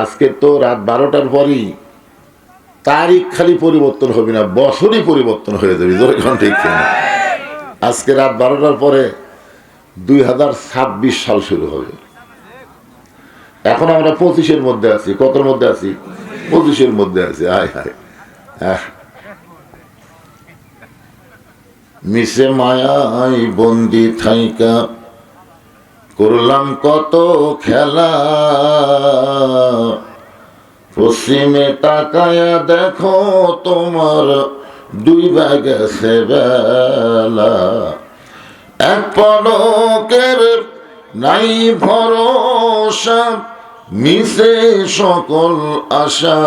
আজকে তো রাত 12টার পরই তারিখ খালি পরিবর্তন হবে না, বছরই পরিবর্তন হয়ে যাবে। ঠিক কিনা? আজকে রাত 12টার পরে 2026 সাল শুরু হবে। এখন আমরা 25-এর মধ্যে আছি। কতর মধ্যে আছি? 25-এর মধ্যে আছি। হায় হায়, মিশে মায়াই বন্দি থাইকা করলাম কত খেলা, পশ্চিমে তাকায়া দেখো তোমার ডুইবা গেছে বেলা, এক পলকের নাই ভরসা, মিশে সকল আশা,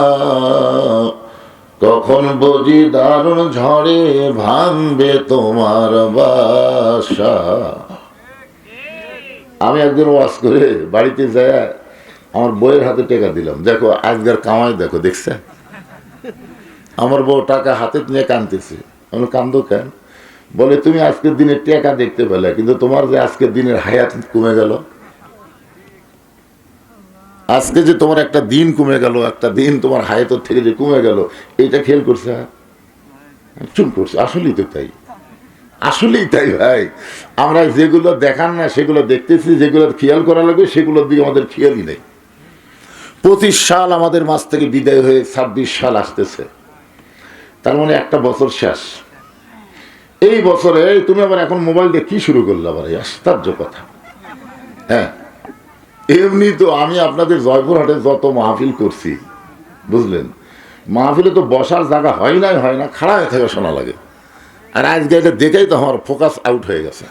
কখন বুঝি দারুণ ঝড়ে ভাঙবে তোমার বাসা। আমি একদিন ওয়াজ করে বাড়িতে যায় আমার বউয়ের হাতে টাকা দিলাম, দেখো আজকের কামাই দেখো, দেখছে? আমার বউ টাকা হাতে নিয়ে কাঁদতেছে। আমি কান্দো কেন? বলে তুমি আজকের দিনের টাকা দেখতে পেলে, কিন্তু তোমার যে আজকের দিনের হায়াত কমে গেল। আজকে যে তোমার একটা দিন কমে গেল, একটা দিন তোমার হায়াতের থেকে যে কমে গেল, এইটা খেয়াল করছে? চুপ করছে। আসলেই তো তাই, আসলেই তাই ভাই। আমরা যেগুলো দেখান না সেগুলো দেখতেছি, যেগুলো খেয়াল করা লাগবে সেগুলোর দিকে আমাদের খেয়ালই নেই। 25 সাল আমাদের মাঝ থেকে বিদায় হয়ে 26 সাল আসতেছে, তার মানে একটা বছর শেষ। এই বছরে তুমি আবার এখন মোবাইল দিয়ে কি শুরু করলে? আবার আশ্চর্য কথা। হ্যাঁ, এমনি তো আমি আপনাদের জয়পুরহাটে যত মাহফিল করছি, বুঝলেন, মাহফিলে তো বসার জায়গা হয় না, খাড়া হয়ে থেকে শোনা লাগে। আর আজকে এটা দেখেই তো আমার ফোকাস আউট হয়ে গেছে।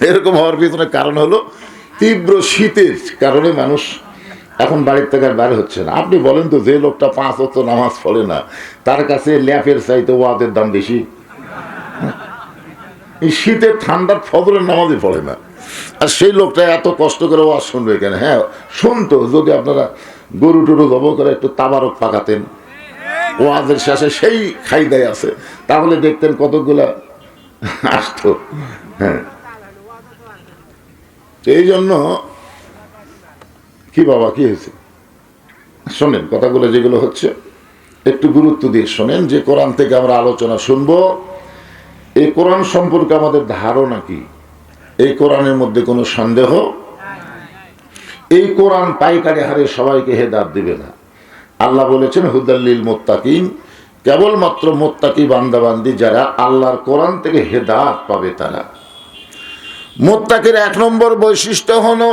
এরকম হওয়ার পিছনে কারণ হলো তীব্র শীতের কারণে মানুষ এখন বাড়ির থেকে আর বাইরে হচ্ছে না। আপনি বলেন তো, যে লোকটা 5 ওয়াক্ত নামাজ পড়ে না, তার কাছে ল্যাপের চাইতে ওয়াদের দাম বেশি? এই শীতের ঠান্ডার ফজরের নামাজই পড়ে না, আর সেই লোকটা এত কষ্ট করে ওয়াজ শুনবে কেন? হ্যাঁ শুনতো, যদি আপনারা গরু টরু জব করে একটু তাবারক পাকাতেন ওয়াজের শেষে, সেই খাইদায় আছে, তাহলে দেখতেন কতগুলা আসতো। হ্যাঁ, এই জন্য কি বাবা, কি হয়েছে? শোনেন কথাগুলো, যেগুলো হচ্ছে একটু গুরুত্ব দিয়ে শোনেন। যে কোরআন থেকে আমরা আলোচনা শুনবো, এই কোরআন সম্পর্কে আমাদের ধারণা কি? এই কোরআনের মধ্যে কোনো সন্দেহ? এই কোরআন পাইকারি হারে সবাইকে হেদায়েত দিবে না। আল্লাহ বলেছেন হুদাল্লিল মুত্তাকিন, কেবলমাত্র মুত্তাকি বান্দাবান্দি যারা আল্লাহর কোরআন থেকে হেদায়েত পাবে তারা। মুত্তাকির 1 নম্বর বৈশিষ্ট্য হলো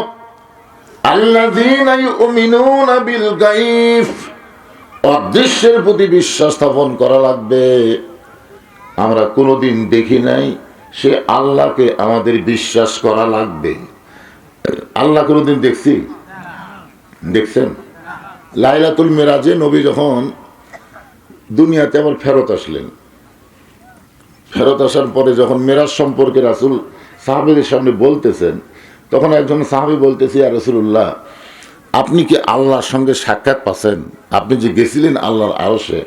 আল্লাযীনা ইউমিনুনা বিল গায়ব, অদৃশ্যের প্রতি বিশ্বাস স্থাপন করা লাগবে। আমরা কোনোদিন দেখি নাই, সে আল্লাহকে আমাদের বিশ্বাস করা লাগবে। আল্লাহ কোনোদিন দেখছি? দেখছেন? লাইলাতুল মেরাজে নবী যখন দুনিয়াতে আবার ফেরত আসলেন, ফেরত আসার পরে যখন মেরাজ সম্পর্কে রাসূল সাহাবীদের সামনে বলতেছেন, তখন একজন সাহাবী বলতেছে, ইয়া রাসূলুল্লাহ, আপনি কি আল্লাহর সঙ্গে সাক্ষাৎ পাচ্ছেন? আপনি যে গেছিলেন আল্লাহর আরশে,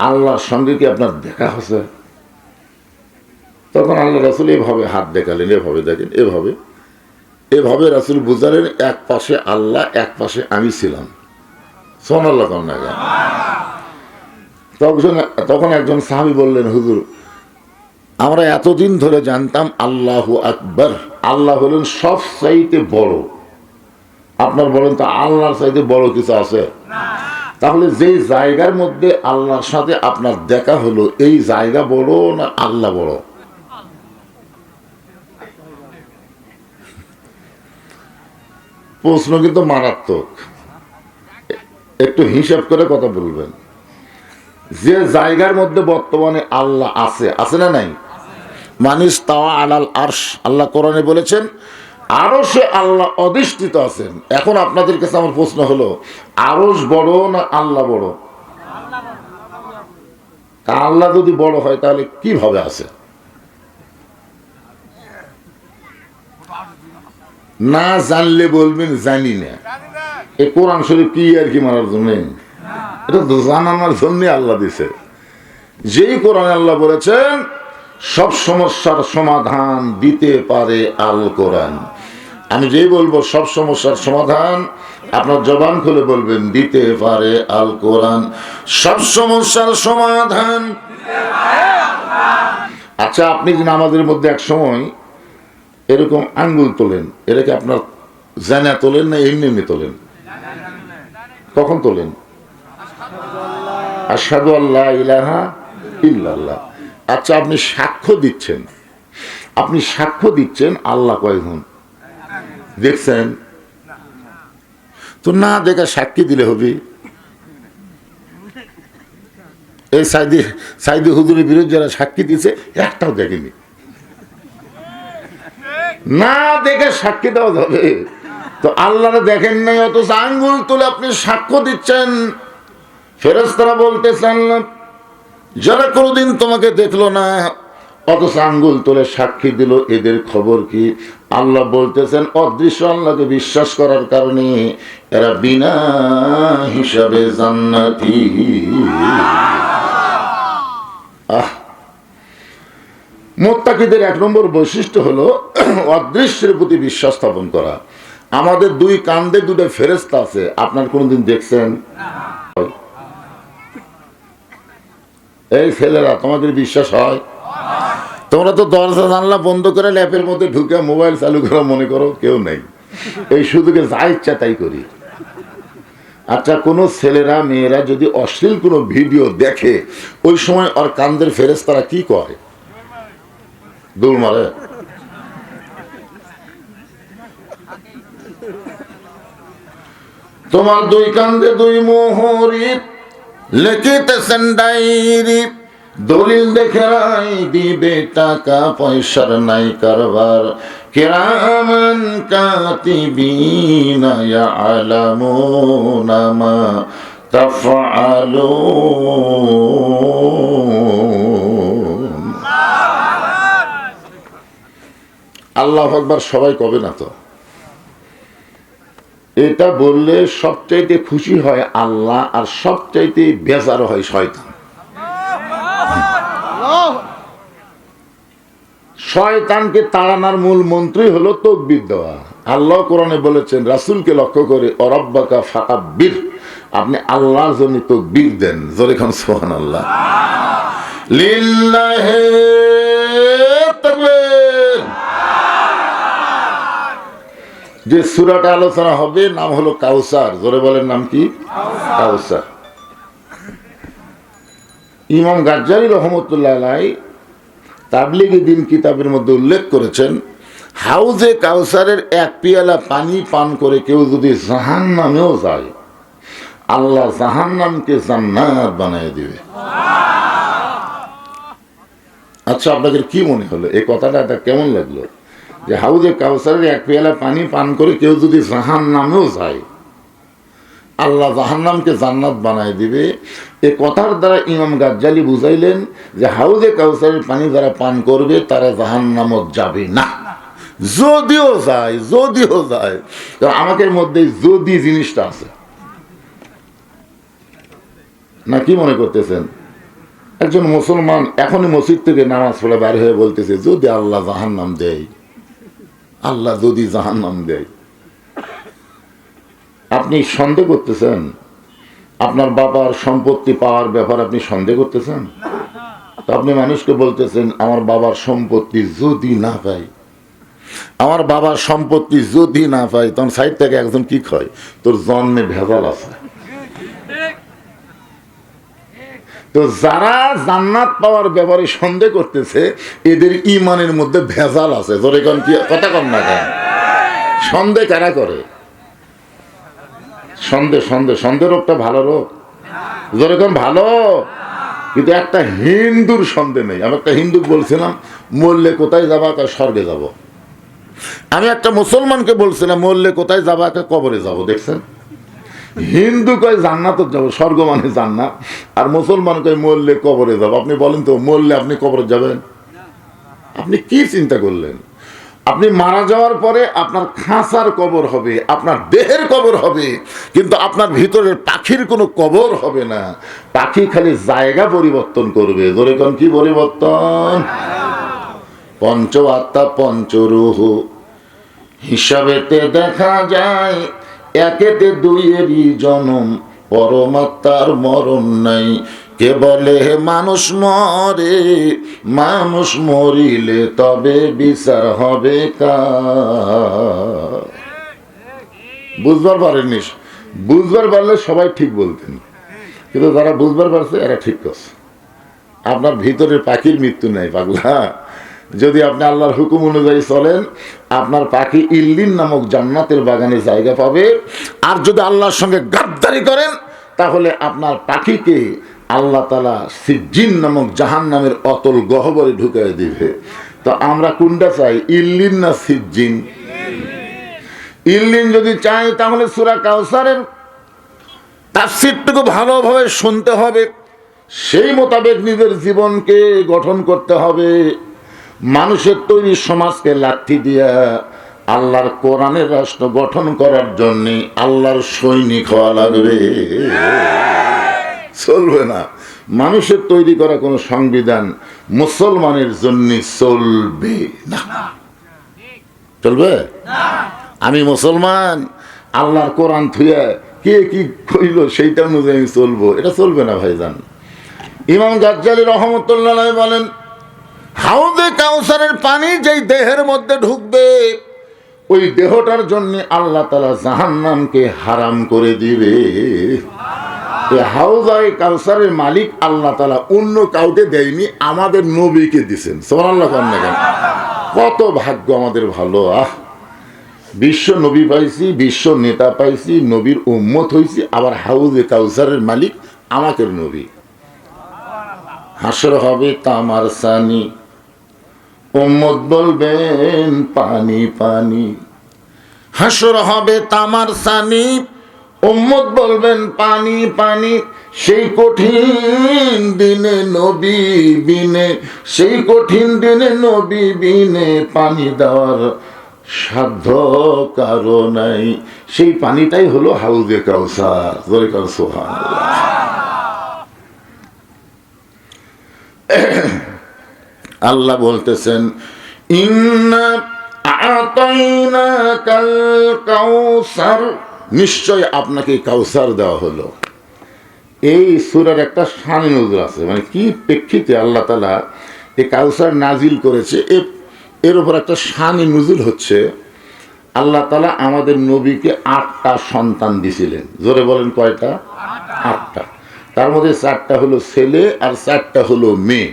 আল্লাহর সঙ্গে কি আপনার দেখা হয়েছে? তখন আল্লাহ রাসূল এভাবে হাত দেখালেন, এভাবে দেখেন, এভাবে রাসূল বুঝালেন, এক পাশে আল্লাহ, এক পাশে আমি ছিলাম। সুবহানাল্লাহ। তখন একজন সাহাবী বললেন, হুজুর, আমরা এতদিন ধরে জানতাম আল্লাহু আকবার, আল্লাহ হলেন সবচাইতে বড়। আপনার বলেন তো, আল্লাহর চাইতে বড় কিছু আছে? তাহলে যেই জায়গার মধ্যে আল্লাহর সাথে আপনার দেখা হলো, এই জায়গা বড় না আল্লাহ বড়? প্রশ্ন কিন্তু মারাত্মক, একটু হিসাব করে কথা বলবেন। যে জায়গার মধ্যে বর্তমানে আল্লাহ আছে না নাই? মানিস তাওয়া আলাল আরশ, আল্লাহ কোরআনে বলেছেন আরশে আল্লাহ অধিষ্ঠিত আছেন। এখন আপনাদের কাছে আমার প্রশ্ন হলো, আরশ বড় না আল্লাহ বড়? আল্লাহ যদি বড় হয় তাহলে কিভাবে আছে? না জানলে বলবেন জানি না। এই কোরআন শরীফ কি আর কি মারার জন্য? এটা তো জানানোর জন্য আল্লাহ দিছে। যেই কোরআনে আল্লাহ বলেছেন সব সমস্যার সমাধান দিতে পারে আল কোরআন, আমি যেই বলবো সব সমস্যার সমাধান আপনার জবান খুলে বলবেন দিতে পারে আল কোরআন, সব সমস্যার সমাধান। আচ্ছা, আপনি যে আমাদের মধ্যে এক সময় এরকম আঙ্গুল তোলেন, এটাকে আপনার জানা তোলেন না এমনি এমনি তোলেন? কখন তোলেন? আশহাদু আল্লা ইলাহা ইল্লাল্লাহ। আচ্ছা, আপনি সাক্ষ্য দিচ্ছেন, আল্লাহ কয়জন দেখছেন? তো না দেখা সাক্ষী দিলে হবে? এই সাইদি হুজুরের বিরুদ্ধে যারা সাক্ষী দিচ্ছে একটাও দেখেনি, না দেখে সাক্ষী দেওয়া যাবে? তো আল্লাহরা দেখেন নাই, অথচ আঙ্গুল তুলে আপনি সাক্ষ্য দিচ্ছেন। ফেরেশতারা বলতেছেন যারা কোনোদিন তোমাকে দেখলো না অথচ আঙ্গুল তুলে সাক্ষী দিল, এদের খবর কি? আল্লাহ বলতেছেন অদৃশ্য আল্লাহকে বিশ্বাস করার কারণে এরা বিনা হিসাবে জান্নাতি। মুত্তাকিদের 1 নম্বর বৈশিষ্ট্য হলো অদৃশ্যের প্রতি বিশ্বাস স্থাপন করা। আমাদের 2 কাঁধে 2টা ফেরেশতা আছে, আপনার কোনদিন দেখছেন? এই ছেলেরা, তোমাদের বিশ্বাস হয়? তোমরা তো দরজা জানলা বন্ধ করে ল্যাপের মধ্যে ঢুকে মোবাইল চালু করে মনে করো কেউ নেই, এই সুযোগে যা ইচ্ছা তাই করি। আচ্ছা, কোনো ছেলেরা মেয়েরা যদি অশ্লীল কোনো ভিডিও দেখে, ওই সময় ওর কান্দের ফেরেশতারা কি করে? দৌড় মারে? তোমার 2 কান্দে 2 মোহরি লিখিতেছেন ডায়েরি, দলিল দেখে রায় দিবে, টাকা পয়সার নাই কারবার, কিরামান কাতিবিনা ইয়ালামুনা মা তাফআলুন। আল্লাহু আকবার সবাই কবে না? তো এটা বললে সবচাইতে খুশি হয় আল্লাহ, আর সবচাইতে বেজার হয় শয়তান। শয়তানকে তাড়ানোর মূল মন্ত্রই হলো তাকবীর দেওয়া। আল্লাহ কোরআনে বলেছেন রাসূলকে লক্ষ্য করে অরাব্বাকা ফাকাব্বির, আপনি আল্লাহর জন্য তাকবীর দেন। জোরে খান সুবহানাল্লাহ। লিল্লাহি তাকবীর। যে সূরাটা আলোচনা হবে নাম হলো কাউসার। জোরে বলেন, নাম কি? কাউসার। ইমাম গাজ্জালী রাহমাতুল্লাহ আলাইহি তাবলীগে দিন কিতাবের মধ্যে উল্লেখ করেছেন, হাউজে কাউসারের 1 পেয়ালা পানি পান করে কেউ যদি জাহান্নামেও যায়, আল্লাহ জাহান্নামকে জান্নাত বানিয়ে দিবে। আচ্ছা, আপনাদের কি মনে হলো এই কথাটা? এটা কেমন লাগলো যে হাউজে কাউসারের 1 পেয়ালা পানি পান করে কেউ যদি জাহান্নামেও যায়, আল্লাহ জাহান্নামকে জান্নাত বানায় দিবে? এই কথার দ্বারা ইমাম গাজ্জালী বুঝাইলেন যে হাউজে কাউসারের পানি যারা পান করবে তারা জাহান্নামত যাবে না। যদিও যায় আমাদের মধ্যে যদি জিনিসটা আছে না, কি মনে করতেছেন? একজন মুসলমান এখনই মসজিদ থেকে নামাজ পড়ে বাইরে হয়ে বলতেছে যদি আল্লাহ জাহান্নাম দেয়, আল্লাহ যদি জাহান্নাম দেয়। আপনি সন্দেহ করতেছেন? আপনার বাবার সম্পত্তি পাওয়ার ব্যাপারে আপনি সন্দেহ করতেছেন? তো আপনি মানুষকে বলতেছেন আমার বাবার সম্পত্তি যদি না পাই, আমার বাবার সম্পত্তি যদি না পাই, তখন সাইড থেকে একজন কি কয় তোর জন্মে ভেজাল আছে। তো যারা জান্নাত পাওয়ার ব্যাপারে সন্দেহ করতেছে এদের ঈমানের মধ্যে ভেজাল আছে। জোরে কোন কি কথা কম না কেন? সন্দেহ কারা করে? সন্দেহ রোগটা ভালো রোগ। জোরে কোন ভালো। কিন্তু একটা হিন্দুর সন্দেহ নেই। আমি একটা হিন্দু বলছিলাম মরলে কোথায় যাবা? স্বর্গে যাব। আমি একটা মুসলমানকে বলছিলাম মরলে কোথায় যাবা? কবরে যাব। দেখছেন, হিন্দু কয় জান্নাতে যাব, স্বর্গ মানে জান্নাত, আর মুসলমান কয় মরলে কবরে যাব। আপনি বলেন তো, মরলে আপনি কবরে যাবেন? আপনি কি চিন্তা করলেন? আপনি মারা যাওয়ার পরে আপনার খাঁচার কবর হবে, আপনার দেহের কবর হবে, কিন্তু আপনার ভিতরের পাখির কোনো কবর হবে না। পাখি খালি জায়গা পরিবর্তন করবে। ধরে কোন কি পরিবর্তন? পঞ্চ আত্মা পঞ্চরূহ হিসাবেতে দেখা যায় একেতে দুইয়েরই জনম, পরমাত্মার মরণ নাই। কে বলে মানুষ মরে, মানুষ মরিলে তবে বিচার হবে কার। বুঝবার পারেননি, বুঝবার পারলে সবাই ঠিক বলতেন, কিন্তু যারা বুঝবার পারছে এরা ঠিক করছে। আপনার ভিতরের পাখির মৃত্যু নেই পাগলা। যদি আপনি আল্লাহর হুকুম অনুযায়ী চলেন, আপনার পাখি ইল্লিন নামক জান্নাতের বাগানে জায়গা পাবে। আর যদি আল্লাহর সঙ্গে গাদ্দারি করেন, তাহলে আপনার পাখিকে আল্লাহ তাআলা সিজ্জিন নামক জাহান্নামের অতল গহ্বরে ঢুকিয়ে দিবে। তো আমরা কোনটা চাই, ইল্লিন না সিজ্জিন? ইল্লিন যদি চাই তাহলে সূরা কাউসারের তাফসীরটুকু ভালোভাবে শুনতে হবে, সেই মোতাবেক নিজের জীবনকে গঠন করতে হবে। মানুষের তৈরি সমাজকে লাঠি দিয়া আল্লাহর কোরআনের রাষ্ট্র গঠন করার জন্য আল্লাহর সৈনিক হওয়া লাগবে, চলবে না। মানুষের তৈরি করা কোনো সংবিধান মুসলমানের জন্য চলবে না, চলবে। আমি মুসলমান, আল্লাহর কোরআন থুয়া কে কি কইল সেইটা অনুযায়ী আমি চলবো, এটা চলবে না ভাইজান। ইমাম গাজ্জালী রাহমাতুল্লাহ আলাইহি বলেন, হাউজে কাউসারের পানি যেই দেহের মধ্যে ঢুকবে, ওই দেহটার জন্য আল্লাহ তাআলা জাহান্নামকে হারাম করে দিবে। এই হাউজে কাউসারের মালিক আল্লাহ তাআলা অন্য কাউকে দেয়নি, আমাদের নবীকে দিয়েছেন। সুবহানাল্লাহ। কত ভাগ্য আমাদের ভালো। বিশ্ব নবী পাইছি, বিশ্ব নেতা পাইছি, নবীর উম্মত হইছি, আবার হাউজে কাউসারের মালিক আমাদের নবী। হাসর হবে তামার সানি, উম্মত বলবেন পানি পানি। হাসর হবে তামার সানি, উম্মত বলবেন পানি পানি। সেই কঠিন দিনে নবী বিনে, সেই কঠিন দিনে নবী বিনে পানি দেওয়ার সাধ্য কারো নাই। সেই পানিটাই হলো হাউজে কাউসার। সুবহানাল্লাহ। আল্লাহ বলতেছেন, ইন্না আতাইনাকাল কাউসার, নিশ্চয় আপনাকে কাউসার দেওয়া হলো। এই সূরার একটা শান নজর আছে, মানে কি প্রেক্ষিতে আল্লাহ তাআলা এই কাউসার নাজিল করেছে, এর উপর একটা শানি নুজুল হচ্ছে। আল্লাহ তাআলা আমাদের নবীকে 8টা সন্তান দিছিলেন। জোরে বলেন কয়টা? 8টা। তার মধ্যে 4টা হলো ছেলে আর 4টা হলো মেয়ে।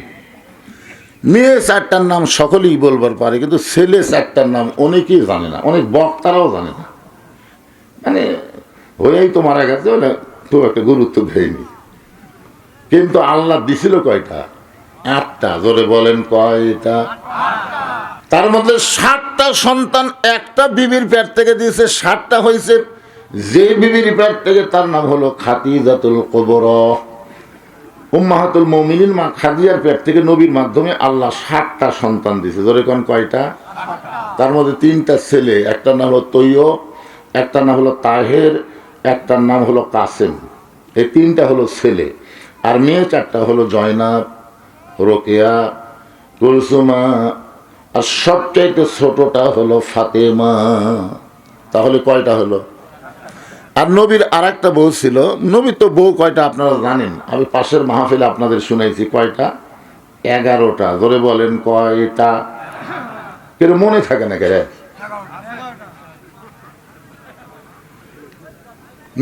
মেয়ে 4টার নাম সকলেই বলবার পারে, কিন্তু ছেলে 4টার নাম অনেকেই জানে না, অনেক বক্তারাও জানে না। মানে হয়েই তো মারা গেছে, মানে খুব একটা গুরুত্ব দেয়নি। কিন্তু আল্লাহ দিছিল কয়টা? 8টা। জোরে বলেন কয়টা? তার মধ্যে 7টা সন্তান একটা বিবির পেট থেকে দিয়েছে, 7টা হয়েছে যে বিবির পেট থেকে, তার নাম হলো খাদিজাতুল কুবরা। উম্মাহাতুল মুমিনিন মা খাদিজার পেট থেকে নবীর মাধ্যমে আল্লাহ 7টা সন্তান দিয়েছে। জোরে কোন কয়টা? তার মধ্যে 3টা ছেলে, একটার নাম হলো তৈয়ব, একটার নাম হলো তাহের, একটার নাম হলো কাসেম। এই 3টা হলো ছেলে। আর মেয়ে 4টা হলো জয়নাব, রোকেয়া, কুলসুমা, আর সবচাইতে ছোটটা হলো ফাতেমা। তাহলে কয়টা হলো? আর নবীর আর একটা বউ ছিল। নবীর তো বউ কয়টা আপনারা জানেন, আমি পাশের মাহফিলে আপনাদের শুনাইছি। কয়টা? 11টা। ধরে বলেন কয়টা? কেন মনে থাকে না কে?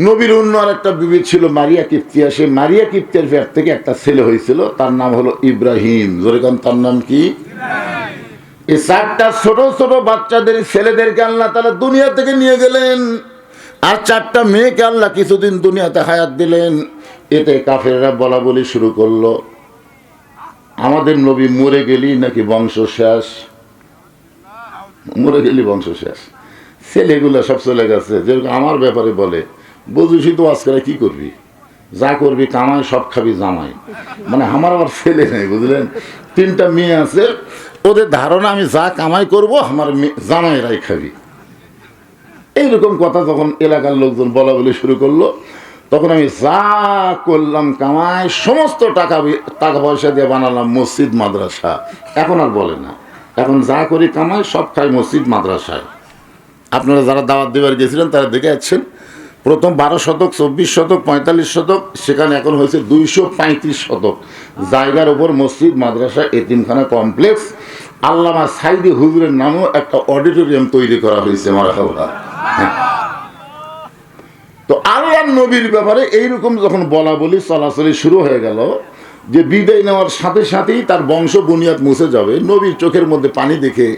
নবীর অন্য আর একটা বিবি ছিল মারিয়া কিপ্তিয়া। সেই মারিয়া কিপ্তিয়ার পেট থেকে একটা ছেলে হয়েছিল, তার নাম হলো ইব্রাহিম। জোরে কোন তার নাম কি? এই 4টা ছোট ছোট বাচ্চাদের ছেলেদেরকে আল্লাহ তাআলা দুনিয়া থেকে নিয়ে গেলেন, আর 4টা মেয়েকে আল্লাহ কিছুদিন দুনিয়াতে হায়াত দিলেন। এতে কাফেররা বলা বলি শুরু করলো, আমাদের নবী মরে গেলি নাকি বংশ শেষ, মরে গেলি বংশ শেষ। ছেলেগুলা সব চলে গেছে। যেরকম আমার ব্যাপারে বলে, বুঝিস তো আজকাল কি করবি, যা করবি কামাই, সব খাবি জামাই। মানে আমার আবার ছেলে নেই, বুঝলেন? 3টা মেয়ে আছে, ওদের ধারণা আমি যা কামাই করব আমার জামাইরাই খাবি। এইরকম কথা যখন এলাকার লোকজন বলা বলি শুরু করলো, তখন আমি যা করলাম কামাই, সমস্ত টাকা পয়সা দিয়ে বানালাম মসজিদ মাদ্রাসা। এখন আর বলে না, এখন যা করি কামাই সব খাই মসজিদ মাদ্রাসায়। আপনারা যারা দাওয়াত দেবার গেছিলেন তারা দেখে যাচ্ছেন, প্রথম 12 শতক, 24 শতক, 45 শতক, সেখানে এখন হয়েছে 235 শতক জায়গার উপর মসজিদ, মাদ্রাসা, এতিমখানা কমপ্লেক্স, আল্লামা সাইদি হুজুরের নামেও একটা অডিটোরিয়াম তৈরি করা হয়েছে। মারহাবা। তো আল্লাহর নবীর ব্যাপারে এইরকম যখন বলা বলি চলাচলি শুরু হয়ে গেল, যে বিদায় নেওয়ার সাথে সাথেই তার বংশ বুনিয়াদ মুছে যাবে, নবীর চোখের মধ্যে পানি দেখে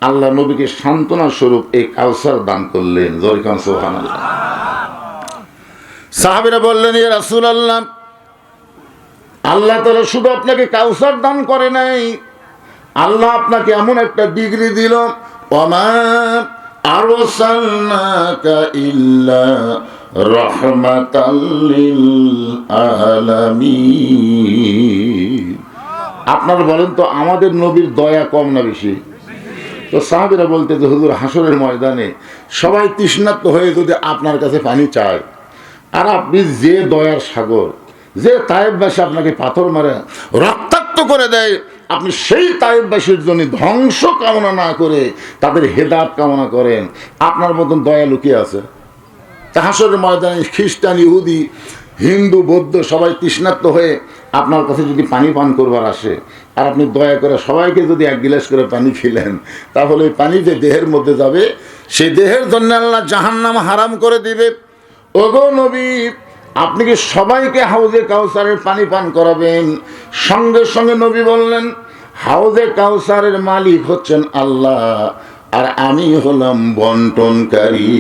আল্লাহ নবীকে সান্ত্বনা স্বরূপ এই কাউসার দান করলেন। জরিকান সুবহানাল্লাহ। সাহাবীরা বললেন, ইয়া রাসূলুল্লাহ, আল্লাহ তাআলা শুধু আপনাকে কাউসার দান করে নাই, আল্লাহ আপনাকে এমন একটা ডিগ্রি দিল, ওমা আরসালনাকা ইল্লা রাহমাতাল লিল আলামিন। আপনারা বলেন তো, আমাদের নবীর দয়া কম না বেশি? তো সাহাবীরা বলতে যে হুজুর, হাসরের ময়দানে সবাই তৃষ্ণার্ত হয়ে যদি আপনার কাছে পানি চায়, আর আপনি যে দয়ার সাগর, যে তায়েববাসী আপনাকে পাথর মারে রক্তাক্ত করে দেয়, আপনি সেই তায়েববাসীর জন্য ধ্বংস কামনা না করে তাদের হেদায়েত কামনা করেন, আপনার মতন দয়া লুকিয়ে আছে? তা হাসরের ময়দানে খ্রিস্টান, ইহুদি, হিন্দু, বৌদ্ধ সবাই তৃষ্ণার্ত হয়ে আপনার কাছে যদি পানি পান করবার আসে, আর আপনি দয়া করে সবাইকে যদি 1 গিলাস করে পানি খেলেন, তাহলে ওই পানি যে দেহের মধ্যে যাবে, সেই দেহের জন্য আল্লাহ জাহান্নাম হারাম করে দিবে। ওগো নবী, আপনি কি সবাইকে হাউজে কাউসারের পানি পান করাবেন? সঙ্গে সঙ্গে নবী বললেন, হাউজে কাউসারের মালিক হচ্ছেন আল্লাহ, আর আমি হলাম বন্টনকারী।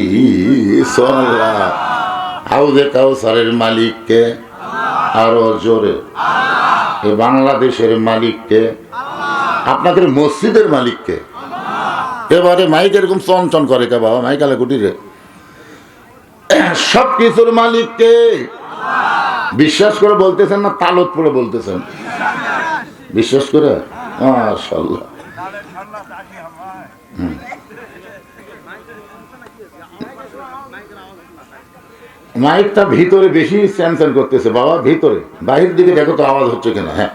সুবহানাল্লাহ। হাউজে কাউসারের মালিককে? আরো জোরে। এই বাংলাদেশের মালিককে? আপনাদের মসজিদের মালিককে? এবারে মাইক এরকম চনচন করে কে বাবা? মাইকালে কুটিরে সব কিছুর মালিককে? বিশ্বাস করে বলতেছেন না তালত পড়ে বলতেছেন? বিশ্বাস করে? মাশাআল্লাহ। মাইকটা ভিতরে বেশি স্যানস্যান করতেছে বাবা, ভিতরে। বাহির দিকে দেখো তো আওয়াজ হচ্ছে কিনা। হ্যাঁ,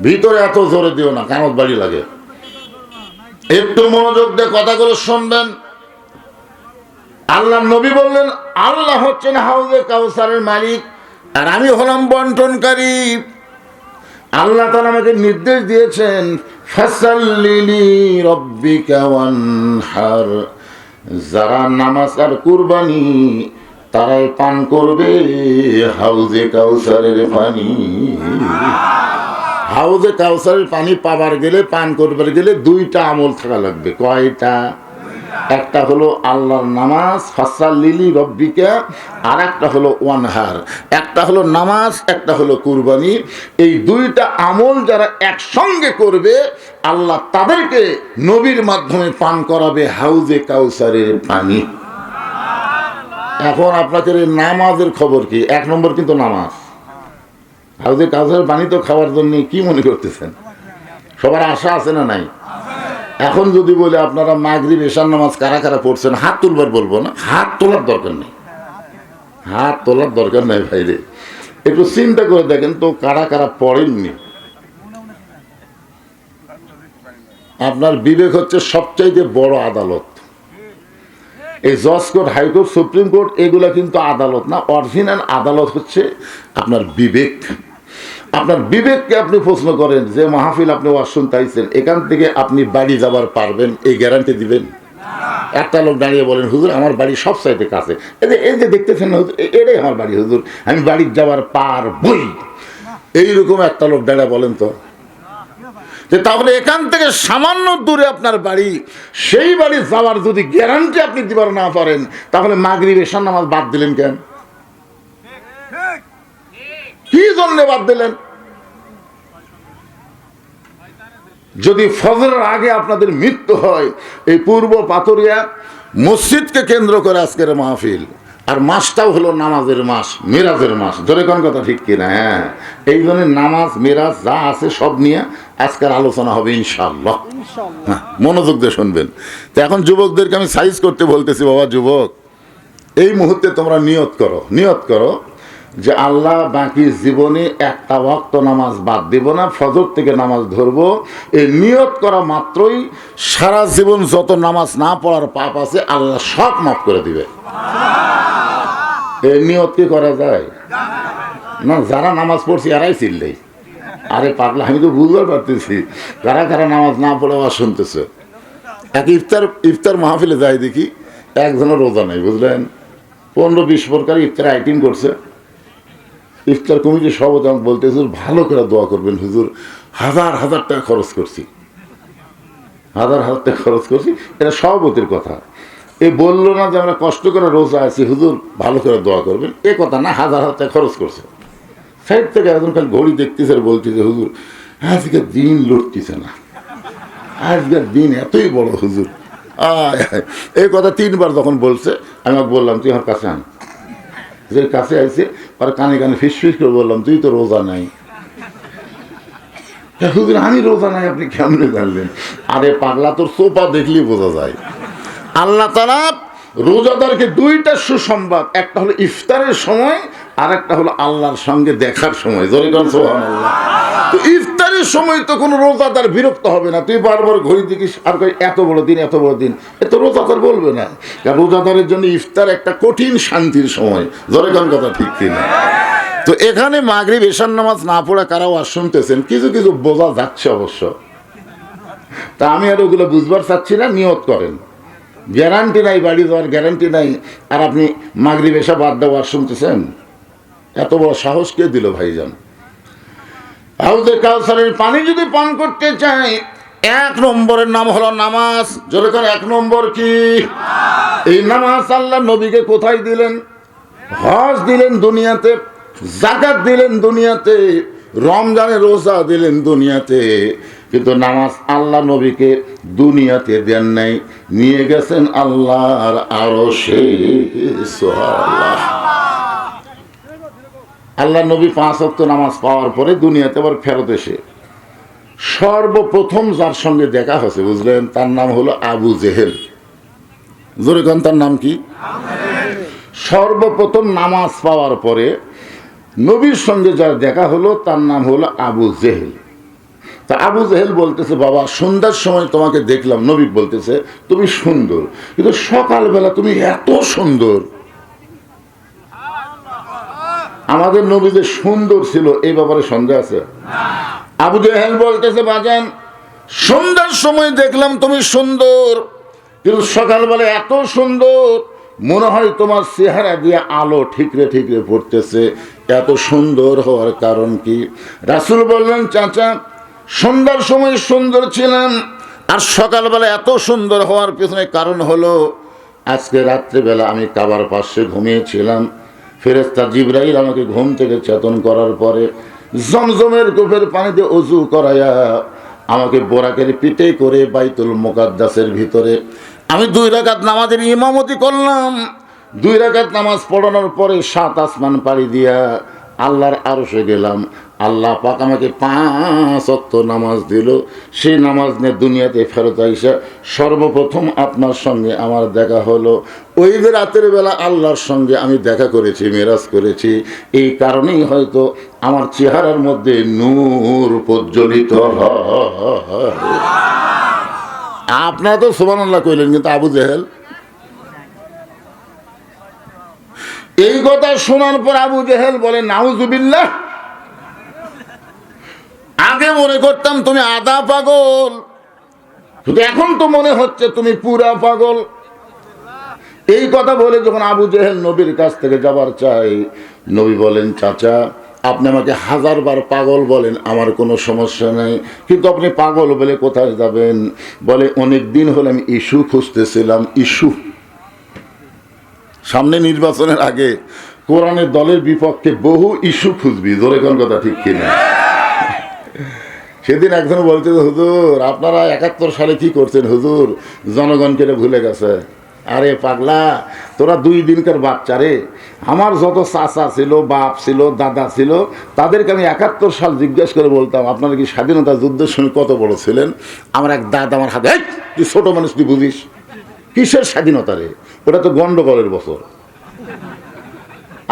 ভিতরে এত জোরে দিও না, কানত বাড়ি লাগে। একটু মনোযোগ দিয়ে কথাগুলো শুনবেন। আল্লাহ নবী বললেন, আল্লাহ হচ্ছেন হাউজে কাউসারের মালিক, আর আমি হলাম বন্টনকারী। আল্লাহ তাআলা আমাকে নির্দেশ দিয়েছেন, ফাসাল্লি লিরাব্বিকা ওয়ানহার, যারা নামাজ আর কুরবানি তারাই পান করবে হাউজে কাউসারের পানি। হাউজে কাউসারের পানি পাবার গেলে, পান করবার গেলে 2টা আমল থাকা লাগবে। কয়টা? একটা হলো আল্লাহর নামাজ, ফাসাল্লি লিরাব্বিকা, আর একটা হলো ওয়ানহার। একটা হলো নামাজ, একটা হলো কুরবানি। এই 2টা আমল যারা একসঙ্গে করবে, আল্লাহ তাদেরকে নবীর মাধ্যমে পান করাবে হাউজে কাউসারের পানি। এখন আপনাদের নামাজের খবর কি? 1 নম্বর কিন্তু নামাজ। হাউজে কাউসারের পানি তো খাওয়ার জন্য কি মনে করতেছেন? সবার আশা আছে না নাই? এখন যদি বলে আপনারা মাগরিব এশার নামাজ কারা কারা পড়ছেন, হাত তুলবার বলবো না? হাত তোলার দরকার নেই, হাত তোলার দরকার নেই ভাইরে। একটু চিন্তা করে দেখেন তো, কারা কারা পড়েননি। আপনার বিবেক হচ্ছে সবচাইতে বড় আদালত। এই জজ কোর্ট, হাইকোর্ট, সুপ্রিম কোর্ট এগুলা কিন্তু আদালত না। অরিজিনাল আদালত হচ্ছে আপনার বিবেক। আপনার বিবেককে আপনি প্রশ্ন করেন যে মাহফিল আপনি ওয়াজ শুনতে আইছেন, এখান থেকে আপনি বাড়ি যাবার পারবেন, এই গ্যারান্টি দিবেন? একটা লোক দাঁড়িয়ে বলেন, হুজুর আমার বাড়ি সব চাইতে কাছে, এই যে দেখতেছেন না হুজুর, এটাই আমার বাড়ি হুজুর, আমি বাড়ি যাবার পারবই। এইরকম একটা লোক দাঁড়িয়ে বলেন তো, যে তাহলে এখান থেকে সামান্য দূরে আপনার বাড়ি, সেই বাড়ি যাওয়ার যদি গ্যারান্টি আপনি দিবার না পারেন, তাহলে মাগরিব এশার নামাজ বাদ দিলেন কেন? কি জন্য বাদ দিলেন? যদি ফজরের আগে আপনাদের মৃত্যু হয়, এই পূর্ব পাথরিয়া মসজিদকে কেন্দ্র করে আজকের মাহফিল, আর মাসটাও হলো নামাজের মাস, মেরাজের মাস। ধরে কোন কথা ঠিক কিনা? হ্যাঁ, এই জন্য নামাজ মেরাজ যা আছে সব নিয়ে আজকের আলোচনা হবে ইনশাআল্লাহ। হ্যাঁ, মনোযোগ দিয়ে শুনবেন। তো এখন যুবকদেরকে আমি সাইজ করতে বলতেছি, বাবা যুবক, এই মুহূর্তে তোমরা নিয়ত করো, নিয়ত করো যে আল্লাহ বাকি জীবনে একটা ওয়াক্ত নামাজ বাদ দিব না, ফজর থেকে নামাজ ধরবো, এই নিয়ত করা মাত্রই সারা জীবন যত নামাজ না পড়ার পাপ আছে আল্লাহ সব মাফ করে দিবে। এই নিয়ত কি করা যায় না? যারা নামাজ পড়ছি এরাই চিল্লেই, আরে পাগলা আমি তো বুঝতে পারতেছি কারা কারা নামাজ না পড়ে আবার শুনতেছে। এক ইফতার মাহফিলে যাই দেখি একজনের রোজা নেই, বুঝলেন, 15-20 প্রকার ইফতার আইটেম করছে। ইফতার কমিটির সভাপতি আমাকে বলতে, হুজুর ভালো করে দোয়া করবেন হুজুর, হাজার হাজার টাকা খরচ করছি, হাজার হাজার টাকা খরচ করছি। এটা সভাপতির কথা, এ বললো না যে আমরা কষ্ট করে রোজা আছি হুজুর ভালো করে দোয়া করবেন, এ কথা না, হাজার হাজার টাকা খরচ করছে। সাইড থেকে একজন খালি ঘড়ি দেখতেছে আর বলতেছে, হুজুর আজকে দিন লুটতেছে না, আজকের দিন এতই বড় হুজুর। এই কথা 3 বার যখন বলছে আমি বললাম তুই আমার কাছে আন। যে কাছে আইছে আর কানে কানে ফিস করে বললাম তুই তো রোজা নাই। হুজুর আমি রোজা নাই আপনি কেমনে জানলেন? আরে পাগলা, তোর সোপা দেখলেই বোঝা যায়। আল্লাহ তাআলা রোজাদারকে 2টা সুসংবাদ, একটা হলো ইফতারের সময় আর একটা হলো আল্লাহর সঙ্গে দেখার সময়। জোরে বলেন সুবহানাল্লাহ। তো ইফতারের সময় তো কোনো রোজাদার বিরক্ত হবে না, তুই বারবার ঘড়ি দেখিস আর কই এত বড় দিন এত বড় দিন, এ তো রোজাদার বলবে না। কারণ রোজাদারের জন্য ইফতার একটা কঠিন শান্তির সময়। জোরে কোন কথা ঠিক কিনা? তো এখানে মাগরিব এশার নামাজ না পড়া কারা ওয়াজ শুনতেছেন, কিছু কিছু বোঝা যাচ্ছে অবশ্য, তা আমি আর ওগুলো বুঝবার চাচ্ছি না। নিয়ত করেন, গ্যারান্টি নাই বাড়ি যাওয়ার, গ্যারান্টি নাই, আর আপনি মাগরিব এশা বাদ দেওয়ার শুনতেছেন? এত বড় সাহস কে দিল ভাইজান? হাউজে কাউসারের পানি যদি পান করতে চাই, 1 নম্বরের নাম হলো নামাজ। জোরে করে 1 নম্বর কি? এই নামাজ আল্লাহ নবীকে কোথায় দিলেন? হজ দিলেন দুনিয়াতে, যাকাত দিলেন দুনিয়াতে, রমজানে রোজা দিলেন দুনিয়াতে, কিন্তু নামাজ আল্লাহ নবীকে দুনিয়াতে দেন নাই, নিয়ে গেছেন আল্লাহর আরশে। সুবহানাল্লাহ। আল্লাহ নবী 5 ওয়াক্ত নামাজ পাওয়ার পরে দুনিয়াতে আবার ফেরত এসে সর্বপ্রথম যার সঙ্গে দেখা হয়েছে, বুঝলেন, তার নাম হলো আবু জেহেল। জোরে কোন তার নাম কি? সর্বপ্রথম নামাজ পাওয়ার পরে নবীর সঙ্গে যার দেখা হলো তার নাম হলো আবু জেহেল। তা আবু জেহেল বলতেছে, বাবা সন্ধ্যার সময় তোমাকে দেখলাম, নবী বলতেছে তুমি সুন্দর, কিন্তু সকালবেলা তুমি এত সুন্দর। আমাদের নবী যে সুন্দর ছিল এই ব্যাপারে সন্দেহ আছে? আবু জেহেল বলতেছে, বাজান সন্ধ্যার সময় দেখলাম তুমি সুন্দর, কিন্তু সকালবেলা এত সুন্দর মনে হয় তোমার চেহারা দিয়ে আলো ঠিকরে ঠিকরে পড়তেছে। এত সুন্দর হওয়ার কারণ কি? রাসূল বললেন, চাচা সন্ধ্যার সময় সুন্দর ছিলাম, আর সকালবেলা এত সুন্দর হওয়ার পেছনে কারণ হলো আজকে রাত্রেবেলা আমি কাবার পাশে ঘুমিয়েছিলাম, ফেরেশতা জিবরাইল আমাকে ঘুম থেকে চেতন করার পরে জমজমের কূপের পানিতে ওযু করাইয়া আমাকে বোরাকের পিঠে করে বাইতুল মুকাদ্দাসের ভিতরে আমি 2 রাকাত নামাজের ইমামতি করলাম। 2 রাকাত নামাজ পড়ানোর পরে 7 আসমান পাড়ি দিয়া আল্লাহর আরশে গেলাম। আল্লাহ পাক আমাকে 5 ওয়াক্ত নামাজ দিল। সেই নামাজ নিয়ে দুনিয়াতে ফেরত আইসা সর্বপ্রথম আপনার সঙ্গে আমার দেখা হলো। ওই যে রাতের বেলা আল্লাহর সঙ্গে আমি দেখা করেছি, মেরাজ করেছি, এই কারণেই হয়তো আমার চেহারার মধ্যে নূর প্রজ্বলিত হয়। আপনারা তো সুবহানাল্লাহ কইলেন, কিন্তু আবু জেহেল এই কথা শোনার পর আবু জেহেল বলে, নাউজুবিল্লাহ, আগে মনে করতাম তুমি আধা পাগল, কিন্তু এখন তো মনে হচ্ছে তুমি পুরা পাগল। এই কথা বলে যখন আবু জেহেল নবীর কাছ থেকে যাবার চাই, নবী বলেন, চাচা আপনি আমাকে 1000 বার পাগল বলেন, আমার কোনো সমস্যা নেই, কিন্তু আপনি পাগল বলে কোথায় যাবেন? বলে অনেক দিন হলে আমি ইস্যু খুঁজতেছিলাম। ইস্যু? সামনে নির্বাচনের আগে কোরআনের দলের বিপক্ষে বহু ইস্যু খুঁজবি। জোরে কোন কথা ঠিক কিনা? সেদিন একজন বলছে, হুজুর আপনারা 71 সালে কি করছেন হুজুর, জনগণকে ভুলে গেছে। আরে পাগলা, তোরা 2 দিনকার বাচ্চা রে। আমার যত চাচা ছিল, বাপ ছিল, দাদা ছিল, তাদেরকে আমি 71 সাল জিজ্ঞেস করে বলতাম আপনারা কি স্বাধীনতা যুদ্ধের সময় কত বড় ছিলেন? আমার এক দাদা আমার হাতে, তুই ছোট মানুষ, তুই বুঝিস কিসের স্বাধীনতা রে, ওটা তো গন্ডগোলের বছর।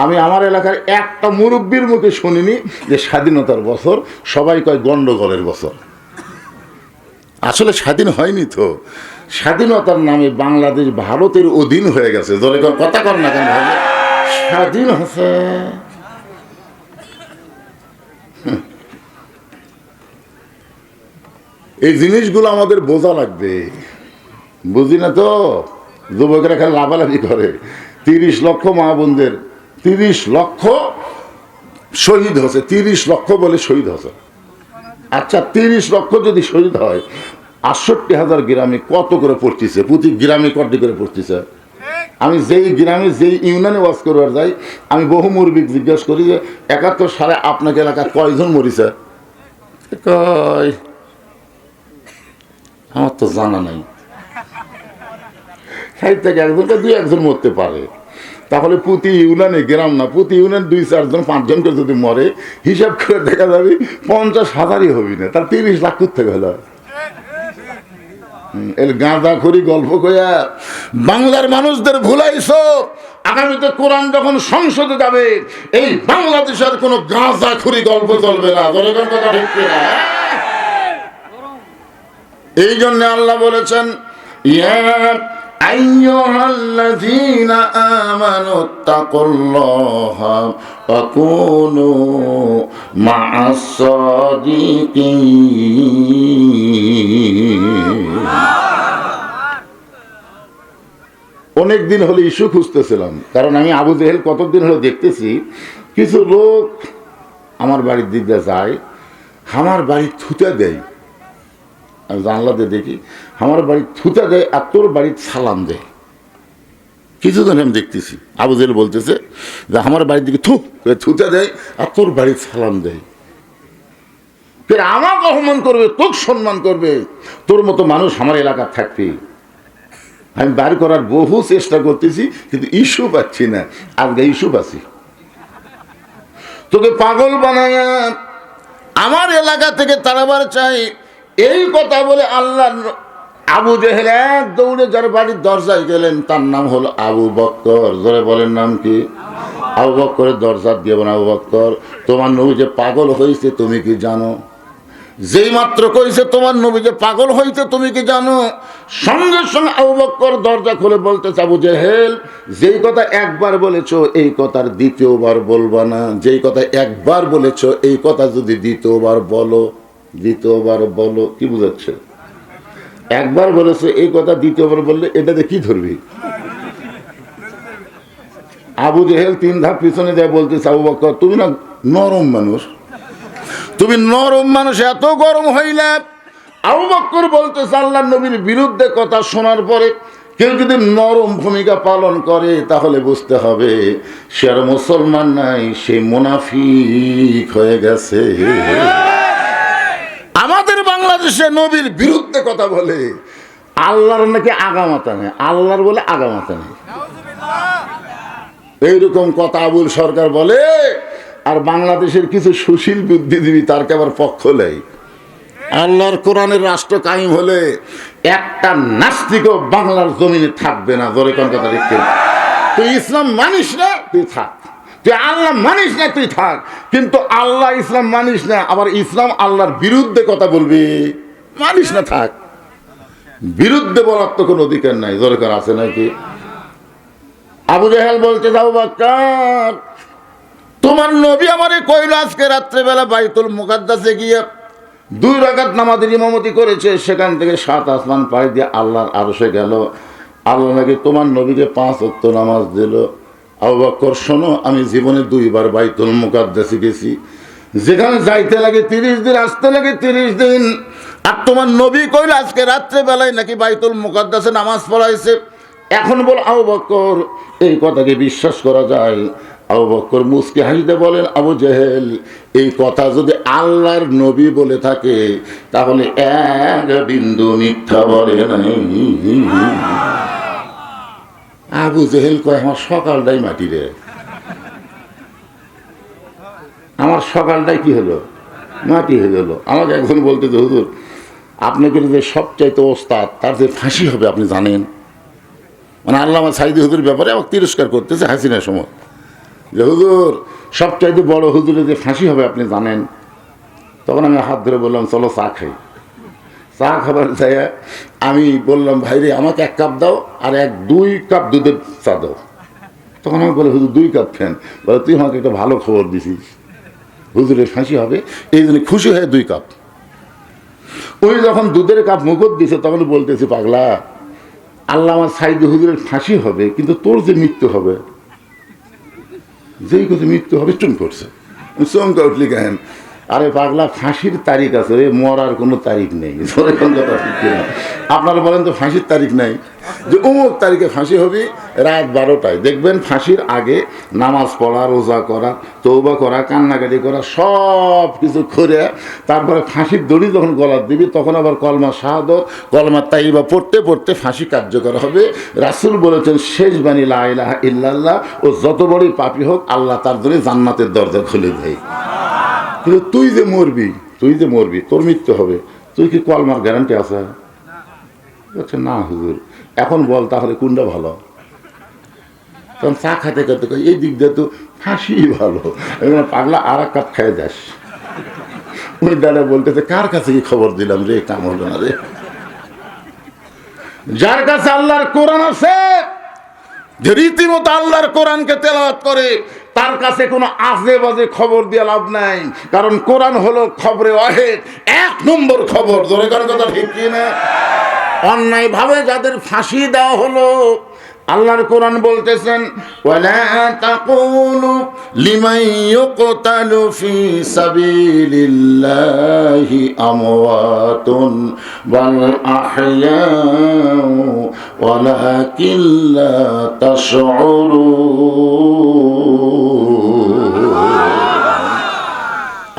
আমি আমার এলাকার একটা মুরব্বীর মুখে শুনিনি যে স্বাধীনতার বছর, সবাই কয় গন্ডগোলের বছর। আসলে স্বাধীন হয়নি তো, স্বাধীনতার নামে বাংলাদেশ ভারতের অধীন হয়ে গেছে। ধরে কথা কর না কেন, স্বাধীন হচ্ছে। এই জিনিসগুলো আমাদের বোঝা লাগবে, বুঝি না তো। যুবকেরা খালি লাফালাফি করে। 30 লক্ষ মা বোনদের 30 লক্ষ শহীদ হচ্ছে, 30 লক্ষ বলে শহীদ হচ্ছে। আচ্ছা 30 লক্ষ যদি শহীদ হয়, 68,000 গ্রামে কত করে পড়তেছে? প্রতি গ্রামে কত করে পড়তেছে? আমি যেই গ্রামে যেই ইউনিয়নে ওয়াজ করবার যাই, আমি বহু মুরব্বি জিজ্ঞাসা করি যে 71 সালে আপনাকে এলাকায় কয়জন মরিছে? কয় আমার তো জানা নাই। সাইড থেকে একজনকে 2-1 মরতে পারে। তাহলে প্রতি ইউনিয়নে, গ্রাম না, প্রতি ইউনিয়ন 2-4 জন 5 জন করে যদি মরে, হিসাব করে দেখা যাবে 50,000ই হবি না, তার 30 লাখ থেকে হলো। এর গাঁজা খড়ি গল্প কইয়া বাংলার মানুষদের ভুলাইছো। আগামীতে কোরআন যখন সংসদে যাবে, এই বাংলাদেশের কোনো গাঁজা খড়ি গল্প চলবে না। এই জন্য আল্লাহ বলেছেন, ইয়া আইয়ুহাল্লাযীনা আমানুত্তাকুল্লাহা ওয়া কুনু মা'আস সাদিকিন। অনেকদিন হলো ইস্যু খুঁজতেছিলাম, কারণ আমি আবু জেহেল কতদিন হলো দেখতেছি কিছু লোক আমার বাড়ির দিক দিয়ে যায়, আমার বাড়ি থুতে দেয়। আমি জানলাতে দেখি আমার বাড়ি থুতা দেয় আর তোর বাড়ির সালাম দেয়। কিছুদিন আমি দেখতেছি আবু জেহেল বলতেছে যে আমার বাড়ির দিকে থুতা দেয় আর তোর বাড়ির সালাম দেয়। ফের আমাকে অপমান করবে, তোকে সম্মান করবে, তোর মতো মানুষ আমার এলাকার থাকবে। আমি বার করার বহু চেষ্টা করতেছি, কিন্তু ইস্যু পাচ্ছি না। আজকে ইস্যু পাচ্ছি, তোকে পাগল বানায় আমার এলাকা থেকে তাড়াবার চাই, এই কথা বলে আল্লাহ আবু জেহেল এক দৌড়ে যার বাড়ির দরজায় গেলেন, তার নাম হলো আবু বকর। জোরে বলেন নাম কি? আবু বকরের দরজা দিয়ে বলেন, আবু বকর তোমার নবী যে পাগল হয়েছে তুমি কি জানো? যেই মাত্র কইছে তোমার নবী যে পাগল হয়েছে তুমি কি জানো? সঙ্গে সঙ্গে আবু বকর দরজা খুলে বলতেছে, আবু জেহেল যেই কথা একবার বলেছো এই কথার দ্বিতীয়বার বলবা না। যেই কথা একবার বলেছো এই কথা যদি দ্বিতীয়বার বলো, দ্বিতীয়বার বলো। কি বুঝাচ্ছে? একবার বলেছে এই কথা, দ্বিতীয়বার বললে এটাতে কি ধরবি? আবু জেহেল 3 ধাপ পিছনে যায় বলতেছে, আবু বকর তুমি না নরম মানুষ, তুমি নরম মানুষ, এত গরম হইলে। আবু বকর বলতেছে, আল্লাহর নবীর বিরুদ্ধে কথা শোনার পরে কেউ যদি নরম ভূমিকা পালন করে তাহলে বুঝতে হবে সে আর মুসলমান নাই, সে মুনাফিক হয়ে গেছে। আমাদের বাংলাদেশে নবীর বিরুদ্ধে কথা বলে, আল্লাহর নাকি আগামাতা নেই, আল্লাহর বলে আগামাতা নেই, এইরকম কথা আবুল সরকার বলে। আর বাংলাদেশের কিছু সুশীল বুদ্ধিজীবী তার আবার পক্ষ নেই। আল্লাহর কোরআনের রাষ্ট্র কায়েম হলে একটা নাস্তিকও বাংলার জমিনে থাকবে না। জোরে কোন কথা লিখতে, তুই ইসলাম মানিস না তুই থাক, তুই আল্লাহ মানিস না তুই থাক, কিন্তু আল্লাহ ইসলাম মানিস না, আবার ইসলাম আল্লাহর বিরুদ্ধে কথা বলবি, মানিস না থাক। বিরুদ্ধে বলার তো কোনো অধিকার নাই। দরকার আছে নাকি? আবু জেহেল বলতে, যাও বকর তোমার নবী আমারে কইল আজকে রাত্রেবেলা বাইতুল মুকাদ্দাসে গিয়ে 2 রাকাত নামাজের ইমামতি করেছে, সেখান থেকে 7 আসমান পাড়ি দিয়ে আল্লাহর আরশে গেল। আল্লাহ নাকি তোমার নবীকে 5 ওয়াক্ত নামাজ দিল। আবু বকর শোনো, আমি জীবনে 2 বার বাইতুল মুকাদ্দাসে গেছি, যেখানে যাইতে লাগে 30 দিন, আসতে লাগে 30 দিন। আর তোমার নবী কইল আজকে রাত্রেবেলায় নাকি বাইতুল মুকাদ্দাসে নামাজ পড়াইছে। এখন বল আবু বকর এই কথাকে বিশ্বাস করা যায়? আবু বকর মুসকে হাসিতে বলেন, আবু জেহেল এই কথা যদি আল্লাহর নবী বলে থাকে তাহলে এক বিন্দু মিথ্যা বলে নাই। আবু জেহেল কয়, আমার সকালটাই মাটি রে, আমার সকালটাই কি হলো? মাটি হয়ে গেল। আমাকে একজন বলতে যে হুজুর আপনাকে যে সবচাইতে ওস্তাদ তার যে ফাঁসি হবে আপনি জানেন? মানে আল্লামা সাইদি হুজুর ব্যাপারে আমাকে তিরস্কার করতেছে হাসিনার সময়। যে হুজুর সবচাইতে বড় হুজুরে যে ফাঁসি হবে আপনি জানেন? তখন আমি হাত ধরে বললাম চলো চা খাই। চা খাবার যাই আমি বললাম ভাই রে আমাকে 1 কাপ দাও আর 2 কাপ দুধের চা দাও। তখন আমি বলে হুজুর 2 কাপ খান। বলে তুই আমাকে একটা ভালো খবর দিছিস, হুজুরের ফাঁসি হবে, এই জন্য খুশি হয়ে 2 কাপ। ওই যখন দুধের কাপ মুখত দিছে তখন বলতেছি পাগলা, আল্লাহ আমার সাইদে হুজুরের ফাঁসি হবে কিন্তু তোর যে মৃত্যু হবে, যেই কিছু মৃত্যু হবে চুন করছে চমকা উঠলি কেন? আরে পাগলা ফাঁসির তারিখ আছে, মরার কোনো তারিখ নেই। আপনারা বলেন তো ফাঁসির তারিখ নাই, যে অমুক তারিখে ফাঁসি হবে রাত 12টায়। দেখবেন ফাঁসির আগে নামাজ পড়া, রোজা করা, তওবা করা, কান্নাকাটি করা সব কিছু করে তারপরে ফাঁসির দড়ি যখন গলার দিবি তখন আবার কলমা শাহাদত, কলমা তাইবা পড়তে পড়তে ফাঁসি কার্যকর হবে। রাসূল বলেছেন শেষ বাণী লা ইলাহা ইল্লাল্লাহ, ও যত বড়ই পাপী হোক আল্লাহ তার জন্য জান্নাতের দরজা খুলে দেয়। কিন্তু তুই যে মরবি, তোর মৃত্যু হবে, তুই কি কলমার গ্যারান্টি আছে? বলছে না হুজুর। এখন বল তাহলে কোনটা ভালো? তখন চা খাতে খাতে এই দিক দিয়ে তো ফাঁসি ভালো। পাগলা আর 1 কাপ খেয়ে যাস। ওই দাদা বলতেছে কার কাছে কি খবর দিলাম রে, কাম হলো না রে। যার কাছে আল্লাহর কোরআন আছে, যে রীতিমতো আল্লাহর কোরআনকে তেলাওয়াত করে, তার কাছে কোনো আজে বাজে খবর দিয়ে লাভ নাই। কারণ কোরআন হলো খবরে ওয়াহিদ, 1 নম্বর খবর। জোরে কার কথা ঠিক কি না? অন্যায় ভাবে যাদের ফাঁসি দেওয়া হলো, আল্লাহর কোরআন বলতেছেন ওয়ালা তাকুলু লিমান ইউকতালু ফি সাবিলিল্লাহি আমওয়াতুন বাল আহইয়াউ ওয়ালাকিন লা তাশউরুন।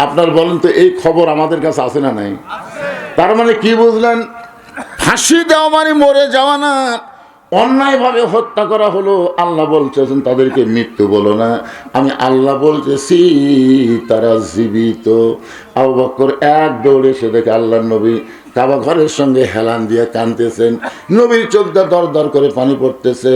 আপনার বলেন তো এই খবর আমাদের কাছে আছে না নাই? তার মানে কি বুঝলেন? ফাঁসি দেওয়া মানে মরে যাওয়া না। অন্যায়ভাবে হত্যা করা হলো, আল্লাহ বলছেন তাদেরকে মৃত্যু বলো না, আমি আল্লাহ বলতেছি তারা জীবিত। আবু বকর এক দৌড়ে সে দেখে আল্লাহর নবী কাবা ঘরের সঙ্গে হেলান দিয়ে কাঁদতেছেন, নবীর চোখ দিয়ে দর দর করে পানি পড়তেছে।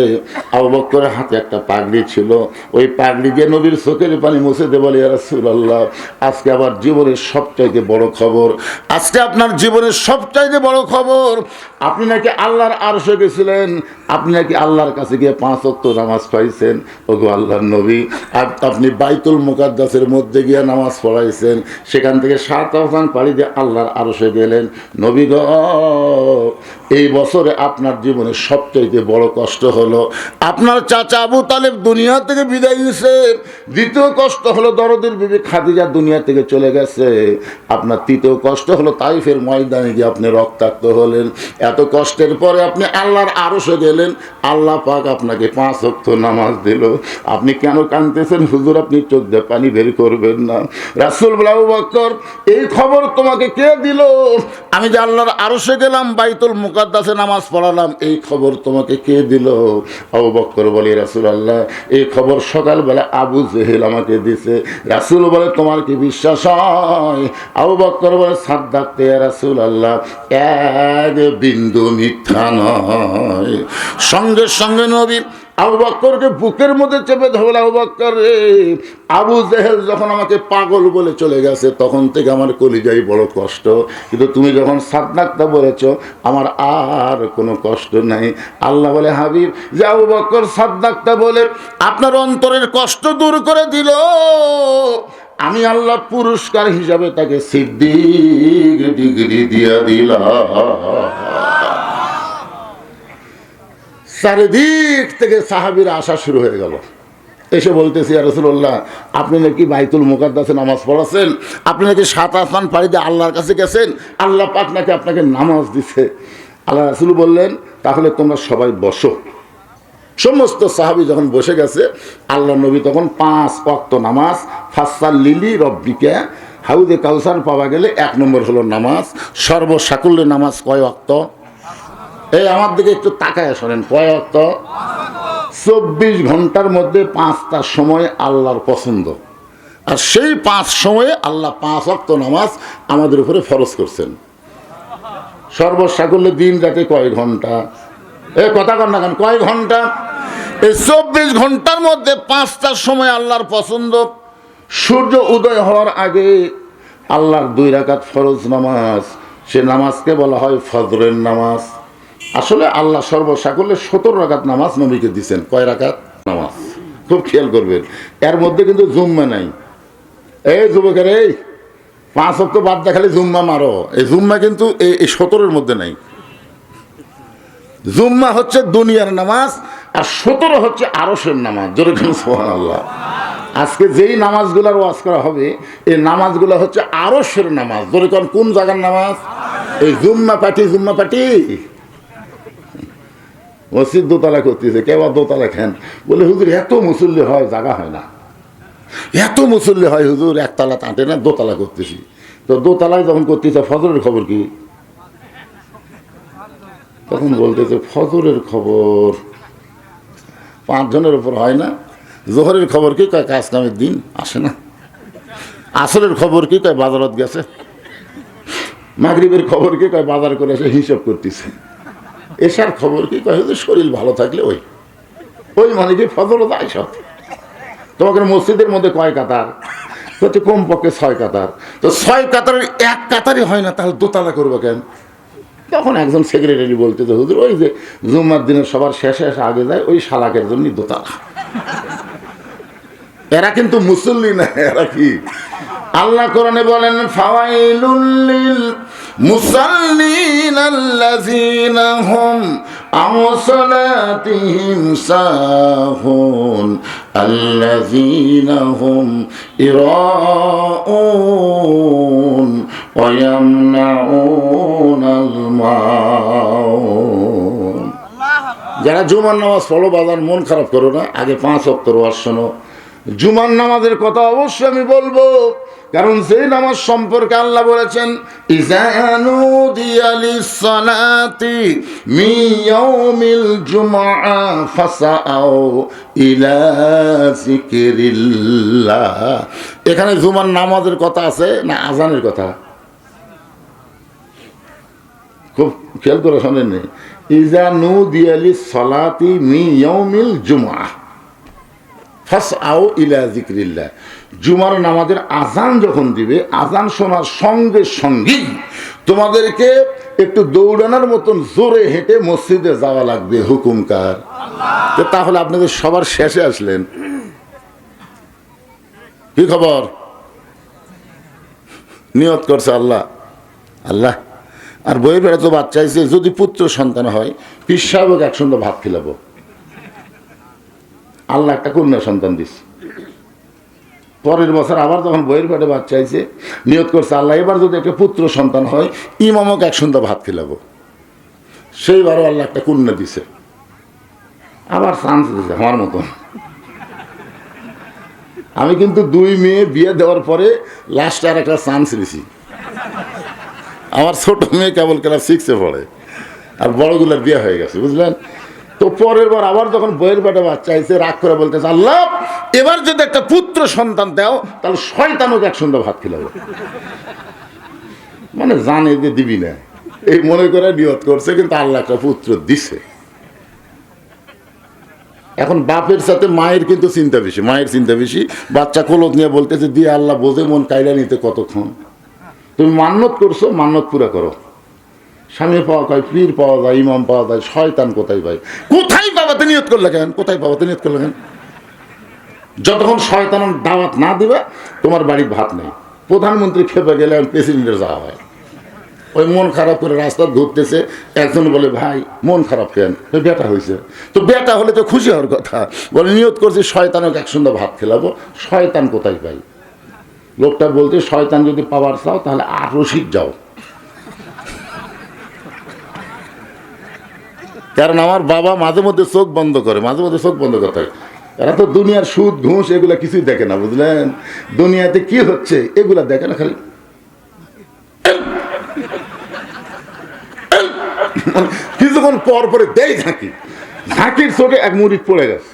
আবু বকরের হাতে একটা পাগড়ি ছিল, ওই পাগড়ি দিয়ে নবীর চোখের পানি মুছে দে বলে ইয়া রাসূলুল্লাহ আজকে আবার জীবনের সবচাইতে বড় খবর, আজকে আপনার জীবনের সবচাইতে বড় খবর, আপনি নাকি আল্লাহর আরশে গেছিলেন, আপনি নাকি আল্লাহর কাছে গিয়ে 5 ওয়াক্ত নামাজ পাইছেন। ওগো আল্লাহর নবী, আপনি বাইতুল মুকাদ্দাসের মধ্যে গিয়ে নামাজ পড়াইছেন, সেখান থেকে 7 আসমান পাড়ি দিয়ে আল্লাহর আরশে গেলেন। নবী গো, এই বছরে আপনার জীবনে সবচাইতে বড় কষ্ট হলো আপনার চাচা আবু তালেব দুনিয়া থেকে বিদায় নিয়েছে। দ্বিতীয় কষ্ট হলো দরদের বিবি খাদিজা দুনিয়া থেকে চলে গেছে। আপনার তৃতীয় কষ্ট হলো তাইফের ময়দানে গিয়ে আপনি রক্তাক্ত হলেন। এত কষ্টের পরে আপনি আল্লাহর আরশে গেলেন, আল্লাহ পাক আপনাকে 5 ওয়াক্ত নামাজ দিল। আপনি কেন কাঁদতেছেন হুজুর? আপনি চোখ দিয়ে পানি বের করবেন না। রাসূল বলে আবু বকর এই খবর তোমাকে কে দিল? আমি যে আল্লাহর আরশে গেলাম, বাইতুল মুকাদ্দাসে নামাজ পড়ালাম, এই খবর তোমাকে কে দিল? আবু বকর বলে রাসূলুল্লাহ এই খবর সকালবেলা আবু জেহেল আমাকে দিছে। রাসূল বলে তোমার কি বিশ্বাস হয়? আবু বকর বলে সাদ্দাকতে ইয়া রাসূলুল্লাহ, 1 বিন্দু মিথ্যা নয়। সঙ্গে সঙ্গে নবী আবু বকরকে বুকের মধ্যে চেপে ধরল, আবু বকর রে, আবু জেহেল যখন আমাকে পাগল বলে চলে গেছে তখন থেকে আমার কলিজায় বড় কষ্ট, কিন্তু তুমি যখন সাদ্দাকতা বলেছো আমার আর কোনো কষ্ট নাই। আল্লাহ বলে হাবিব যে আবু বকর সাদ্দাকতা বলে আপনার অন্তরের কষ্ট দূর করে দিল, আমি আল্লাহ পুরস্কার হিসাবে তাকে সিদ্দিক ডিগ্রি দিয়ে দিলাম। চারিদিক থেকে সাহাবীরা আসা শুরু হয়ে গেল, এসে বলতেছি ইয়া রাসূলুল্লাহ আপনি নাকি বাইতুল মুকাদ্দাসে নামাজ পড়াছেন, আপনি নাকি 7 আসমান পাড়ি দিয়ে আল্লাহর কাছে গেছেন, আল্লাহ পাক নাকি আপনাকে নামাজ দিছে। আল্লাহ রাসূল বললেন তাহলে তোমরা সবাই বসো। সমস্ত সাহাবী যখন বসে গেছে, আল্লাহ নবী তখন 5 ওয়াক্ত নামাজ, ফাসাল্লিলি রব্বিকা, হাউজে কাউসার পাওয়া গেলে 1 নম্বর হলো নামাজ। সর্বসাকুল্যে নামাজ কয় ওয়াক্ত? এই আমার দিকে একটু তাকায় শোনেন, কয় ওয়াক্ত? 24 ঘন্টার মধ্যে 5টা সময় আল্লাহর পছন্দ, আর সেই 5 সময়ে আল্লাহ 5 ওয়াক্ত নামাজ আমাদের উপরে ফরজ করছেন। সর্বসাকুল্যে দিন রাতে কয় ঘন্টা? কথা কন না কেন, কয় ঘন্টা? এই 24 ঘন্টার মধ্যে 5টার সময় আল্লাহর পছন্দ। সূর্য উদয় হওয়ার আগে আল্লাহর 2 রাকাত ফরজ নামাজ, সে নামাজকে বলা হয় ফজরের নামাজ। আসলে আল্লাহ সর্বসাকল্যে 17 রাকাত নামাজ নবীকে দিয়েছেন। কয় রাকাত নামাজ? খুব খেয়াল করবেন, এর মধ্যে কিন্তু জুম্মা নাই। এই যুবকের, এই 5 ওয়াক্ত বাদ দেখালে জুম্মা মারো, এই জুম্মা কিন্তু এই 17-এর মধ্যে নাই। জুম্মা হচ্ছে দুনিয়ার নামাজ, আর 17 হচ্ছে আরশের নামাজ। যেরকম সুবহানাল্লাহ। আজকে যেই নামাজগুলোর ওয়াজ করা হবে, এই নামাজগুলো হচ্ছে আরশের নামাজ। যেরকম কোন জায়গার নামাজ? এই জুম্মা পাটি মসজিদ দোতলা করতেছে, কেউ দোতলা খান বলে হুজুর এত মুসল্লি হয়, জায়গা হয় না। এত মুসল্লি হয় হুজুর, একতলা টাঁটে না, দোতলা করতেছি। তো দোতলায় যখন করতেছে ফজরের খবর কি? তখন বলতেছে ফজরের খবর 5 জনের উপর হয় না। জোহরের খবর কি? কয় কাজ কামের দিন আসে না। আসরের খবর কি? কয় বাজারত গেছে। মাগরিবের খবর কি? কয় বাজার করে এসে হিসাব করতেছে। এশার খবর কি? কয় শরীর ভালো থাকলে ওই মানে কি ফজরত আইস। তোমাকে মসজিদের মধ্যে কয় কাতার? হচ্ছে কমপক্ষে 6 কাতার। তো 6 কাতারের 1 কাতারই হয় না, তাহলে দোতলা করবো কেন? তখন একজন সেক্রেটারি বলতে যে হুজুর ওই যে জুম্মার দিনের সবার শেষে আগে যায়, ওই শালাকের জন্য দোতলা। এরা কিন্তু মুসল্লি না, এরা কি? আল্লাহ কোরআনে বলেন ফাওয়াইলুল লিল মুসাল্লিন আল্লাযীনা হুম আন সালাতিহিম সাহুন আল্লাযীনা হুম ইরাউন ওয়া ইয়ামনাউনাল মাউন। যারা জুমার নামাজ পড়ো, বাজার মন খারাপ করো না, আগে 5 ওয়াক্ত ওয়াজ শোনো। জুমার নামাজের কথা অবশ্যই আমি বলবো, কারণ সেই নামাজ সম্পর্কে আল্লাহ বলেছেন ইযা নুদিয়া লিস-সালাতি মিন ইয়াউমিল জুমআ ফাসাউ ইলা যিকরিল্লাহ। এখানে জুমার নামাজের কথা আছে না আজানের কথা? খুব খেয়াল করে শোনেন। ইযা নুদিয়া লিস-সালাতি মিন ইয়াউমিল জুমআ ফাসআউ ইলা যিকরিল্লাহ। জুমার নামাজের আজান যখন দিবে, আজান শোনার সঙ্গে সঙ্গেই তোমাদেরকে একটু দৌড়ানোর মতন জোরে হেঁটে মসজিদে যাওয়া লাগবে। হুকুম কার? তাহলে আপনাদের সবার শেষে আসলেন, কি খবর? নিয়ত করছে আল্লাহ আল্লাহ, আর বইয়ের বেড়া তো বাচ্চা চাইছে যদি পুত্র সন্তান হয় পীর সাহেবকে একসঙ্গে ভাত খিলাবো। আল্লাহ একটা কন্যা সন্তান দিচ্ছে। পরের বছর আবার যখন বইয়ের পেটে বাচ্চা আইছে, নিয়ত করছে আল্লাহ এবার যদি একটা পুত্র সন্তান হয় ইমামকে এক সন্ধ্যা ভাত খিলাবো। সেইবারও আল্লাহ একটা কন্যা দিছে। আবার চান্স দিছে আমার মতন। আমি কিন্তু 2 মেয়ে বিয়ে দেওয়ার পরে লাস্টে আর একটা চান্স দিছি। আমার ছোট মেয়ে কেবল ক্লাস 6-এ পড়ে, আর বড়গুলোর বিয়ে হয়ে গেছে, বুঝলেন? তো পরের বার আবার যখন বইয়ের পেটে বাচ্চা আইছে, রাগ করে বলতেছে আল্লাহ এবার যদি একটা পুত্র সন্তান দাও তাহলে শয়তানকে এক সন্ধ্যা ভাত খিলাবো। মানে জানে যে দিবি না, এই মনে করে নিয়ত করছে, কিন্তু আল্লাহ একটা পুত্র দিছে। এখন বাপের সাথে মায়ের কিন্তু চিন্তা বেশি, মায়ের চিন্তা বেশি। বাচ্চা কোলত নিয়ে বলতেছে দিয়ে আল্লাহ বোঝে মন কায়রা নিতে কতক্ষণ। তুমি মান্যত করছো, মান্যত পুরা করো। স্বামী পাওয়া যায়, পীর পাওয়া যায়, ইমাম পাওয়া যায়, শয়তান কোথায় পাই? কোথায় পাবাতে নিয়ত করলে কেন? কোথায় পাবাতে নিয়ত করলে কেন? যতক্ষণ শয়তানের দাওয়াত না দিবে তোমার বাড়ির ভাত নেই। প্রধানমন্ত্রী খেপে গেলে প্রেসিডেন্টের যাওয়া হয়। ওই মন খারাপ করে রাস্তা ঘুরতেছে, একজন বলে ভাই মন খারাপ কেন? বেটা হয়েছে। তো বেটা হলে তো খুশি হওয়ার কথা। বলে নিয়ত করছি শয়তানকে এক সন্ধ্যা ভাত খেলাবো। শয়তান কোথায় পাই? লোকটা বলতে শয়তান যদি পাওয়ার চাও তাহলে আরশিক যাও। কারণ আমার বাবা মাঝে মধ্যে চোখ বন্ধ করে, মাঝে মধ্যে চোখ বন্ধ করতে হয়। এরা তো দুনিয়ার সুদ ঘুষ এগুলা কিছুই দেখে না, বুঝলেন? দুনিয়াতে কি হচ্ছে এগুলা দেখে না, খালি কিছুক্ষণ পর পরে দেই ঝাঁকি, ঝাঁকির চোখে এক মুড়ি পড়ে গেছে।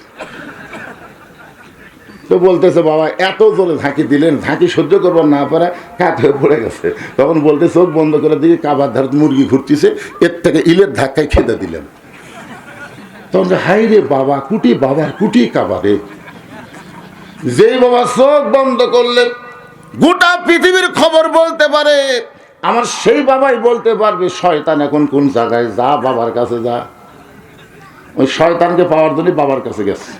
তো বলতেছে বাবা এত জোরে ঝাঁকি দিলেন, ঝাঁকি সহ্য করবার না পারে কাত হয়ে পড়ে গেছে। তখন বলতে চোখ বন্ধ করে দিকে কাবার ধারে মুরগি ঘুরতেছে, এর থেকে ইলের ধাক্কায় খেতে দিলেন। তখন হাই রে বাবা কুটি, বাবার কুটি কাবারে। যেই বাবা চোখ বন্ধ করলে গোটা পৃথিবীর খবর বলতে পারে, আমার সেই বাবাই বলতে পারবে শয়তান এখন কোন জায়গায়, যা বাবার কাছে যা। ওই শয়তানকে পাওয়ার জন্য বাবার কাছে গেছে।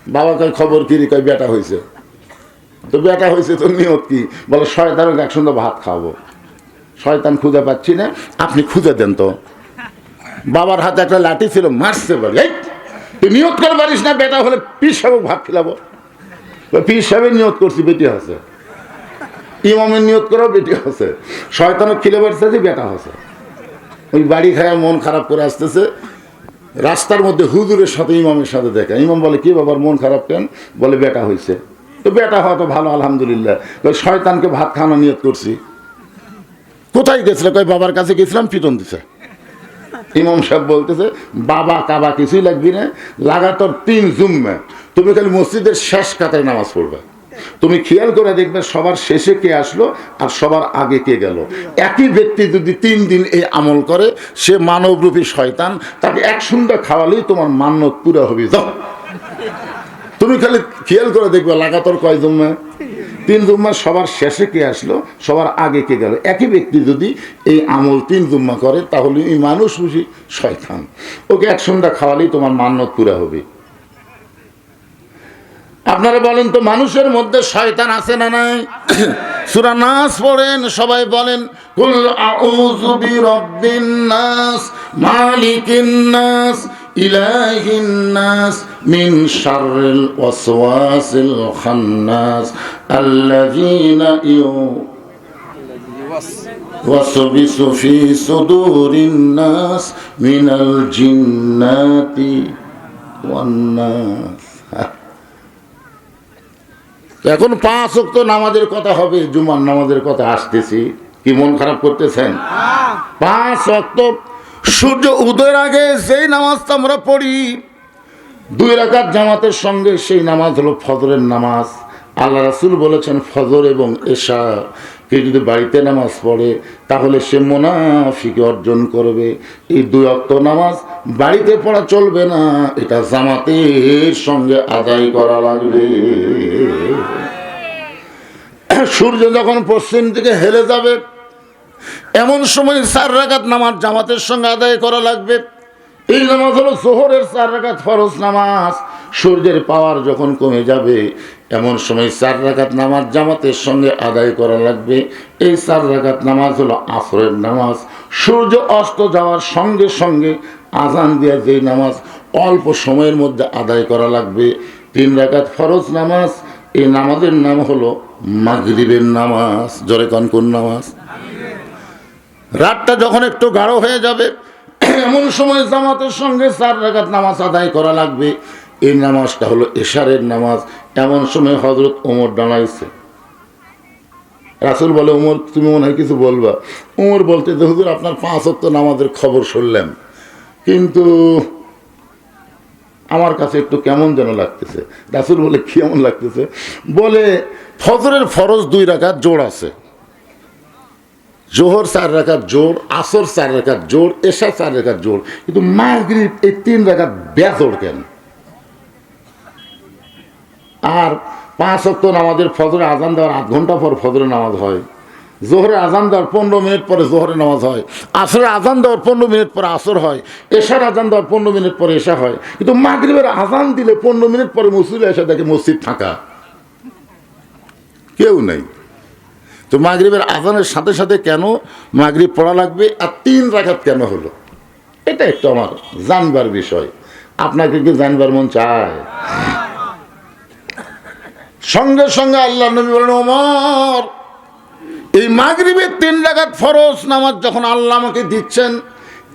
বাবা কয় খবর কি রে? কয় বেটা হয়েছে। তো বেটা হয়েছে তো নিয়ত কি? বলে শয়তানকে এক সুন্দর ভাত খাওয়াবো। শয়তান খুঁজে পাচ্ছি না, আপনি খুঁজে দেন তো। বাবার হাতে একটা লাঠি ছিল, মারছে বলে এই তুই নিয়ত করে পারিস না বেটা হলে পীর সাহেব ভাত খিলাবো। পীর সাহেবের নিয়ত করছি বেটি আছে, ইমামের নিয়ত করেও বেটি আছে, শয়তানও খিলে পারছে যে বেটা আছে। ওই বাড়ি খায় মন খারাপ করে আসতেছে, রাস্তার মধ্যে হুজুরের সাথে ইমামের সাথে দেখা। ইমাম বলে কি বাবার মন খারাপ কেন? বলে বেটা হয়েছে। তো বেটা হওয়া তো ভালো আলহামদুলিল্লাহ। শয়তানকে ভাত খাওয়ানো নিয়ত করছি। কোথায় গেছিল? কয় বাবার কাছে গেছিলাম, পিটন দিছে। ইমাম সাহেব বলতেছে বাবা কাবা কিছুই লাগবি না, লাগাতার 3 জুম্মা তুমি খালি মসজিদের শেষ কাতারে নামাজ পড়বে। তুমি খেয়াল করে দেখবে সবার শেষে কে আসলো আর সবার আগে কে গেল। একই ব্যক্তি যদি 3 দিন এই আমল করে, সে মানবরূপী শয়তান, তাকে এক সুন্দর খাওয়ালেই তোমার মান্যত পুরো হবে। যাও তুমি খালি খেয়াল করে দেখবে লাগাতার কয় জুম্মা? 3 জুম্মা। সবার শেষে কে আসলো, সবার আগে কে গেল। একই ব্যক্তি যদি এই আমল 3 জুম্মা করে, তাহলে এই মানুষ বুঝি শয়তান, ওকে এক সন্ধ্যা খাওয়ালেই তোমার মান্যত পুরা হবে। আপনারা বলেন তো মানুষের মধ্যে শয়তান আছে না নাই? সূরা নাস পড়েন, সবাই বলেন কুল আউযু বিরাব্বিন নাস মালিকিন নাস ইলাহিন নাস মিন শাররিল ওয়াসওয়াসিল খান্নাস আল্লাযীনা ইউওয়াসবিসু ফি সুদুরিন নাস মিনাল জিন্নাতি ওয়ান নাস। এখন 5 ওয়াক্ত নামাজের কথা হবে, জুমার নামাজের কথা আসতেছি। কি মন খারাপ করতেছেন? 5 ওয়াক্ত সূর্য উদয়ের আগে সেই নামাজটা আমরা পড়ি 2 রাকাত জামাতের সঙ্গে, সেই নামাজ হলো ফজরের নামাজ। আল্লাহ রাসূল বলেছেন ফজর এবং এশা কে যদি বাড়িতে নামাজ পড়ে তাহলে সে মুনাফিকি অর্জন করবে। এই 2 ওয়াক্ত নামাজ বাড়িতে পড়া চলবে না, এটা জামাতের সঙ্গে আদায় করা লাগবে। সূর্য যখন পশ্চিম দিকে হেলে যাবে এমন সময় 4 রাকাত নামাজ জামাতের সঙ্গে আদায় করা লাগবে। এই নামাজ হলো যোহরের 4 রাকাত ফরজ নামাজ। সূর্যের পাওয়ার যখন কমে যাবে এমন সময় 4 রাকাত নামাজ জামাতের সঙ্গে আদায় করা লাগবে। এই 4 রাকাত নামাজ হলো আসরের নামাজ। সূর্য অস্ত যাওয়ার সঙ্গে সঙ্গে আজান দিয়ে যেই নামাজ অল্প সময়ের মধ্যে আদায় করা লাগবে 3 রাকাত ফরজ নামাজ। এই নামাজের নাম হলো মাগরিবের নামাজ। জোরে কোন নামাজ? রাতটা যখন একটু গাঢ় হয়ে যাবে এমন সময় জামাতের সঙ্গে 4 রাকাত নামাজ আদায় করা লাগবে। এই নামাজটা হলো এশারের নামাজ। এমন সময় হযরত ওমর দাঁড়াইছে। রাসূল বলে ওমর তুমি মনে হয় কিছু বলবা। ওমর বলতে যে হুজুর আপনার 5 ওয়াক্ত নামাজের খবর শুনলাম, কিন্তু আমার কাছে একটু কেমন যেন লাগতেছে। রাসূল বলে কেমন লাগতেছে? বলে ফজরের ফরজ 2 রাকাত জোড় আছে, জোহর 4 রাকাত জোড়, আসর 4 রাকাত জোড়, এশা 4 রাকাত জোড়, কিন্তু মাগরিব এই 3 রাকাত বেজোড় কেন? আর 5 ওয়াক্ত নামাজের ফজরে আজান দেওয়ার 8 ঘন্টা পর ফজরের নামাজ হয়, জোহরে আজান দেওয়ার 15 মিনিট পরে জোহরের নামাজ হয়, আসরের আজান দেওয়ার 15 মিনিট পরে আসর হয়, এশার আজান দেওয়ার 15 মিনিট পরে এশা হয়। কিন্তু মাগরিবের আজান দিলে 15 মিনিট পরে মসজিদে এসে দেখে মসজিদ ফাঁকা, কেউ নেই। তো মাগরিবের আজানের সাথে সাথে কেন মাগরিব পড়া লাগবে আর 3 রাকাত কেন হলো, এটা একটু আমার জানবার বিষয়। আপনাকে কি জানবার মন চায়? সঙ্গে সঙ্গে আল্লাহ নবী বলেন ওমর এই মাগরিবের 3 রাকাত ফরজ নামাজ যখন আল্লাহ আমাকে দিচ্ছেন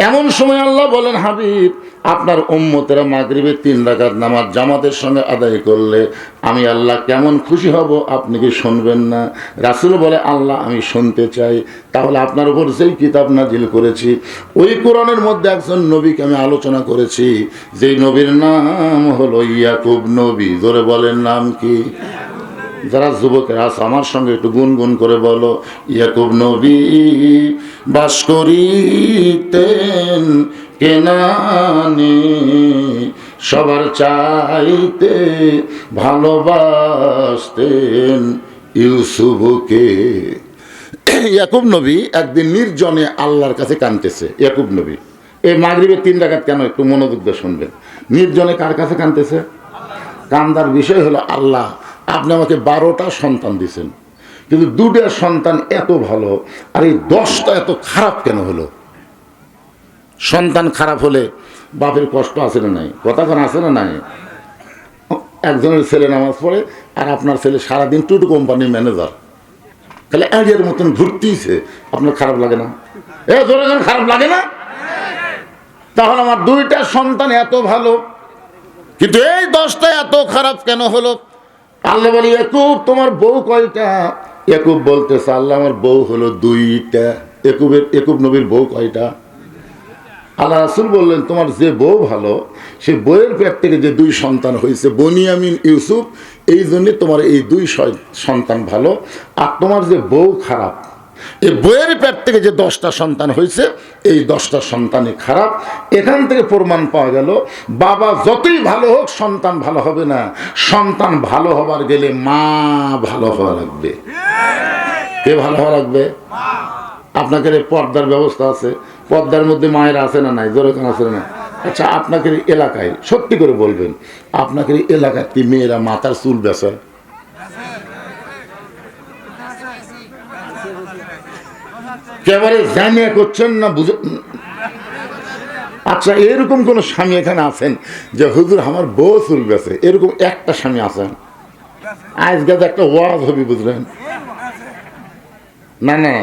এমন সময় আল্লাহ বলেন হাবিব আপনার উম্মতেরা মাগরিবের 3 রাকাত নামাজ জামাতের সঙ্গে আদায় করলে আমি আল্লাহ কেমন খুশি হব আপনি কি শুনবেন না? রাসূল বলে আল্লাহ আমি শুনতে চাই। তাহলে আপনার উপর যেই কিতাব নাজিল করেছি ওই কোরআনের মধ্যে একজন নবীকে আমি আলোচনা করেছি, যেই নবীর নাম হলো ইয়াকুব নবী। জোরে বলেন নাম কি? যারা যুবকেরা আছে আমার সঙ্গে একটু গুনগুন করে বলো, ইয়াকুব নবী বাস করিতেন কেনানে, সবার চাইতে ভালোবাসতেন ইউসুফকে। ইয়াকুব নবী একদিন নির্জনে আল্লাহর কাছে কাঁদতেছে। ইয়াকুব নবী এই মাগরিবের 3 রাকাত কেন, একটু মনোযোগ দিয়ে শুনবেন। নির্জনে কার কাছে কাঁদতেছে? কান্দার বিষয় হলো, আল্লাহ আপনি আমাকে 12টা সন্তান দিয়েছেন, কিন্তু 2টা সন্তান এত ভালো, আর এই 10টা এত খারাপ কেন হলো? সন্তান খারাপ হলে বাপের কষ্ট আছে না নাই? কথা কোন আছে না নাই? একজনের ছেলে নামাজ পড়ে আর আপনার ছেলে সারাদিন টুটু কোম্পানির ম্যানেজার, তাহলে এর মতন ঘুরতেইছে, আপনার খারাপ লাগে না? জোরে খারাপ লাগে না? তাহলে আমার 2টা সন্তান এত ভালো, কিন্তু এই 10টা এত খারাপ কেন হলো? আল্লাহ বলি, ইয়াকুব তোমার বউ কয়টা? ইয়াকুব বলতেছে, আল্লাহ আমার বউ হলো 2টা। ইয়াকুব নবীর বউ কয়টা? আল্লাহ রাসূল বললেন, তোমার যে বউ ভালো, সে বউয়ের পেট থেকে যে 2 সন্তান হয়েছে, বনিয়ামিন ইউসুফ, এই জন্যে তোমার এই 2 সন্তান ভালো। আর তোমার যে বউ খারাপ, এই বউয়ের পেট থেকে যে 10টা সন্তান হয়েছে, এই 10টা সন্তানই খারাপ। এখান থেকে প্রমাণ পাওয়া গেল, বাবা যতই ভালো হোক সন্তান ভালো হবে না। সন্তান ভালো হবার গেলে মা ভালো হওয়া লাগবে। কে ভালো হওয়া লাগবে? আপনাকে পর্দার ব্যবস্থা আছে, পর্দার মধ্যে মায়েরা আছে না নাই? জোরে কেন আছে না? আচ্ছা, আপনাকে এলাকায় সত্যি করে বলবেন, আপনাকে এলাকায় কি মেয়েরা মাথার চুল বেচে? একেবারে জানিয়ে করছেন না বুঝে? আচ্ছা, এরকম কোন স্বামী এখানে আছেন যে হুজুর আমার বউ চুল বেচে? এরকম একটা স্বামী আছেন? আজকে একটা ওয়াজ হবে, বুঝলেন? না না,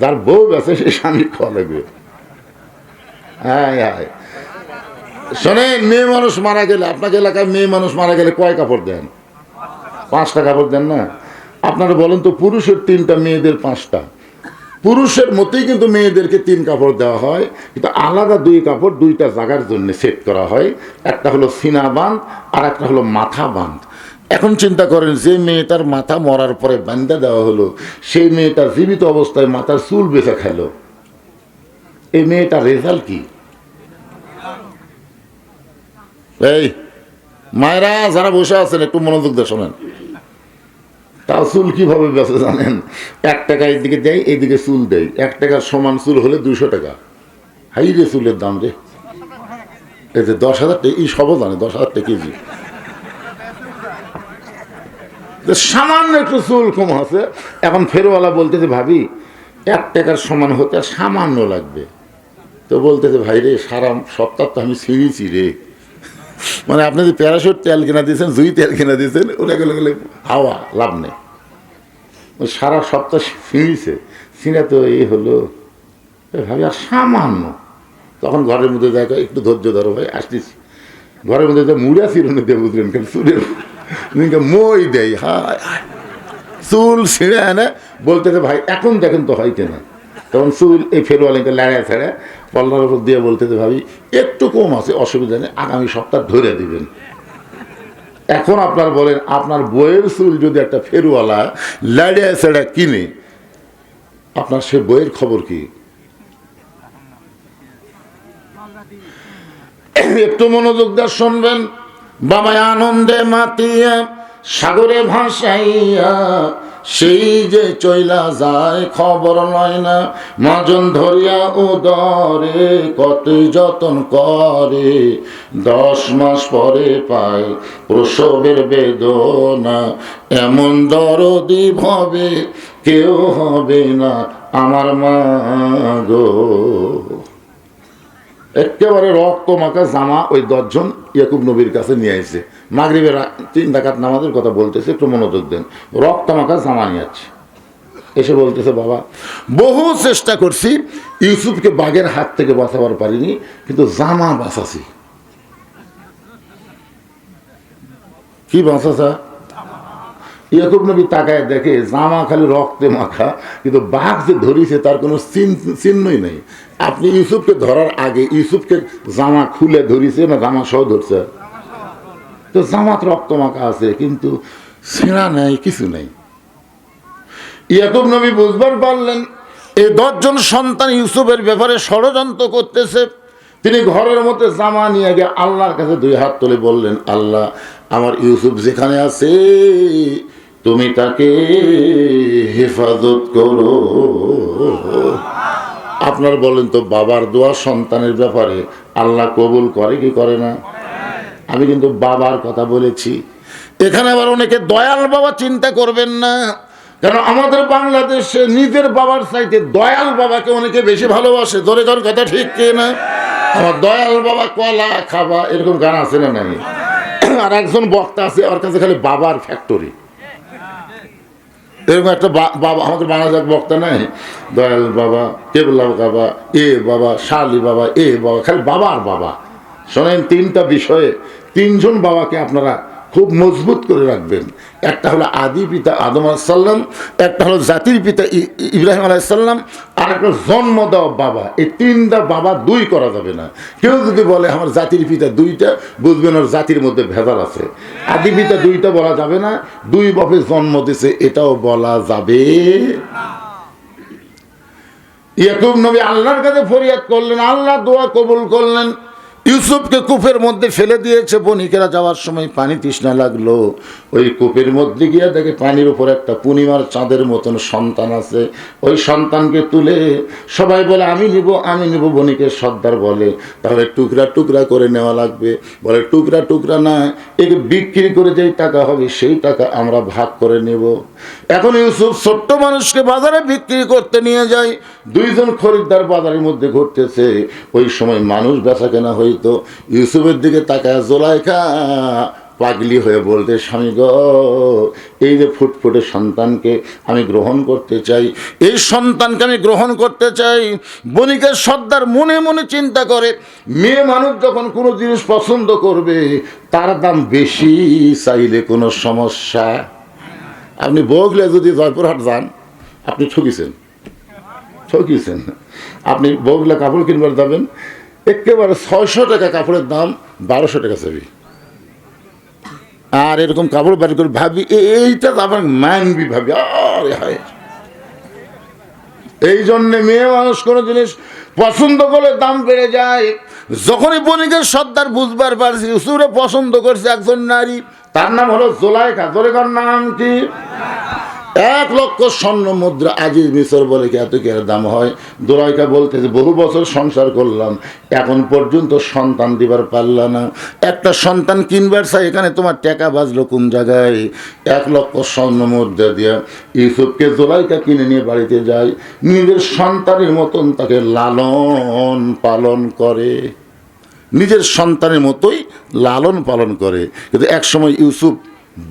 যার বউ বেচে সে স্বামী খাওয়া লাগবে। হ্যাঁ, শোনেন, মেয়ে মানুষ মারা গেলে, আপনাকে এলাকায় মেয়ে মানুষ মারা গেলে কয় কাপড় দেন? 5টা কাপড় দেন না? আপনারা বলেন তো, পুরুষের 3টা, মেয়েদের 5টা। পুরুষের মতোই কিন্তু মেয়েদেরকে 3 কাপড় দেওয়া হয়, কিন্তু আলাদা 2 কাপড় 2টা জায়গার জন্য সেট করা হয়। একটা হলো সিনা বাঁধ, আর একটা হলো মাথা বাঁধ। এখন চিন্তা করেন, যে মেয়েটার মাথা মরার পরে বান্ধা দেওয়া হলো, সেই মেয়েটা জীবিত অবস্থায় মাথার চুল বেঁচে খেলো, এই মেয়েটার রেজাল্ট কি? এই মায়েরা যারা বসে আছেন, একটু মনোযোগ দিয়ে শোনেন। তাও চুল কিভাবে বেঁচে জানেন? 1 টাকা এদিকে দেয়, এদিকে চুল দেয়। 1 টাকার সমান চুল হলে 200 টাকা। হাই রে চুলের দাম রে! এই যে 10,000 টাকা, এই সব জানে 10,000 টাকা কেজি। সামান্য একটু চুল কম আছে। এখন ফেরওয়ালা বলতেছে, ভাবি 1 টাকার সমান হতে সামান্য লাগবে। তো বলতেছে, ভাই রে, সারা সপ্তাহ তো আমি ছিঁড়িছি রে। মানে আপনি যে প্যারাশুট তেল কিনা দিয়েছেন, জুই তেল কিনা দিয়েছেন, ওটা গেলে গেলে হাওয়া, লাভ নেই। সারা সপ্তাহ ছিঁড়িছে, ছিঁড়া তো এই হলো, ভাবি আর সামান্য। তখন ঘরের মধ্যে দেখো, একটু ধৈর্য ধরো ভাই, আসতেছি। ঘরের মধ্যে মুড়া চিরুনি দিয়ে, বুঝলেন, কেন চুলের মই দেয়। হায় চুল ছিঁড়ে আনে, বলতেছে, ভাই এখন দেখেন তো হইতে না। তখন চুল এই ফেরওয়ালাকে লাড়ায় ছেড়ে পল্লার উপর দিয়ে বলতেছে, ভাবি একটু কম আছে, অসুবিধা নেই, আগামী সপ্তাহ ধরে দিবেন। এখন আপনার বলেন, আপনার বইয়ের চুল যদি একটা ফেরওয়ালা লাড়ায় ছেড়ে কিনে, আপনার সে বইয়ের খবর কি? একটু মনোযোগ দিয়ে শুনবেন। বাবা আনন্দে মাতিয়া সাগরে ভাসাইয়া, সেই যে চইলা যায় খবর লয় না। মাজন ধরিয়া উদরে কত যতন করে, 10 মাস পরে পায় প্রসবের বেদনা। এমন দরদি ভাবে কেউ হবে না আমার মা গো। একেবারে রক্ত মাখা জামা ওই 10 জন ইয়াকুব নবীর কাছে নিয়ে আসছে। মাগরিবের 3 রাকাত নামাজের কথা বলতেছে, একটু মনোযোগ দেন। রক্ত মাখা জামা নিয়ে আসছে, এসে বলতেছে, বাবা বহু চেষ্টা করছি, ইউসুফকে বাঘের হাত থেকে বাঁচাবার পারিনি, কিন্তু জামা বাঁচাছি। কি বাঁচাছা? ইয়াকুব নবী তাকায় দেখে জামা খালি রক্তে মাখা, কিন্তু বাঘ যে ধরিছে তার কোনো চিহ্নই নেই। আপনি ইউসুফকে ধরার আগে ইউসুফকে জামা খুলে ধরিছে না জামা সহ ধরছে? তো জামাত রক্ত মাখা আছে, কিন্তু ছেঁড়া নেই, কিছু নেই। ইয়াকুব নবী বুঝবার পারলেন এই 10 জন সন্তান ইউসুফের ব্যাপারে ষড়যন্ত্র করতেছে। তিনি ঘরের মধ্যে জামা নিয়ে গিয়ে আল্লাহর কাছে 2 হাত তুলে বললেন, আল্লাহ, আমার ইউসুফ যেখানে আছে তুমি তাকে হেফাজত করো। আপনার বলেন তো, বাবার দোয়া সন্তানের ব্যাপারে আল্লাহ কবুল করে কি করে না? আমি কিন্তু বাবার কথা বলেছি। এখানে আবার অনেকে দয়াল বাবা চিন্তা করবেন না, কারণ আমাদের বাংলাদেশে নিজের বাবার চাইতে দয়াল বাবাকে অনেকে বেশি ভালোবাসে। ধরে কার কথা ঠিক কে না? আমার দয়াল বাবা কলা খাবা, এরকম গান আছে না নাই? আর একজন বক্তা আছে, ওর কাছে খালি বাবার ফ্যাক্টরি। এরকম একটা বাবা আমাদের বাংলাদেশ বক্তা নাই, দয়াল বাবা, কেবলা বাবা, এ বাবা, শালি বাবা, এ বাবা, খালি বাবার বাবা। শোনেন, 3টা বিষয়ে 3 জন বাবাকে আপনারা খুব মজবুত করে রাখবেন। একটা হলো আদি পিতা আদম আলাইহিস সালাম, একটা হলো জাতির পিতা ইব্রাহিম আলাইহিস সালাম, আর একটা জন্ম দেওয়া বাবা। এই 3টা বাবা 2 করা যাবে না। কেউ যদি বলে আমার জাতির পিতা 2টা, বুঝবেন ওর জাতির মধ্যে ভেজাল আছে। আদি পিতা 2টা বলা যাবে না, 2 বাপে জন্ম দিয়েছে এটাও বলা যাবে। ইয়াকুব নবী আল্লাহর কাছে ফরিয়াদ করলেন, আল্লাহ দোয়া কবুল করলেন। ইউসুফকে কূপের মধ্যে ফেলে দিয়েছে। বণিকেরা যাওয়ার সময় পানি তৃষ্ণা লাগলো, ওই কূপের মধ্যে গিয়ে দেখে পানির উপর একটা পূর্ণিমার চাঁদের মতন সন্তান আছে। ওই সন্তানকে তুলে সবাই বলে আমি নিব, আমি নিব। বণিকের সর্দার বলে তাহলে টুকরা টুকরা করে নেওয়া লাগবে। বলে টুকরা টুকরা না, একে বিক্রি করে যেই টাকা হবে সেই টাকা আমরা ভাগ করে নেব। এখন ইউসুফ ছোট্ট মানুষকে বাজারে বিক্রি করতে নিয়ে যায়। 2 জন খরিদ্দার বাজারের মধ্যে ঘুরতেছে। ওই সময় মানুষ বেচা কেনা হইতো। ইউসুফের দিকে তাকায় জুলাইখা পাগলি হয়ে বলতে, স্বামী গো, এই যে ফুটফুটে সন্তানকে আমি গ্রহণ করতে চাই, এই সন্তানকে আমি গ্রহণ করতে চাই। বণিকের সর্দার মনে মনে চিন্তা করে, মেয়ে মানুষ যখন কোনো জিনিস পছন্দ করবে তার দাম বেশি চাইলে কোনো সমস্যা। আপনি বগলে যদি জয়পুরহাট যান, আপনি ঠকিছেন। আপনি বগলে কাপড় কিনবার যাবেন, একেবারে 600 টাকা কাপড়ের দাম 1200 টাকা চাবি। আর এরকম কাপড় বাড়ি করে ভাবি এইটা আমার মানবি, ভাবি আরে হায়। এই জন্যে মেয়ে মানুষ কোনো জিনিস পছন্দ করলে দাম বেড়ে যায়। যখনই বণিকের সর্দার বুঝবার পারছি ইউসুফরে পছন্দ করছে একজন নারী, তার নাম হলো জুলাইখা। জুলাইখার নাম কি? 1 লক্ষ স্বর্ণ মুদ্রা আজিজ মিশর বলে কি এত কি দাম হয়? জুলাইখা বলতেছে, বহু বছর সংসার করলাম, এখন পর্যন্ত সন্তান দিবার পারলা না। একটা সন্তান কিনবার চাই, এখানে তোমার টাকা বাজলো কোন জায়গায়? 1 লক্ষ স্বর্ণ মুদ্রা দিয়া ইউসুফকে জুলাইখা কিনে নিয়ে বাড়িতে যায়। নিজের সন্তানের মতন তাকে লালন পালন করে, নিজের সন্তানের মতোই লালন পালন করে। কিন্তু এক সময় ইউসুফ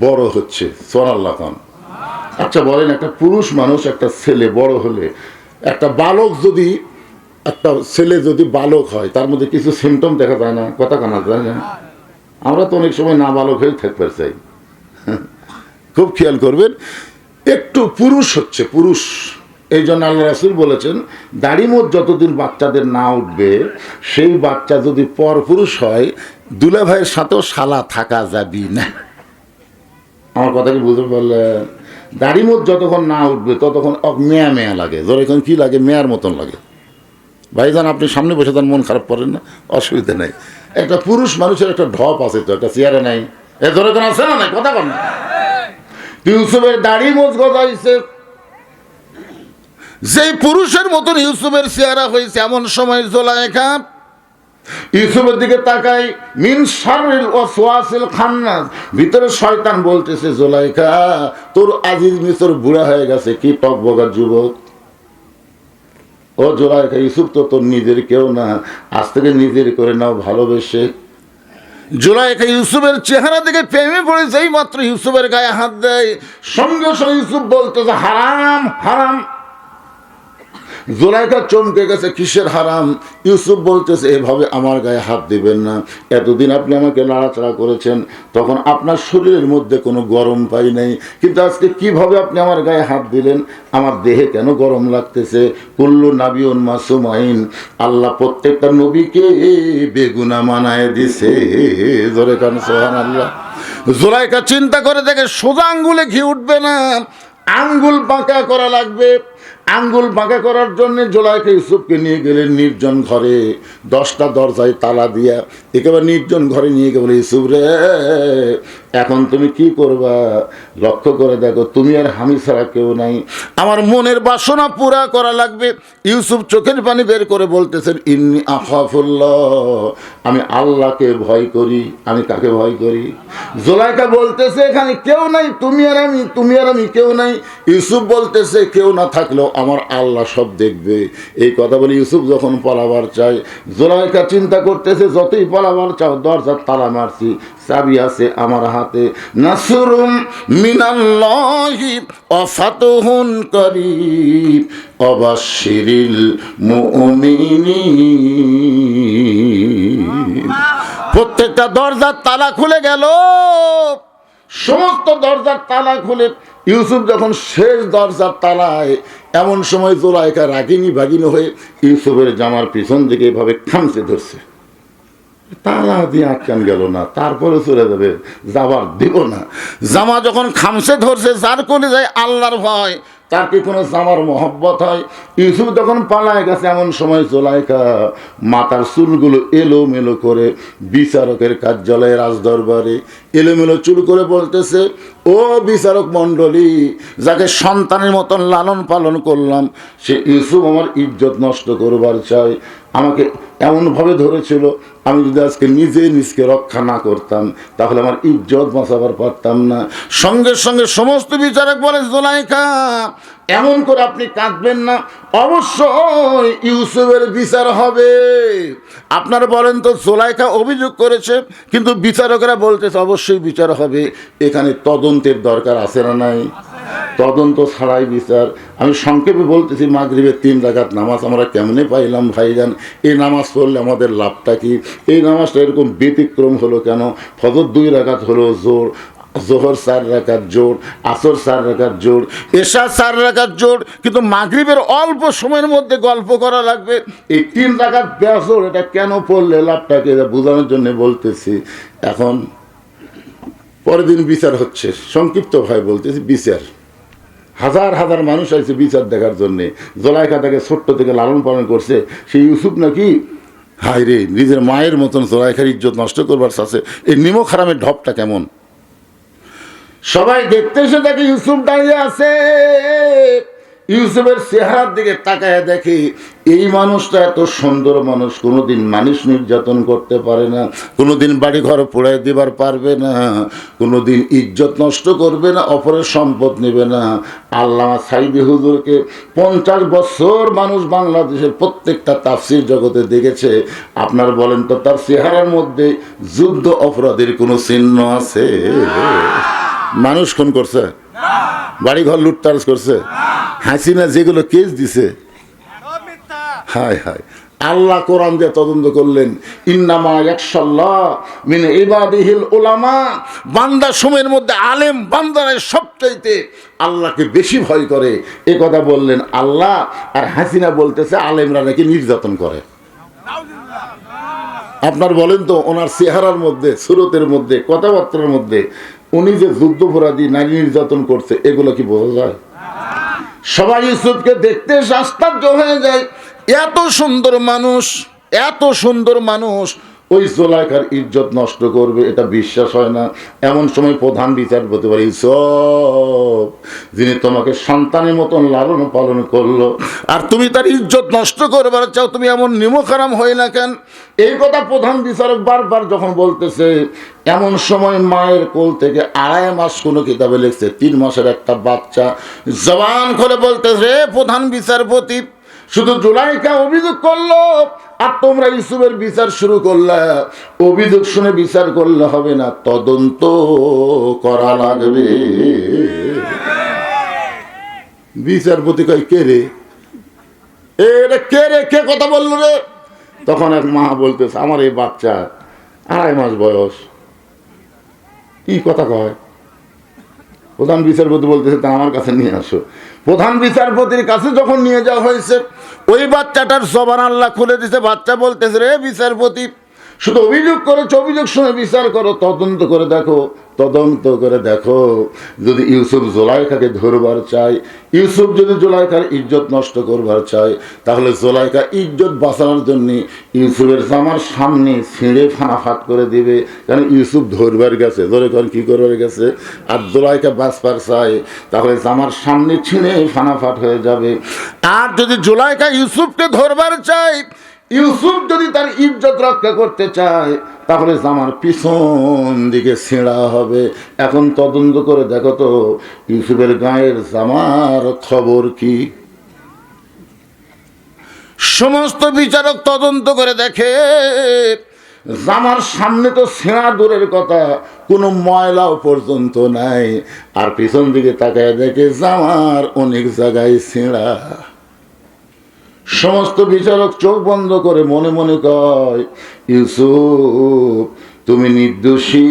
বড় হচ্ছে। সুবহানাল্লাহ। আচ্ছা বলেন, একটা পুরুষ মানুষ, একটা ছেলে বড় হলে, একটা বালক যদি, একটা ছেলে যদি বালক হয়, তার মধ্যে কিছু সিমটম দেখা যায় না? কথা কানা যায় না? আমরা তো অনেক সময় না বালক হয়ে থাকতে চাই। খুব খেয়াল করবেন, একটু পুরুষ হচ্ছে পুরুষ। এই জন্য আল্লাহ রাসূল বলেছেন, দাড়ি মোট যতদিন বাচ্চাদের না উঠবে, সেই বাচ্চা যদি পর পুরুষ হয়, দুলা ভাইয়ের সাথেও শালা থাকা যাবি না। আমার কথা কি বুঝতে পারলেন? দাড়ি মোট যতক্ষণ না উঠবে ততক্ষণ মেয়া মেয়া লাগে। যখন কি লাগে, মেয়ার মতন লাগে। ভাইজান, আপনি সামনে বসে তার মন খারাপ করেন না, অসুবিধা নেই। একটা পুরুষ মানুষের একটা ঢপ আছে, তো একটা চেয়ারে নাই, এ ধরে কোন আছে না? নাই, কথা কর না। ইউসুফের দাড়ি মোচ গজাইছে। যেই পুরুষের মতন ইউসুফের চেহারা হয়েছে, এমন সময় জুলাইখা ইউসুফের দিকে তাকাই, মিন শাররিল ওয়াসওয়াসিল খান্নাস, ভিতরে শয়তান বলতেছে, জুলাইখা তোর আজিজ মিশর বুড়া হয়ে গেছে, কি টকবগা যুবক। ও জুলাইখা, ইউসুফ তো তোর নিজের কেউ না, আজ থেকে নিজের করে নাও ভালোবেসে। জুলাইখা ইউসুফের চেহারা দেখে প্রেমে পড়ে, যেই মাত্র ইউসুফের গায়ে হাত দেয়, সঙ্গে সঙ্গে ইউসুফ বলতেছে, হারাম হারাম। জুলাইখা চমকে গেছে, কিসের হারাম? ইউসুফ বলতেছে, এভাবে আমার গায়ে হাত দিবেন না। এতদিন আপনি আমাকে নাড়াচাড়া করেছেন, তখন আপনার শরীরের মধ্যে কোনো গরম পাই নাই, কিন্তু আজকে কিভাবে আপনি আমার গায়ে হাত দিলেন? আমার দেহে কেন গরম লাগতেছে? কুল্লু নাবিউন মাসুম আইন, আল্লাহ প্রত্যেকটা নবীকে বেগুনা মানায় দিছে। জোরে কান সুবহানাল্লাহ। জুলাইখা চিন্তা করে দেখে সোজা আঙ্গুলে ঘি উঠবে না, আঙ্গুল বাঁকা করা লাগবে। আঙ্গুল বাঁকা করার জন্য জুলাইখা ইউসুফকে নিয়ে গেলেন নির্জন ঘরে, 10টা দরজায় তালা দিয়া একেবারে নির্জন ঘরে নিয়ে গিয়ে বলে, ইউসুফ রে এখন তুমি কি করবা, লক্ষ্য করে দেখো তুমি আর আমি ছাড়া কেউ নাই, আমার মনের বাসনা পুরা করা লাগবে। ইউসুফ চোখের পানি বের করে বলতেছেন, ইন্নী আখাফুল্লাহ, আমি আল্লাহকে ভয় করি। আমি কাকে ভয় করি? জুলাইখা বলতেছে এখানে কেউ নাই, তুমি আর আমি, তুমি আর আমি কেউ নাই। ইউসুফ বলতেছে কেউ না থাকলেও আমার আল্লাহ সব দেখবে। এই কথা বলে ইউসুফ যখন পালাবার চায়, জুলাইখা চিন্তা করতেছে যতই পালাবার চাও, দরজার তালা মারছি, চাবি আছে আমার হাতে। নাসরুম মিনাল্লাহি ওয়া ফাতহুন করিব ওয়াবাশশিরিল মুমিনিন। প্রত্যেকটা দরজার তালা খুলে গেল, সমস্ত দরজার তালা খুলে ইউসুফ যখন শেষ দরজার তালায়, এমন সময় জুলাইখা রাগিনী ভাগিনী হয়ে ইউসুফের জামার পিছন দিকে এভাবে খামচে ধরছে। তালা দিয়ে আটকান গেল না, তারপরে চলে যাবে, যাবার দিব না। জামা যখন খামচে ধরছে, যার কোলে যায় আল্লাহর ভয়, তার কি কোনো জামার মহব্বত হয়? ইউসুফ যখন পালায় গেছে, এমন সময় জুলাইখা মাথার চুলগুলো এলোমেলো করে বিচারকের কার্যালয়ে রাজদরবারে এলোমেলো চুল করে বলতেছে, ও বিচারক মণ্ডলী, যাকে সন্তানের মতন লালন পালন করলাম, সে ইউসুফ আমার ইজ্জত নষ্ট করবার চায়। আমাকে এমনভাবে ধরেছিল, আমি যদি আজকে নিজকে রক্ষা না করতাম তাহলে আমার ইজ্জত বাঁচাবার পারতাম না। সঙ্গে সঙ্গে সমস্ত বিচারক বলে, জুলাইখা এমন করে আপনি কাঁদবেন না, অবশ্যই ইউসুফের বিচার হবে। আপনারা বলেন তো, জুলাইখা অভিযোগ করেছে, কিন্তু বিচারকরা বলতেছে অবশ্যই বিচার হবে। এখানে তদন্তের দরকার আছে না নাই? তদন্ত ছাড়াই বিচার। আমি সংক্ষেপে বলতেছি, মাগরিবের 3 রাকাত নামাজ আমরা কেমনে পাইলাম ভাইজান? এই নামাজ পড়লে আমাদের লাভটা কি? এই নামাজটা এরকম ব্যতিক্রম হলো কেন? ফজর 2 রাকাত হলো জোর, জোহর 4 রাকাত জোর, আসর 4 রাকাত জোর, এশা 4 রাকাত জোর, কিন্তু মাগরিবের অল্প সময়ের মধ্যে গল্প করা লাগবে। এই 3 রাকাত বেজোর, এটা কেন পড়লে লাভটাকে বোঝানোর জন্য বলতেছি। এখন পরের দিন বিচার হচ্ছে, সংক্ষিপ্ত ভাই বলতেছি, বিচার হাজার হাজার মানুষ আছে বিচার দেখার জন্যে। জুলাইখা তাকে ছোট্ট থেকে লালন পালন করছে, সেই ইউসুফ নাকি হায় রে নিজের মায়ের মতন জুলাইখার ইজ্জত নষ্ট করবার চাচ্ছে। এই নিমক হারামের ঢপটা কেমন? সবাই দেখতে এসে দেখে ইউসুফ দাঁড়িয়ে আছে, ইউসুফের চেহারার দিকে তাকায় দেখে এই মানুষটা এত সুন্দর মানুষ, কোনোদিন মানুষ নির্যাতন করতে পারে না, কোনোদিন বাড়ি ঘর পোড়ায় দিবার পারবে না, কোনোদিন ইজ্জত নষ্ট করবে না, অপরের সম্পদ নেবে না। আল্লামা সাইদি হুজুরকে 50 বছর মানুষ বাংলাদেশের প্রত্যেকটা তাফসীর জগতে দেখেছে। আপনার বলেন তো, তার চেহারার মধ্যে যুদ্ধ অপরাধের কোনো চিহ্ন আছে? মানুষ খুন করছে, বাড়ি ঘর লুটতারাজ করছে, হাসিনা যেগুলো কেস দিছে, হায় হায়। আল্লাহ কোরআন দিয়ে তদন্ত করলেন, ইন্নামা ইয়াখশাল্লাহ মিন ইবাদিহিল উলামা। বান্দা সময়ের মধ্যে আলেম বান্দারা সবচাইতে আল্লাহকে বেশি ভয় করে, এ কথা বললেন আল্লাহ। আর হাসিনা বলতেছে আলেমরা নাকি নির্যাতন করে। আপনার বলেন তো, ওনার চেহারার মধ্যে, সুরতের মধ্যে, কথাবার্তার মধ্যে উনি যে যুদ্ধপরাধী, নারী নির্যাতন করছে, এগুলো কি বোঝা যায়? সবাই ইউসুফকে দেখতে আশ্চর্য হয়ে যায়। এত সুন্দর মানুষ, এত সুন্দর মানুষ ওই জুলাইখার ইজ্জত নষ্ট করবে, এটা বিশ্বাস হয় না। এমন সময় প্রধান বিচারপতি বলে, ইউসুফ, যিনি তোমাকে সন্তানের মতন লালন পালন করলো, আর তুমি তার ইজ্জত নষ্ট করবার চাও, তুমি এমন নিমক হারাম হয় না কেন? এই কথা প্রধান বিচারক বারবার যখন বলতেছে, এমন সময় মায়ের কোল থেকে 2.5 মাস, কোনো কিতাবে লিখছে 3 মাসের একটা বাচ্চা জবান খুলে বলতেছে, রে প্রধান বিচারপতি, শুধু জুলাইখা অভিযোগ করলো আর তোমরা ইউসুফের বিচার শুরু করলে। অভিযোগ শুনে বিচার করলে হবে না, তদন্ত করা লাগবে। বিচারপতি কয়, কে রে? এটা কে রে? কে কথা বললো রে? তখন এক মা বলতেছে, আমার এই বাচ্চা 2.5 মাস বয়স। কি কথা কয়? প্রধান বিচারপতি বলতেছে, তা আমার কাছে নিয়ে আসো। প্রধান বিচারপতির কাছে যখন নিয়ে যাওয়া হয়েছে, ওই বাচ্চাটার জবান আল্লাহ খুলে দিছে। বাচ্চা বলতেছে, রে বিচারপতি, শুধু অভিযোগ করেছে, অভিযোগ শুনে বিচার করো, তদন্ত করে দেখো, তদন্ত করে দেখো। যদি ইউসুফ জোলাইখাকে ধরবার চায়, ইউসুফ যদি জোলাইখার ইজ্জত নষ্ট করবার চায়, তাহলে জোলাইখা ইজ্জত বাঁচানোর জন্য ইউসুফের জামার সামনে ছিঁড়ে ফানাফাট করে দিবে। কারণ ইউসুফ ধরবার গেছে, ধরে কর কী করবার গেছে, আর জোলাইখা বাঁচবার চায়, তাহলে জামার সামনে ছিঁড়ে ফানাফাট হয়ে যাবে। আর যদি জোলাইখা ইউসুফকে ধরবার চায়, ইউসুফ যদি তার ইজ্জত রক্ষা করতে চায়, তাহলে জামার পিছন দিকে ছেঁড়া হবে। এখন তদন্ত করে দেখো তো ইউসুফের গায়ের জামার খবর কি। সমস্ত বিচারক তদন্ত করে দেখে জামার সামনে তো ছেঁড়া দূরের কথা, কোনো ময়লাও পর্যন্ত নাই। আর পিছন দিকে তাকায় দেখে জামার অনেক জায়গায় ছেঁড়া। সমস্ত বিচারক চোখ বন্ধ করে মনে মনে কয়, ইউসুফ তুমি নির্দোষী,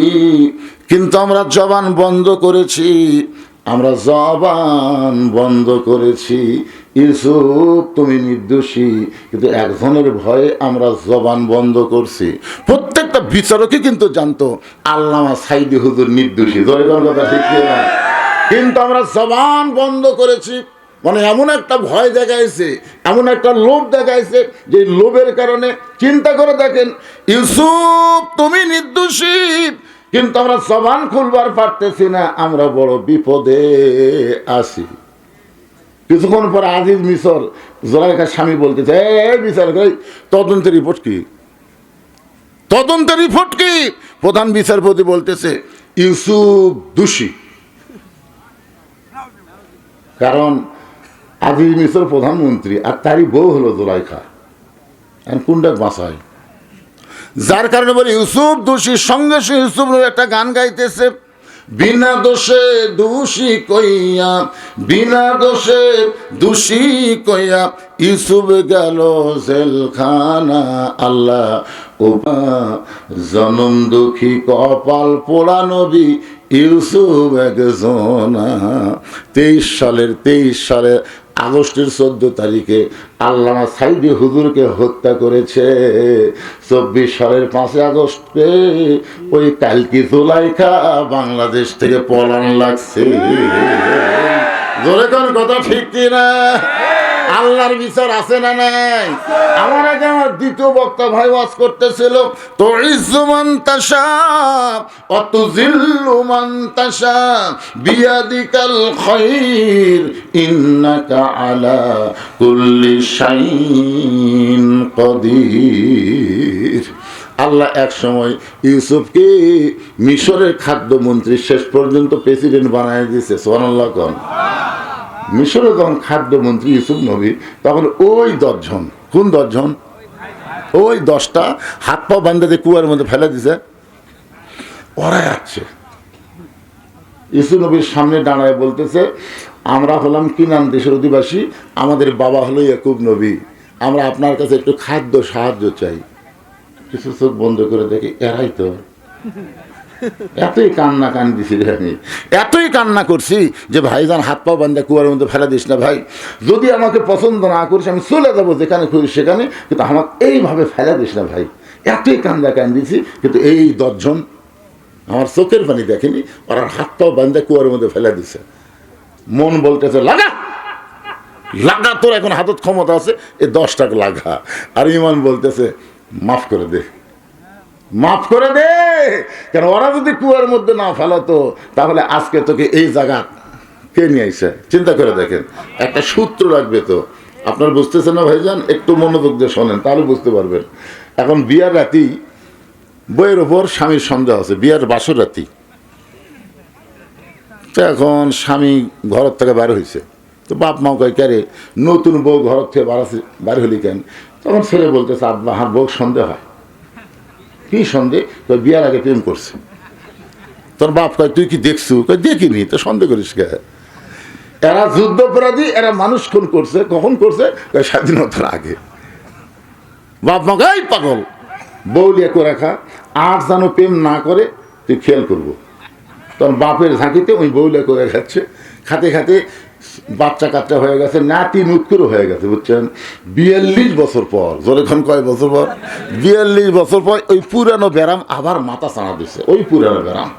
কিন্তু আমরা জবান বন্ধ করেছি, আমরা জবান বন্ধ করেছি। ইউসুফ তুমি নির্দোষী, কিন্তু একজনের ভয়ে আমরা জবান বন্ধ করছি। প্রত্যেকটা বিচারকই কিন্তু জানতো আল্লামা সাইদি হুজুর নির্দোষী, কথা ঠিক না, কিন্তু আমরা জবান বন্ধ করেছি। মানে এমন একটা ভয় দেখাইছে, এমন একটা লোভ দেখাইছে, যে লোভের কারণে চিন্তা করে দেখেন, ইউসুফ তুমি নির্দোষী, কিন্তু আমরা জবান খুলবার পারতেছি না, আমরা বড় বিপদে আছি। কিছুক্ষণ পর আজিজ মিশর জোলাইখার স্বামী বলতেছে, বিচার তদন্তের রিপোর্ট কি, তদন্তের রিপোর্ট কি? প্রধান বিচারপতি বলতেছে ইউসুফ দোষী। কারণ আজিজ মিশর প্রধানমন্ত্রী, আর তারই বউ হলো জোলাইখা, কোনটা বাঁচায়? যার কারণে বলে ইউসুফ দোষী। সঙ্গে সঙ্গে ইউসুফ একটা গান গাইতেছে, বিনা দোষে দোষী কইয়া, বিনা দোষে দোষী কইয়া ইউসুফ গেল জেলখানা। আল্লাহ ও জনম দুঃখী কপাল পোড়া নবী ইউসুফ একজনা। 23 সালের আগস্টের 14 তারিখে আল্লামা সাইদি হুজুরকে হত্যা করেছে। 24 সালের 5 আগস্টে ওই কালকি জোলাইখা বাংলাদেশ থেকে পলান লাগছে। জোরে কোন কথা ঠিক কিনা? আল্লাহর বিচার আছে না নাই? আমার আগে আমার দ্বিতীয় বক্তা ভাই ওয়াজ করতেছিল, তো ইজ্জু মান তাশা ওয়া তুযিল্লু মান তাশা বিয়াদিকাল খায়র ইন্নাকা আলা কুল্লি শাইইন কাদির। আল্লাহ এক সময় ইউসুফকে মিশরের খাদ্যমন্ত্রী, শেষ পর্যন্ত প্রেসিডেন্ট বানায় দিয়েছে। সুবহানাল্লাহ কোন। মিশরে যখন খাদ্যমন্ত্রী ইউসুফ নবী, তখন ওই 10 জন, কোন 10 জন? ওই 10টা হাত পা বান্ধে কুয়ার মধ্যে ফেলে দিছে, ওরা যাচ্ছে। ইউসুফ নবীর সামনে দাঁড়ায় বলতেছে, আমরা হলাম কিনান দেশের অধিবাসী, আমাদের বাবা হলো ইয়াকুব নবী, আমরা আপনার কাছে একটু খাদ্য সাহায্য চাই। কিছু চোখ বন্ধ করে দেখে এরাই তো। এতই কান্না কান্দিছি রে আমি, এতই কান্না করছি যে ভাইজান হাত পা বান্ধা কুয়ার মধ্যে ফেলা দিস না ভাই, যদি আমাকে পছন্দ না করিস আমি চলে যাবো যেখানে খুঁজি সেখানে, কিন্তু আমাকে এইভাবে ফেলা দিস না ভাই। এতই কান্দা কান্দিছি, কিন্তু এই 10 জন আমার চোখের পানি দেখেনি, ওরা হাত পা বান্ধা কুয়ার মধ্যে ফেলা দিছে। মন বলতেছে লাগা লাগা, তোর এখন হাতত ক্ষমতা আছে, এই 10টাকে লাগা। আর ইমান বলতেছে মাফ করে দে, মাফ করে দে। কেন ওরা যদি কুয়ার মধ্যে না ফেলাতো, তাহলে আজকে তোকে এই জায়গা কে নিয়ে আইছে? চিন্তা করে দেখেন, একটা সূত্র রাখবে তো। আপনার বুঝতেছেন না ভাইজান? একটু মনোযোগ দিয়ে শোনেন, তাহলে বুঝতে পারবেন। এখন বিয়ার রাতি, বইয়ের ওপর স্বামীর সন্দেহ আছে, বিয়ার বাসর রাতি। তো এখন স্বামী ঘর থেকে বার হয়েছে, তো বাপ মাও কয় ক্যারে নতুন বউ ঘর থেকে বার হলি কেন? তখন ছেলে বলতেছে আব্বা আমার বউ সন্দেহ হয়। কি সন্দেহ? তো বিয়ার আগে প্রেম করছে। তোর বাপ কয় তুই কি দেখছু? কয় দেখিনি। তো সন্দেহ করিস কে? এরা যুদ্ধপরাধী, এরা মানুষ খুন করছে। কখন করছে? স্বাধীনতার আগে। বাপ মা কয় পাগল, বউ লিয়ে করে খা, আর যেন প্রেম না করে তুই খেয়াল করবো। তোর বাপের ঝাঁকিতে ওই বউ লিয়ে করে খাচ্ছে। খাতে খাতে বাচ্চা কাচ্চা হয়ে গেছে, নাতি নুৎকুরও হয়ে গেছে, বুঝছেন? 42 বছর পর, যখন কয় বছর পর, 42 বছর পর ওই পুরানো ব্যারাম আবার মাথা চাড়া দিচ্ছে, ওই পুরানো ব্যারাম।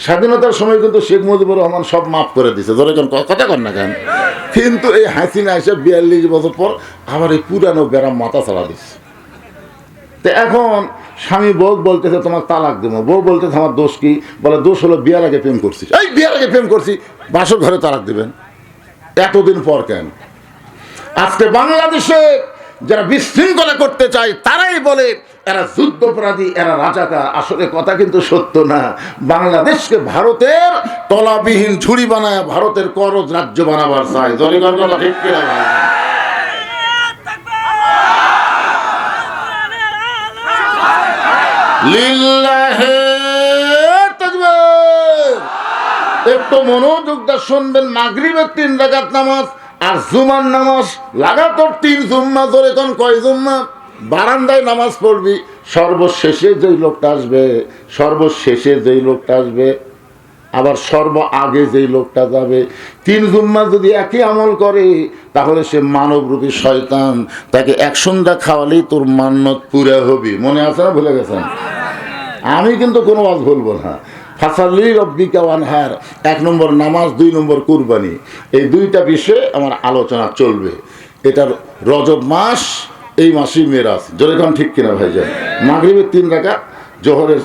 স্বাধীনতার সময় কিন্তু শেখ মুজিবুর রহমান সব মাফ করে দিছে, যখন কথা কন না কেন, কিন্তু এই হাসিনা এসে 42 বছর পর আবার এই পুরানো ব্যারাম মাথা চাড়া দিচ্ছে। তো এখন স্বামী বউ বলতেছে তোমার তালাক দেবো, বউ বলতেছে আমার দোষ কি? বলে দোষ হলো বিয়ার আগে প্রেম করছি। এই বিয়ার আগে প্রেম করছি, বাসর ঘরে তালাক দেবেন এতদিন পর কেন? আজকে বাংলাদেশে যারা বিশৃঙ্খলা করতে চায় তারাই বলে এরা যুদ্ধপরাধী, এরা রাজাকার। আসলে কথা কিন্তু সত্য না। বাংলাদেশকে ভারতের তলাবিহীন ঝুড়ি বানায় ভারতের করজ রাজ্য বানাবার চায়। জনগণ কথা ঠিক কিনা ভাই? লিল্লাহে তাকবীর। একটু মনোযোগ দিয়ে শুনবেন। মাগরিবের 3 রাকাত নামাজ আর জুমার নামাজ লাগাতার 3 জুম্মা। ধরে কোন কয় জুম্মা? বারান্দায় নামাজ পড়বি, সর্বশেষে যেই লোকটা আসবে, সর্বশেষে যেই লোকটা আসবে আবার সর্ব আগে যেই লোকটা যাবে, 3 জুম্মা যদি একই আমল করে তাহলে সে মানবরূপী শয়তান। তাকে 1 সন্ধ্যা খাওয়ালেই তোর মান্নত পুরা হবে। মনে আছে না? ভুলে গেছেন? আমি কিন্তু কোনো ওয়াজ বলবো না। ফাসাল্লি রব্বিকা ওয়ানহার, 1 নম্বর নামাজ, 2 নম্বর কুরবানি, এই 2টা বিষয়ে আমার আলোচনা চলবে। এটার রজব মাস, এই মাসেই মেরাজ। যেরকম ঠিক কিনা ভাই যায়? মাগরিবের 3 রাকাত, জোহরের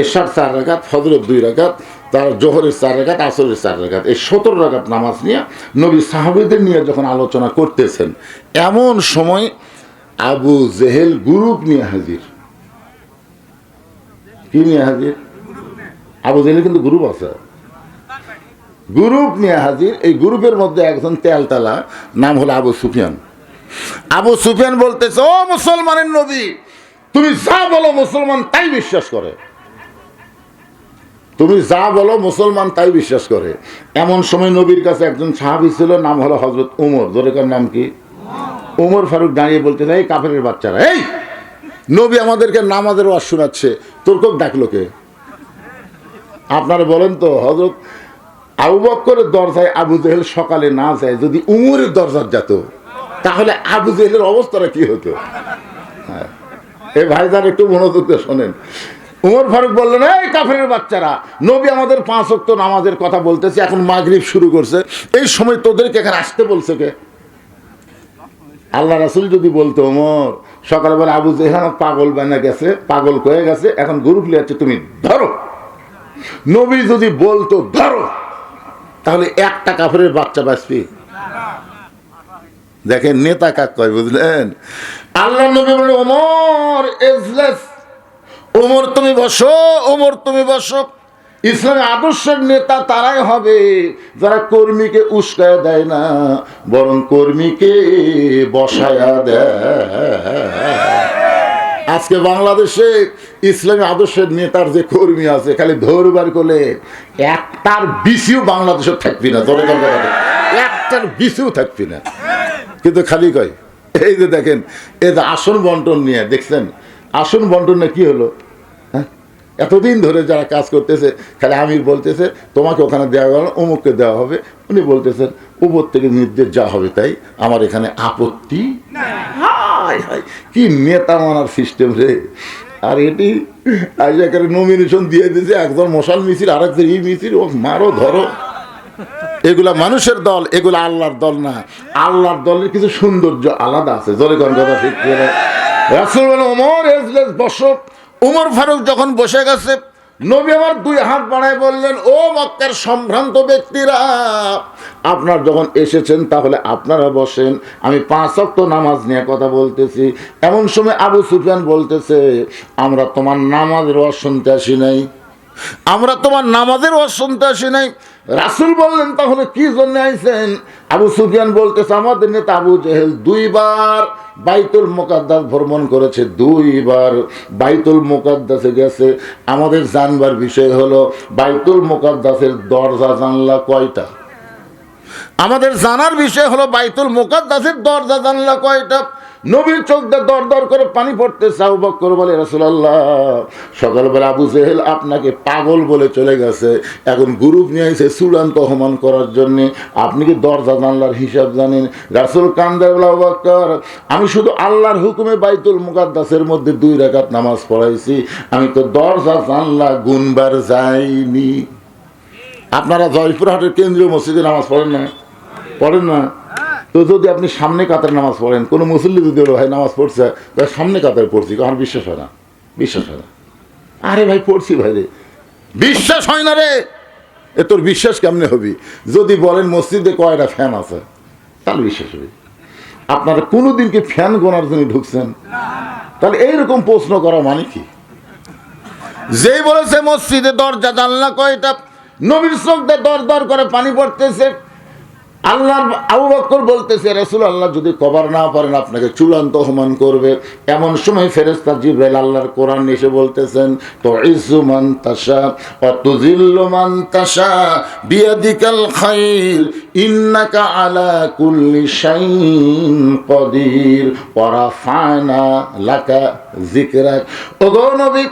এশার 4 রাকাত, ফজরের 2 রাকাত, তার জোহরের 4 রাকাত, আসরের 4 রাকাত, এই 17 রাকাত নামাজ নিয়ে নবী সাহাবীদের নিয়ে যখন আলোচনা করতেছেন, এমন সময় আবু জেহেল গ্রুপ নিয়ে হাজির। কি নিয়ে হাজির? আবু জেহেল কিন্তু গ্রুপ আছে, গ্রুপ নিয়ে হাজির। এই গ্রুপের মধ্যে একজন তেলতালা, নাম হলো আবু সুফিয়ান। আবু সুফিয়ান বলতেছে, ও মুসলমানের নবী, তুমি যা বলো মুসলমান তাই বিশ্বাস করে। তুমি যা বলো মুসলমান তাই বিশ্বাস করে। এমন সময় নবীর কাছে একজন সাহাবী ছিল, নাম হলো হযরত উমর। জোরেকার নাম কি? উমর ফারুক দাঁড়িয়ে বলতেছে, এই কাফেরের বাচ্চারা, এই নবী আমাদেরকে নামাজের ওয়াজ শোনাচ্ছে, তোর কোক ডাকলো কে? আপনারা বলেন তো, হযরত আবু বকরের দরজায় আবু জেহেল সকালে না যায়, যদি উমরের দরজার যেত তাহলে আবু জেহেলের অবস্থাটা কি হতো? হ্যাঁ, এই ভাইজান একটু মনোযোগ দিয়ে শোনেন। উমর ফারুক বললেন, এই কাফেরের বাচ্চারা, নবী আমাদের 5 ওয়াক্ত নামাজের কথা বলতেছে, এখন মাগরিব শুরু করছে, এই সময় তোদেরকে এখানে আসতে বলছে কে? আল্লাহ রাসূল যদি বলতো, ওমর সকালবেলা আবু জেহেল পাগল বানা গেছে, পাগল হয়ে গেছে, এখন গ্রুপ লিয়াচ্ছে, তুমি ধরো। নবী যদি বলতো ধরো, তাহলে একটা কাফেরের বাচ্চা বাঁচবে? দেখেন নেতা কাক কয়, বুঝলেন? আল্লাহ নবী বলে, ওমর এজলাস, ওমর তুমি বসো, ওমর তুমি বসো। ইসলামের আদর্শের নেতা তারাই হবে যারা কর্মীকে উস্কায়া দেয় না, বরং কর্মীকে বসায়া দেয়। আজকে বাংলাদেশে ইসলামী আদর্শের নেতার যে কর্মী আছে, খালি ধরবার করলে একটার বেশিও বাংলাদেশে থাকবি না। ধরে একটার বেশিও থাকবি না, কিন্তু খালি কয়। এই যে দেখেন, এই যে আসন বন্টন নিয়ে দেখছেন, আসন বন্টনে কি হলো? এতদিন ধরে যারা কাজ করতেছে, খালি আমির বলতেছে তোমাকে ওখানে দেওয়া গেল, অমুককে দেওয়া হবে। উনি বলতেছেন উপর থেকে নির্দেশ যা হবে তাই, আমার এখানে আপত্তি। হায় হায়, কি নেতা মানার সিস্টেম রে! আর এটি আইজাকারে নমিনেশন দিয়ে দিয়েছে, একজন মশাল মিছিল, আরেকজন ই মিছিল, ও মারো ধরো। এগুলা মানুষের দল, এগুলা আল্লাহর দল না। আল্লাহর দলের কিছু সৌন্দর্য আলাদা আছে। জোরে কোন কথা ঠিক করে? রাসূল বলে, ওমর এজলাস, বসো। উমর ফারুক যখন বসে গেছে, নবী আমার 2 হাত বাড়ায় বললেন, ও মক্কার সম্ভ্রান্ত ব্যক্তিরা, আপনারা যখন এসেছেন তাহলে আপনারা বসেন, আমি 5 ওয়াক্ত নামাজ নিয়ে কথা বলতেছি। এমন সময় আবু সুফিয়ান বলতেছে, আমরা তোমার নামাজের ওয়াজ শুনতে আসি নাই, আমরা তোমার নামাজের ওয়াজ শুনতে আসি নাই। রাসূল বললেন, তাহলে কি জন্য আইছেন? আবু সুফিয়ান বলতেছে, আমাদের নেতা আবু জেহেল 2 বার বাইতুল মুকাদ্দাস ভ্রমণ করেছে, 2 বার বাইতুল মুকাদ্দাসে গেছে। আমাদের জানবার বিষয় হলো বাইতুল মুকাদ্দাসের দরজা জানলা কয়টা? আমাদের জানার বিষয় হলো বাইতুল মুকাদ্দাসের দরজা জানলা কয়টা? নবীর চোখ দিয়ে দর দর করে পানি পড়তেছে। আবু বকর বলে, রাসূলুল্লাহ, সকালবেলা আবু জেহেল আপনাকে পাগল বলে চলে গেছে, এখন গ্রুপ নিয়ে এসে চূড়ান্ত অপমান করার জন্যে, আপনি কি দরজা জানলার হিসাব জানেন? রাসূল কান্দে বলে, আবু বকর, আমি শুধু আল্লাহর হুকুমে বাইতুল মুকাদ্দাসের মধ্যে 2 রাকাত নামাজ পড়াইছি, আমি তো দরজা জানলা গুনবার যাইনি। আপনারা জয়পুরহাটের কেন্দ্রীয় মসজিদে নামাজ পড়েন না? পড়েন না? তো যদি আপনি সামনে কাতার নামাজ পড়েন, কোনো মুসল্লি যদি বলো ভাই নামাজ পড়ছে, সামনে কাতার পড়ছি, আমার বিশ্বাস হয় না, বিশ্বাস হয় না। আরে ভাই পড়ছি ভাই রে, বিশ্বাস হয় না রে। এ তোর বিশ্বাস কেমনে হবি? যদি বলেন মসজিদে কয়টা ফ্যান আছে, তাহলে বিশ্বাস হবে। আপনারা কোনোদিন কি ফ্যান গোনার জন্য ঢুকছেন? তাহলে এইরকম প্রশ্ন করা মানে কি? যেই বলেছে মসজিদে দরজা জানলা কয়টা, নবীর চোখ দিয়ে দর দর করে পানি পড়তেছে। আল্লাহ আবু বকর বলতেছে, রাসূলুল্লাহ যদি কবর না পারেন আপনাকে চূড়ান্ত অপমান করবে। এমন সময় ফেরেশতা জিবরাইল আল্লাহর কোরআন এসে বলতেছেন, তো ইজ্জু মান তাশা ওয়া তুযিল্লু মান তাশা বিয়াদিকাল খায়র ইন্নাকা আলা কুল্লি শাইইন কাদির ওয়া রাফা'না লাকা যিকরাক। ওগো নবী,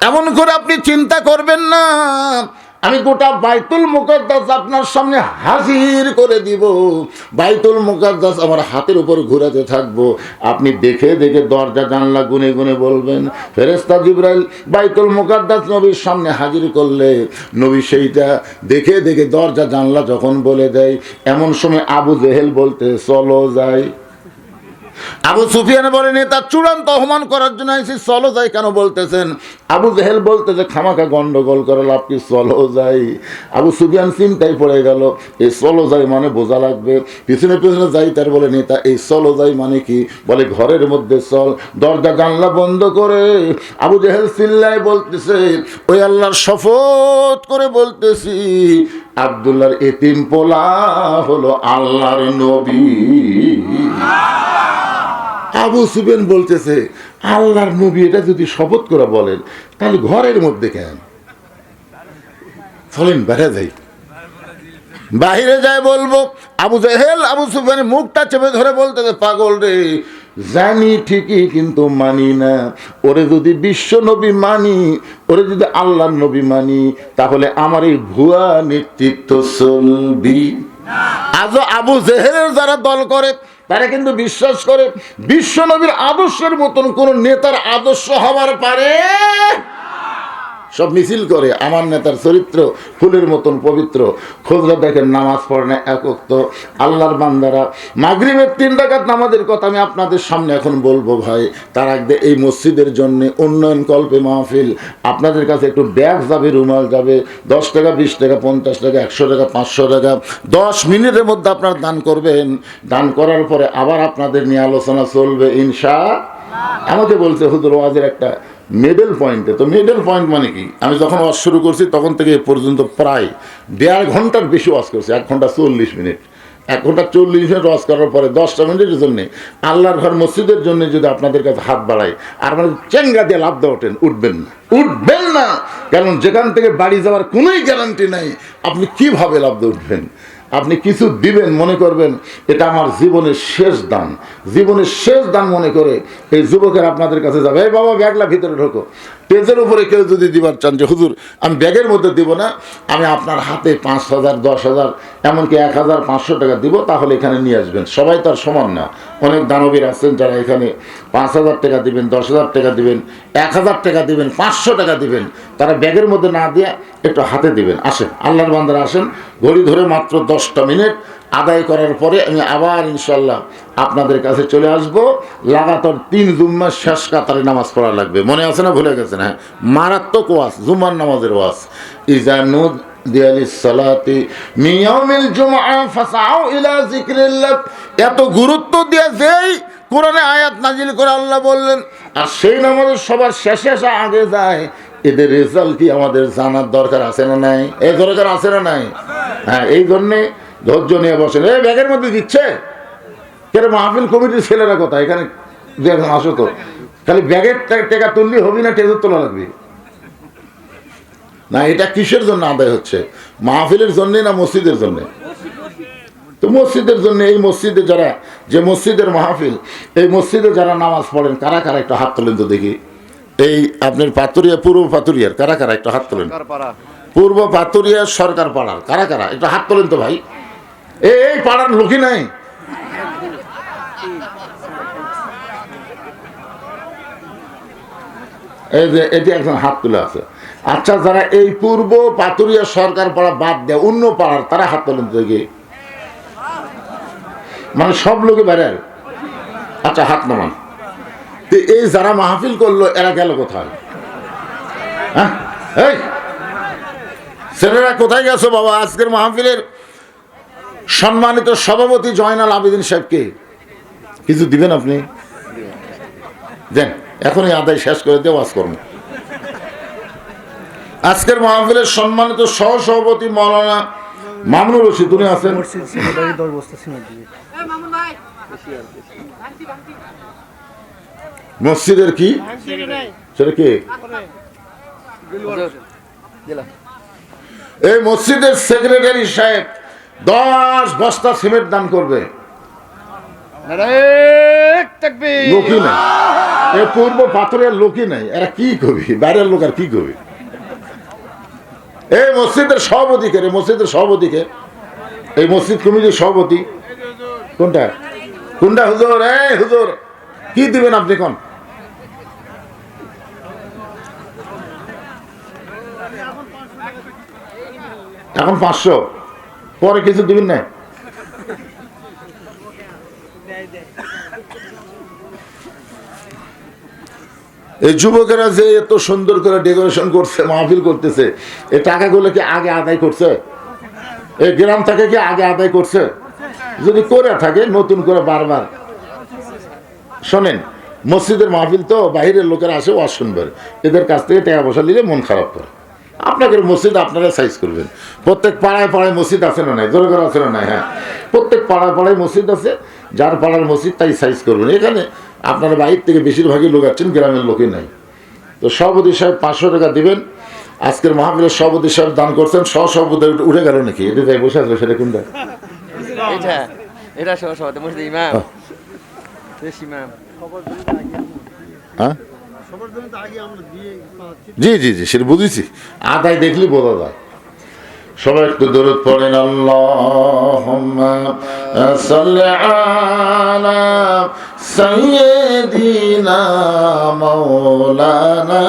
এমন করে আপনি চিন্তা করবেন না, আমি গোটা বাইতুল মুকাদ্দাস আপনার সামনে হাজির করে দিব। বাইতুল মুকাদ্দাস আমার হাতের উপর ঘোরাতে থাকবো, আপনি দেখে দেখে দরজা জানলা গুনে গুনে বলবেন। ফেরেশতা জিবরাইল বাইতুল মুকাদ্দাস নবীর সামনে হাজির করলে নবী সেইটা দেখে দেখে দরজা জানলা যখন বলে দেয়, এমন সময় আবু জেহেল বলতে, চলো যাই। আবু সুফিয়ান বলেন, তার চূড়ান্ত অপমান করার জন্য এসে চলো যাই কেন বলতেছেন? আবু জেহেল বলতেছে, খামাখা গন্ডগোল করে লাভ কি, চলো যাই। আবু সুফিয়ান চিন্তায় পড়ে গেল, এই চলো যাই মানে বোঝা লাগবে, পিছনে পিছনে যাই। তার বলে, নেতা এই চলো যাই মানে কি? বলে ঘরের মধ্যে চল। দরজা জানলা বন্ধ করে আবু জেহেল চিল্লায় বলতেছে, ওই আল্লাহর শপথ করে বলতেছি, আব্দুল্লাহর এতিম পোলা হলো আল্লাহর নবী। আবু সুফিয়ান বলতেছে, আল্লাহর নবী এটা যদি শপথ করে বলেন, তাহলে ঘরের মধ্যে কেন? চলেন বাইরে যাই। বাহিরে যায় বলবো। আবু জেহেল আবু সুফিয়ানের মুখটা চেপে ধরে বলতেছে, পাগল রে, জানি ঠিকই কিন্তু মানি না। ওরে যদি বিশ্ব নবী মানি, ওরে যদি আল্লাহর নবী মানি, তাহলে আমার এই ভুয়া নেতৃত্ব চলবি। আজও আবু জেহেলের যারা দল করে, তারা কিন্তু বিশ্বাস করে বিশ্ব নবীর আদর্শের মতন কোন নেতার আদর্শ হবার পারে। সব মিছিল করে আমার নেতার চরিত্র ফুলের মতন পবিত্র। খোঁজরা দেখেন নামাজ পড়ে না এক ওয়াক্ত। আল্লাহর বান্দারা মাগরিবের 3 রাকাত নামাজের কথা আমি আপনাদের সামনে এখন বলবো ভাই। তার আগে এই মসজিদের জন্য উন্নয়ন কল্পে মাহফিল, আপনাদের কাছে একটু ব্যাগ যাবে, রুমাল যাবে, 10 টাকা 20 টাকা 50 টাকা 100 টাকা 500 টাকা 10 মিনিটের মধ্যে আপনারা দান করবেন। দান করার পরে আবার আপনাদের নিয়ে আলোচনা চলবে ইনশাআল্লাহ। আমাকে বলছে হুজুর ওয়াজের একটা মিডল পয়েন্টে, তো মিডল পয়েন্ট মানে কি? আমি যখন ওয়াজ শুরু করছি তখন থেকে এ পর্যন্ত প্রায় 1.5 ঘন্টার বেশি ওয়াজ করছি, 1 ঘন্টা 40 মিনিট। 1 ঘন্টা 40 মিনিট ওয়াজ করার পরে 10টা মিনিটের জন্য আল্লাহর ঘর মসজিদের জন্য যদি আপনাদের কাছে হাত বাড়াই আর মানে চেঙ্গা দিয়ে লাভ দেওয়া, ওঠেন, উঠবেন না, উঠবেন না। কারণ যেখান থেকে বাড়ি যাওয়ার কোনোই গ্যারান্টি নাই, আপনি কিভাবে লাভ দিয়ে উঠবেন? আপনি কিছু দিবেন, মনে করবেন এটা আমার জীবনের শেষ দান, জীবনের শেষ দান মনে করে এই যুবকের আপনাদের কাছে যাবে, এই বাবা ব্যাগলা ভিতরে ঢোকো। পেজের উপরে কেউ যদি দিবার চান যে হুজুর আমি ব্যাগের মধ্যে দিব না, আমি আপনার হাতে 5,000 10,000 এমনকি 1,500 টাকা দিব, তাহলে এখানে নিয়ে আসবেন। সবাই তার সমান না, অনেক দানবীর আছেন যারা এখানে 5,000 টাকা দিবেন, 10,000 টাকা দিবেন, 1,000 টাকা দিবেন, 500 টাকা দিবেন, তারা ব্যাগের মধ্যে না দিয়ে একটু হাতে দিবেন। আসেন আল্লাহর বান্দারা আসেন, ঘড়ি ধরে মাত্র 10টা মিনিট আদায় করার পরে আমি আবার ইনশাল্লাহ আপনাদের কাছে চলে আসব। লাগাতার 3 জুম্মা শেষ কাতারে নামাজ পড়া লাগবে, মনে আছে না ভুলে গেছেন? হ্যাঁ, মারাত্মক ওয়াজ, জুম্মার নামাজের ওয়াজ। ইজানুদ দিয়ালিসসালাতি মিয়াউমিল জুমআ ফাসাউ ইলা যিকরিল্লাহ। এত গুরুত্ব দিয়ে যেই কোরআনে আয়াত নাজিল করে আল্লাহ বললেন, আর সেই নামাজের সবার শেষে আসা আগে যায়, এদের রেজাল্ট কি আমাদের জানার দরকার আছে না নাই? এই দরকার আছে না নাই? হ্যাঁ, এই জন্যে ধৈর্য নিয়ে বসেন। এই ব্যাগের মধ্যে দিচ্ছে কেন? মাহফিল কমিটির ছেলেরা কথা এখানে আসো তো, খালি ব্যাগের টাকা তুললি হবি না, টেজর তোলা লাগবে না। এটা কিসের জন্য আদায় হচ্ছে? মাহফিলের জন্যে না মসজিদের জন্যে? তো মসজিদের জন্য এই মসজিদে যারা, যে মসজিদের মাহফিল, এই মসজিদে যারা নামাজ পড়েন কারা কারা একটু হাত তোলেন তো দেখি। এই আপনার পাতুরিয়া, পূর্ব পাতুরিয়ার কারা কারা একটু হাত তোলেন? পূর্ব পাতুরিয়ার সরকার পাড়ার কারা কারা একটু হাত তোলেন তো ভাই। এই পাড়ার লোকই নাই। এই যে এটি একজন হাত তুলে আছে। আচ্ছা, যারা এই পূর্ব পাতুরিয়া সরকার পাড়া বাদ দেয় অন্য পাড়ার, তারা হাত তোলেন তো দেখি। মানে সব লোকে বেড়ার। আচ্ছা, হাত নামান। এই যারা মাহফিল করলো এরা গেল কোথায়? হ্যাঁ, এই ছেলেরা কোথায় গেছো বাবা? আজকের মাহফিলের সম্মানিত সভাপতি জয়নাল আবেদিন সাহেবকে কিছু দিবেন আপনি? দেন, এখনই আদায় শেষ করে দিয়ে ওয়াজ করুন। আজকের মাহফিলের সম্মানিত সহসভাপতি মাওলানা মামুনুর রশিদ, উনি আছেন। মসজিদের কি সেটা কি? এই মসজিদের সেক্রেটারি সাহেব 10 বস্তা সিমেন্ট দান করবে। লোকই নাই, এই পূর্ব পাথরের লোকই নাই। এরা কি কবি, বাইরের লোক আর কি কবি? এই মসজিদের সভাপতিকে, মসজিদের সভাপতিকে, এই মসজিদ কমিটির সভাপতি কোনটা? কোনটা হুজুর? এই হুজুর, কি দিবেন আপনি কোন? এখন 500, পরে কিছু দিবেন না? এই যুবকেরা যে এত সুন্দর করে ডেকোরেশন করছে, মাহফিল করতেছে, এই টাকাগুলো কি আগে আদায় করছে? এই গ্রাম থেকে কি আগে আদায় করছে? যদি করে থাকে নতুন করে বারবার শোনেন, মসজিদের মাহফিল তো বাইরের লোকেরা আসে ওয়াজ শুনবেন, এদের কাছ থেকে টাকা পয়সা নিলে মন খারাপ করে। আপনাদের মসজিদ আপনারা সাইজ করবেন। প্রত্যেক পাড়ায় পাড়ায় মসজিদ আছে না নাই? জোর করে আছে না নাই? হ্যাঁ, প্রত্যেক পাড়ায় পাড়ায় মসজিদ আছে। যার পাড়ার মসজিদ তাই সাইজ করবেন। এখানে আপনারা বাইর থেকে বেশিরভাগই লোক আছেন, গ্রামের লোকই নাই। তো সভাপতি সাহেব 500 টাকা দিবেন। আজকের মাহফিলের সভাপতি সাহেব দান করছেন। সহসভাপতি উঠে গেল নাকি? এটা যাই বসে আসবে, সেটা কোনটা? হ্যাঁ, জি জি জি, সেটা বুঝেছি। আদায় দেখলি বোঝা যায়। সবাই একটু দরুদ পড়েন। আল্লাহুম্মা সাল্লি আলা সাইয়্যিদিনা মাওলানা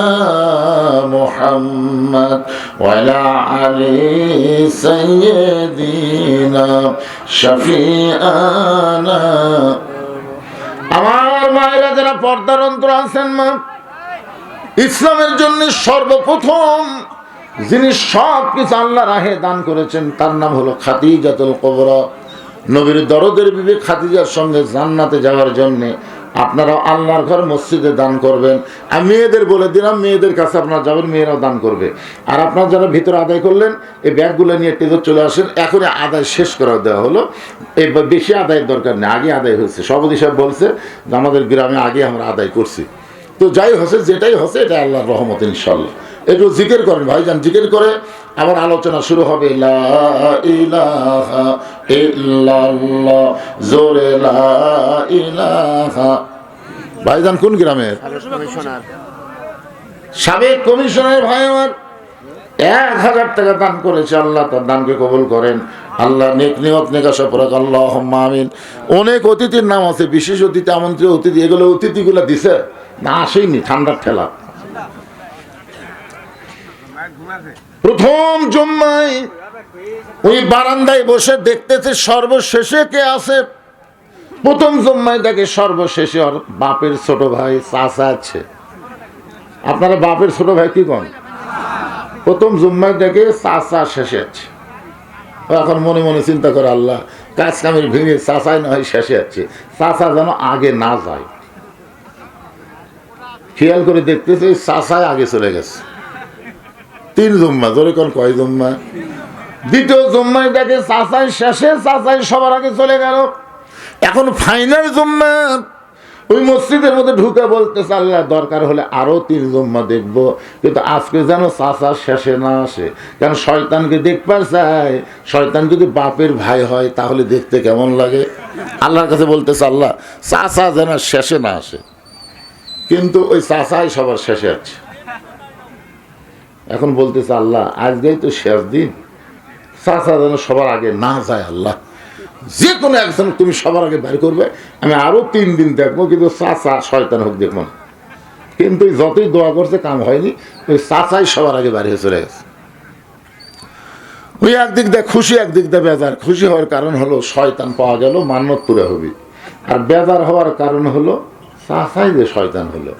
মুহাম্মদ ওয়া আলা আলি সাইয়্যিদিনা শাফিআনা। আমার মায়েরা যারা পর্দার অন্তর আছেন, মা, ইসলামের জন্য সর্বপ্রথম যিনি সব কিছু আল্লাহ রাহে দান করেছেন তার নাম হলো খাদিজাতুল কুবরা। নবীর দরদের বিবি খাদিজার সঙ্গে জান্নাতে যাওয়ার জন্য আপনারা আল্লাহর ঘর মসজিদে দান করবেন। আমি মেয়েদের বলে দিলাম, মেয়েদের কাছে আপনারা যাবেন, মেয়েরাও দান করবে। আর আপনারা যারা ভিতরে আদায় করলেন, এই ব্যাগগুলো নিয়ে টেজে চলে আসেন। এখনই আদায় শেষ করে দেওয়া হলো। এই বেশি আদায়ের দরকার নেই, আগে আদায় হয়েছে। সভাপতি সাহেব বলছে যে আমাদের গ্রামে আগে আমরা আদায় করছি। তো যাই হচ্ছে, যেটাই হচ্ছে, এটা আল্লাহর রহমত ইনশাল্লাহ। একটু জিকির করেন ভাইজান, জিকির করে আবার আলোচনা শুরু হবে। লা ইলাহা ইল্লাল্লাহ, জোরে লা ইলাহা। ভাইজান কোন গ্রামের? সাবেক কমিশনার ভাই আমার 1000 টাকা দান করেছে। আল্লাহ তার দানকে কবুল করেন। আল্লাহ নেক নিয়ত নেকাশা পড়াক, আল্লাহুম্মা আমিন। অনেক অতিথির নাম আছে, বিশেষ অতিথি, আমন্ত্রিত অতিথি। এগুলো অতিথিগুলো দিছে না, আসেইনি, ঠান্ডার ঠেলা। প্রথম জুম্মায় ওই বারান্দায় বসে দেখতেছে সর্বশেষে কে আছে। প্রথম জুম্মায় দেখে সর্বশেষে ওর বাপের ছোট ভাই চাচা আছে। আপনারা বাপের ছোট ভাই কি কন? প্রথম জুম্মায় দেখে চাচা শেষে আছে। এখন মনে মনে চিন্তা করে, আল্লাহ কাজ কামের ভেঙে চাচাই না হয় শেষে আছে, চাচা যেন আগে না যায়। খেয়াল করে দেখতেছে চাচাই আগে চলে গেছে। 3 জুম্মা, ধরে কোন কয় জুম্মা? দ্বিতীয় জুম্মায় দেখে চাচাই শেষে, চাচাই সবার আগে চলে গেল। এখন ফাইনাল জুম্মা, ওই মসজিদের মধ্যে ঢুকে বলতেছে আল্লাহ দরকার হলে আরো 3 জুম্মা দেখবো, কিন্তু আজকে যেন চাচা শেষে না আসে। কারণ শয়তানকে দেখবার চায়, শয়তান যদি বাপের ভাই হয় তাহলে দেখতে কেমন লাগে। আল্লাহর কাছে বলতেছে আল্লাহ চাচা যেন শেষে না আসে, কিন্তু ওই চাচাই সবার শেষে আছে। এখন বলতেছে আল্লাহ আজকেই তো শেষ দিন, চাচা যেন সবার আগে না যায়। আল্লাহ যে কোনো একজন তুমি সবার আগে বের করবে, আমি আরো 3 দিন দেখবো, কিন্তু চাচা শয়তান হোক দেখবো না। কিন্তু যতই দোয়া করছে কাম হয়নি, ওই চাচাই সবার আগে বের হয়ে চলে গেছে। ওই একদিক দিয়ে খুশি, একদিক দিয়ে বেজার। খুশি হওয়ার কারণ হলো শয়তান পাওয়া গেল, মান্নত পুরা হবে। আর বেজার হওয়ার কারণ হলো চাচাই যে শয়তান হলো।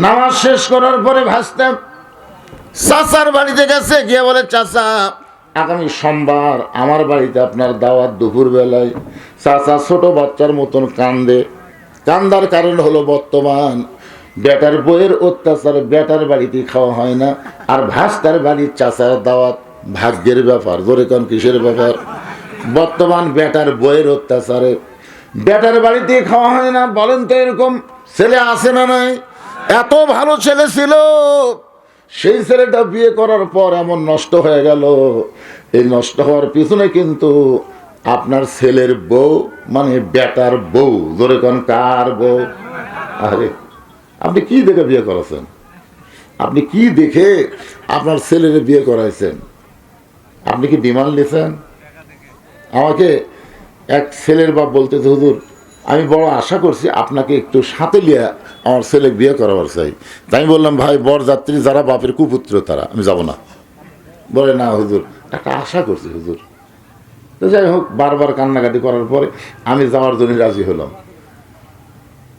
নামাজ শেষ করার পরে ভাসতাম চাচার বাড়িতে গেছে, গিয়ে বলে চাচা আগামী সোমবার আমার বাড়িতে আপনার দাওয়াত দুপুর বেলায়। চাচা ছোট বাচ্চার মতন কান্দে। কান্দার কারণ হলো বর্তমান বেটার বইয়ের অত্যাচারে বেটার বাড়িতে খাওয়া হয় না, আর ভাস্তার বাড়ির চাচার দাওয়াত। ভাগ্যের ব্যাপার, জোরে কোন কিসের ব্যাপার? বর্তমান বেটার বইয়ের অত্যাচারে বেটার বাড়িতে খাওয়া হয় না। বলেন তো এরকম ছেলে আছে না নাই? এত ভালো ছেলে ছিল, সেই ছেলেটা বিয়ে করার পর এমন নষ্ট হয়ে গেল। এই নষ্ট হওয়ার পিছনে কিন্তু আপনার ছেলের বউ, মানে বেটার বউ। ধরে কোন কার বউ? আরে আপনি কি দেখে বিয়ে করাছেন? আপনি কি দেখে আপনার ছেলের বিয়ে করাইছেন? আপনি কি ডিমান্ড নিয়েছেন? আমাকে এক ছেলের বাপ বলতেছে হুজুর আমি বড় আশা করছি আপনাকে একটু সাথে লিয়া আমার ছেলে বিয়ে করাবার চাই। তাই আমি বললাম ভাই বরযাত্রী যারা বাপের কুপুত্র তারা, আমি যাব না। বলে না হুজুর একটা আশা করছি হুজুর। তো যাই হোক বারবার কান্নাকাটি করার পরে আমি যাওয়ার জন্য রাজি হলাম।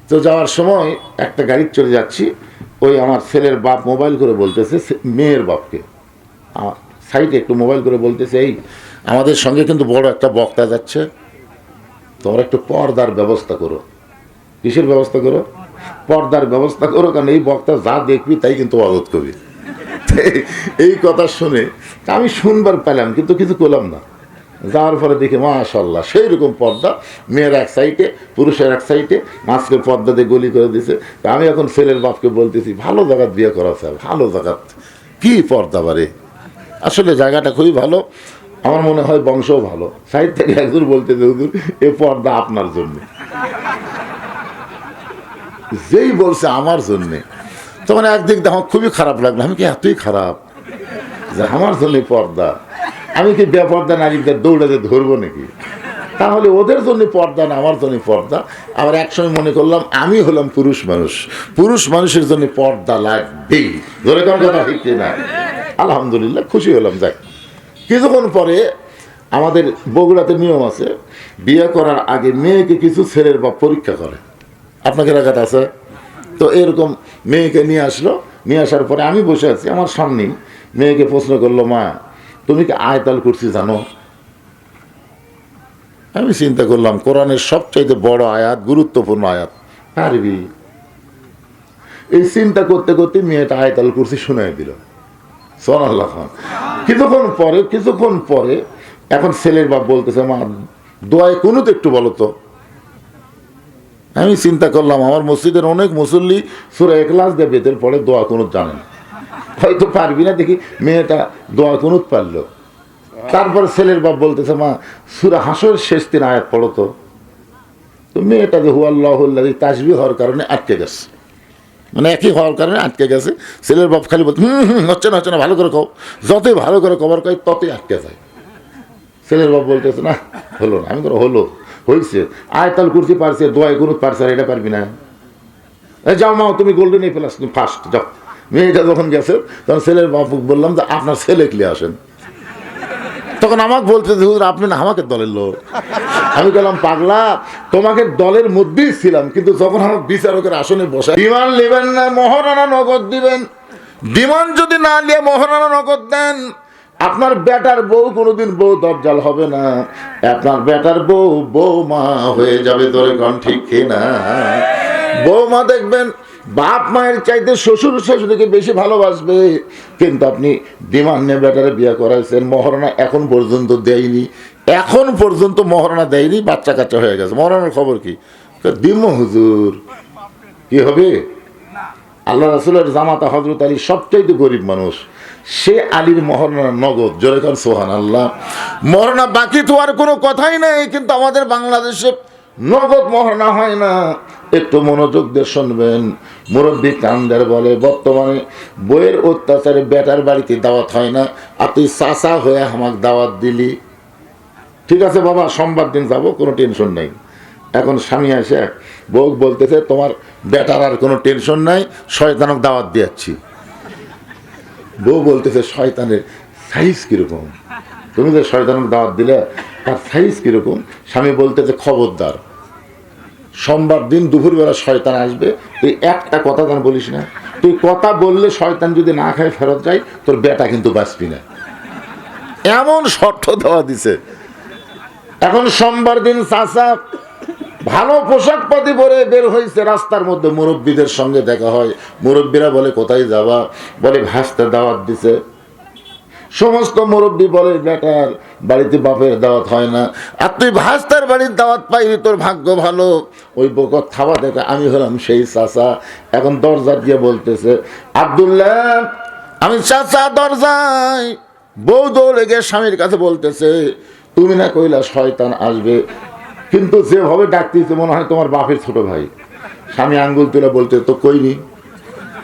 তো যাওয়ার সময় একটা গাড়ি চলে যাচ্ছি, ওই আমার ছেলের বাপ মোবাইল করে বলতেছে মেয়ের বাপকে, সাইডে একটু মোবাইল করে বলতেছে এই আমাদের সঙ্গে কিন্তু বড় একটা বক্তা যাচ্ছে, তোমরা একটু পর্দার ব্যবস্থা করো। কিসের ব্যবস্থা করো? পর্দার ব্যবস্থা করো, কারণ এই বক্তা যা দেখবি তাই কিন্তু অবগত করবি। এই কথা শুনে আমি শুনবার পেলাম, কিন্তু কিছু করলাম না। যাওয়ার পরে দেখি মাশাআল্লাহ সেই রকম পর্দা, মেয়ের এক সাইডে পুরুষের এক সাইডে, মাঝকে পর্দা দিয়ে গলি করে দিছে। আমি এখন ছেলের বাপকে বলতেছি ভালো জায়গায় বিয়ে করা আছে, ভালো জায়গা, কি পর্দা বারে, আসলে জায়গাটা খুবই ভালো। আমার মনে হয় বংশও ভালো। সাইড থেকে একজন বলতেছে হুজুর এ পর্দা আপনার জন্য। যেই বলছে আমার জন্যে, তখন একদিক দিয়ে আমার খুবই খারাপ লাগলো। আমি কি এতই খারাপ যে আমার জন্য পর্দা? আমি কি বেপর্দা নারীদের দৌড়াতে ধরবো নাকি? তাহলে ওদের জন্য পর্দা না আমার জন্য পর্দা। আবার একসময় মনে করলাম আমি হলাম পুরুষ মানুষ, পুরুষ মানুষের জন্য পর্দা লাগবেই। ধরে কোন কথা ঠিক না? আলহামদুলিল্লাহ খুশি হলাম। যাক কিছুক্ষণ পরে আমাদের বগুড়াতে নিয়ম আছে, বিয়ে করার আগে মেয়েকে কিছু ছেলের বাপ পরীক্ষা করে। আপনাকে এলাকাতে আছে তো? এরকম মেয়েকে নিয়ে আসলো, নিয়ে আসার পরে আমি বসে আছি, আমার সামনেই মেয়েকে প্রশ্ন করলো মা তুমি কি আয়াতুল কুরসি জানো? আমি চিন্তা করলাম কোরআনের সবচাইতে বড় আয়াত, গুরুত্বপূর্ণ আয়াত, পারবি? এই চিন্তা করতে করতে মেয়েটা আয়াতুল কুরসি শুনাই দিল। সুবহানাল্লাহ। কিছুক্ষণ পরে এখন ছেলের বাপ বলতেছে মা দোয়ায় কুনুত একটু বলো তো। আমি চিন্তা করলাম আমার মসজিদের অনেক মুসল্লি সূরা ইখলাস দিয়ে বেতের পরে দোয়া কুনুত জানেন, হয়তো পারবি না। দেখি মেয়েটা দোয়া কুনুত পারলো। তারপর ছেলের বাপ বলতেছে মা সূরা হাসরের শেষ 3 আয়াত পড়ো তো। তো মেয়েটা যে হুয়াল্লাহুল্লাযী তাসবিহ হওয়ার কারণে আটকে গেছে, মানে একই হওয়ার কারণে আটকে গেছে। ছেলের বাপ খালি বলতে হচ্ছে না হচ্ছে না, ভালো করে কও। যতই ভালো করে কবার কয় ততই আটকে যায়। ছেলের বাপ বলতেছে না হলো না। আমি হলো হয়েছে, আয়াতুল কুরসি পারছে, দোয়ায় কুনুত পারছে, আর এটা পারবি না? যাও মা তুমি গোল্ডেন প্লাস ফার্স্ট যাও। মেয়েটা যখন গেছে তখন ছেলের বাপ বললাম যে আপনার ছেলে ক্লিয়ে আসেন। তখন আমাকে বলতেছে হুজুর আপনি না আমাকে দলের লোক। আমি বললাম পাগলা তোমাকে দলের মধ্যেই ছিলাম, কিন্তু যখন আমাকে বিচারকের আসনে বসা, বিমান নেবেন না মহারানা নগদ দিবেন। বিমান যদি না নিয়ে মহারানা নগদ দেন আপনার বেটার বউ কোনোদিন বউ দরজাল হবে না, আপনার বেটার বউ বৌমা হয়ে যাবে। ধরে কোন ঠিক কিনা? বৌমা দেখবেন বাপ মায়ের চাইতে শ্বশুর শাশুড়িকে বেশি ভালোবাসবে। কিন্তু আপনি ডিমান্ড নিয়ে বেটারে বিয়ে করাইছেন, মহারণা এখন পর্যন্ত দেয়নি, এখন পর্যন্ত মহারণা দেয়নি, বাচ্চা কাচ্চা হয়ে গেছে। মহারণার খবর কি? দিম হুজুর, কি হবে? আল্লাহ রাসূলের জামাতা হযরত আলী সবচাইতে গরিব মানুষ, সে আলীর মহারণা নগদ। জোরে কান সুবহানাল্লাহ। মহারণা বাকি তো আর কোনো কথাই নাই, কিন্তু আমাদের বাংলাদেশে নগদ মহারণা হয় না। একটু মনোযোগ দিয়ে শুনবেন। মুরব্বী কান্দার বলে, বর্তমানে বইয়ের অত্যাচারে বেটার বাড়িতে দাওয়াত হয় না, আর তুই চাচা হয়ে আমাকে দাওয়াত দিলি। ঠিক আছে বাবা, সোমবার দিন যাবো, কোনো টেনশন নাই। এখন স্বামী আসে, বউ বলতেছে তোমার বেটার আর কোনো টেনশন নাই, শয়তানক দাওয়াত দিয়াচ্ছি। বউ বলতেছে শয়তানের সাইজ কিরকম? তুমি যে শয়তানক দাওয়াত দিলে তার সাইজ কিরকম? স্বামী বলতেছে খবরদার, সোমবার দিন দুপুরবেলা শয়তান আসবে, তুই একটা কথা যেন বলিস না। তুই কথা বললে শয়তান যদি না খায় ফেরত যায়, তোর বেটা কিন্তু বাঁচবি না। এমন শর্ত দেওয়া দিছে। এখন সোমবার দিন চাচা ভালো পোশাক পাতি পরে বের হয়েছে, রাস্তার মধ্যে মুরব্বীদের সঙ্গে দেখা হয়। মুরব্বীরা বলে কোথায় যাবা? বলে ভাসতে দাওয়াত দিছে। সমস্ত মুরব্বী বলে বেটার বাড়িতে বাপের দাওয়াত হয় না, আর তুই ভাস্তার বাড়ির দাওয়াত পাইলি, তোর ভাগ্য ভালো। ওই বকত থাবা দেখে আমি হলাম সেই চাচা। এখন দরজা দিয়ে বলতেছে, আব্দুল্লাহ আমি চাচা দরজায়। বউ দৌড়ে গিয়ে স্বামীর কাছে বলতেছে, তুমি না কইলা শয়তান আসবে, কিন্তু যেভাবে ডাকতেছে মনে হয় তোমার বাপের ছোট ভাই। স্বামী আঙ্গুল তুলে বলতে, তো কইনি,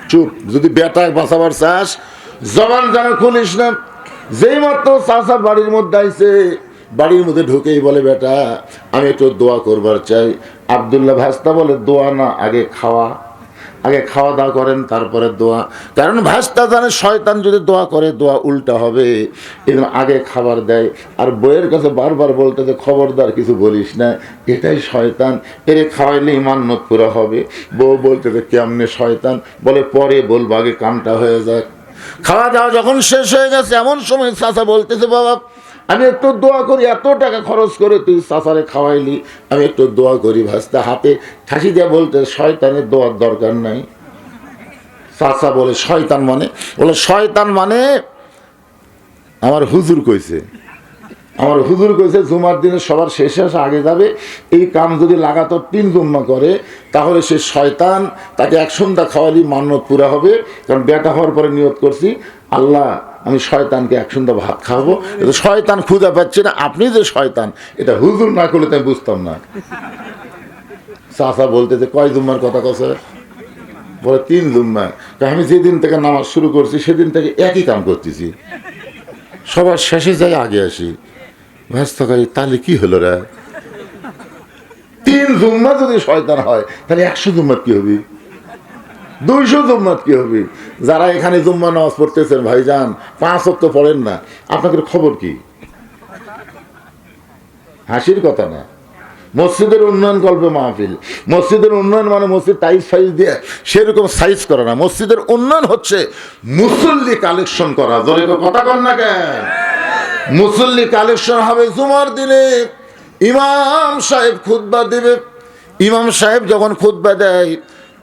চুপ। যদি বেটা বাঁচাবার চাস জবান যেন খুলিস না। যেই মাত্র চাচা বাড়ির মধ্যে আইছে, বাড়ির মধ্যে ঢুকেই বলে, বেটা আমি একটু দোয়া করবার চাই। আব্দুল্লাহ ভাস্তা বলে, দোয়া না, আগে খাওয়া। আগে খাওয়া দাওয়া করেন, তারপরে দোয়া। কারণ ভাস্তা জানে শয়তান যদি দোয়া করে দোয়া উল্টা হবে, এই জন্য আগে খাবার দেয়। আর বইয়ের কাছে বারবার বলতে যে খবরদার কিছু বলিস না, এটাই শয়তান, এরে খাওয়াইলে মান্যত পুরা হবে। বউ বলতে যে কেমনে শয়তান? বলে পরে বলবো, আগে কামটা হয়ে যাক। খাওয়া দাওয়া যখন শেষ হয়ে গেছে, এমন সময় চাচা বলতেছে, বাবা আমি একটু দোয়া করি, এত টাকা খরচ করে তুই চাচারে খাওয়াইলি, আমি একটু দোয়া করি। ভাস্তা হাতে ঠাসি দিয়ে বলতে, শয়তানের দোয়ার দরকার নাই। চাচা বলে শয়তান মানে? বলে শয়তান মানে আমার হুজুর কইছে, আমার হুজুর কইছে জুমার দিনে সবার শেষে আসা আগে যাবে। এই কাম যদি লাগাতার 3 জুম্মা করে, তাহলে সে শয়তান, তাকে এক সন্ধ্যা খাওয়ালি মান্যত পুরা হবে। কারণ বেটা হওয়ার পরে নিয়ত করছি, আল্লাহ আমি শয়তানকে এক সন্ধ্যা ভাত খাওয়াবো। এটা শয়তান খুঁজে পাচ্ছে না, আপনি যে শয়তান, এটা হুজুর না করলে তাই বুঝতাম না। চাচা বলতে যে কয় জুম্মার কথা কছে? বলে 3 জুম্মা। আমি যেদিন থেকে নামাজ শুরু করছি সেদিন থেকে একই কাম করতেছি, সবার শেষে যাই আগে আসি। ব্যস্ত করি, তাহলে কি হলো রে? 3 জুম্মা যদি শয়তান হয়, তাহলে 100 জুম্মাত কি হবে? 200 জুম্মাত কি হবে? যারা এখানে জুম্মা নামাজ পড়তেছেন ভাইজান, 5 ওয়াক্ত পড়েন না, আপনাদের খবর কি? হাসির কথা না। মসজিদের উন্নয়ন কল্পে মাহফিল। মসজিদের উন্নয়ন মানে মসজিদ টাইস ফাইস দিয়ে সেরকম সাইজ করা না। মসজিদের উন্নয়ন হচ্ছে মুসল্লি কালেকশন করা। জোরে কথা কন না কেন? মুসল্লি কালেকশন হবে জুমার দিনে। ইমাম সাহেব খুতবা দিবে। ইমাম সাহেব যখন খুতবা দেয়,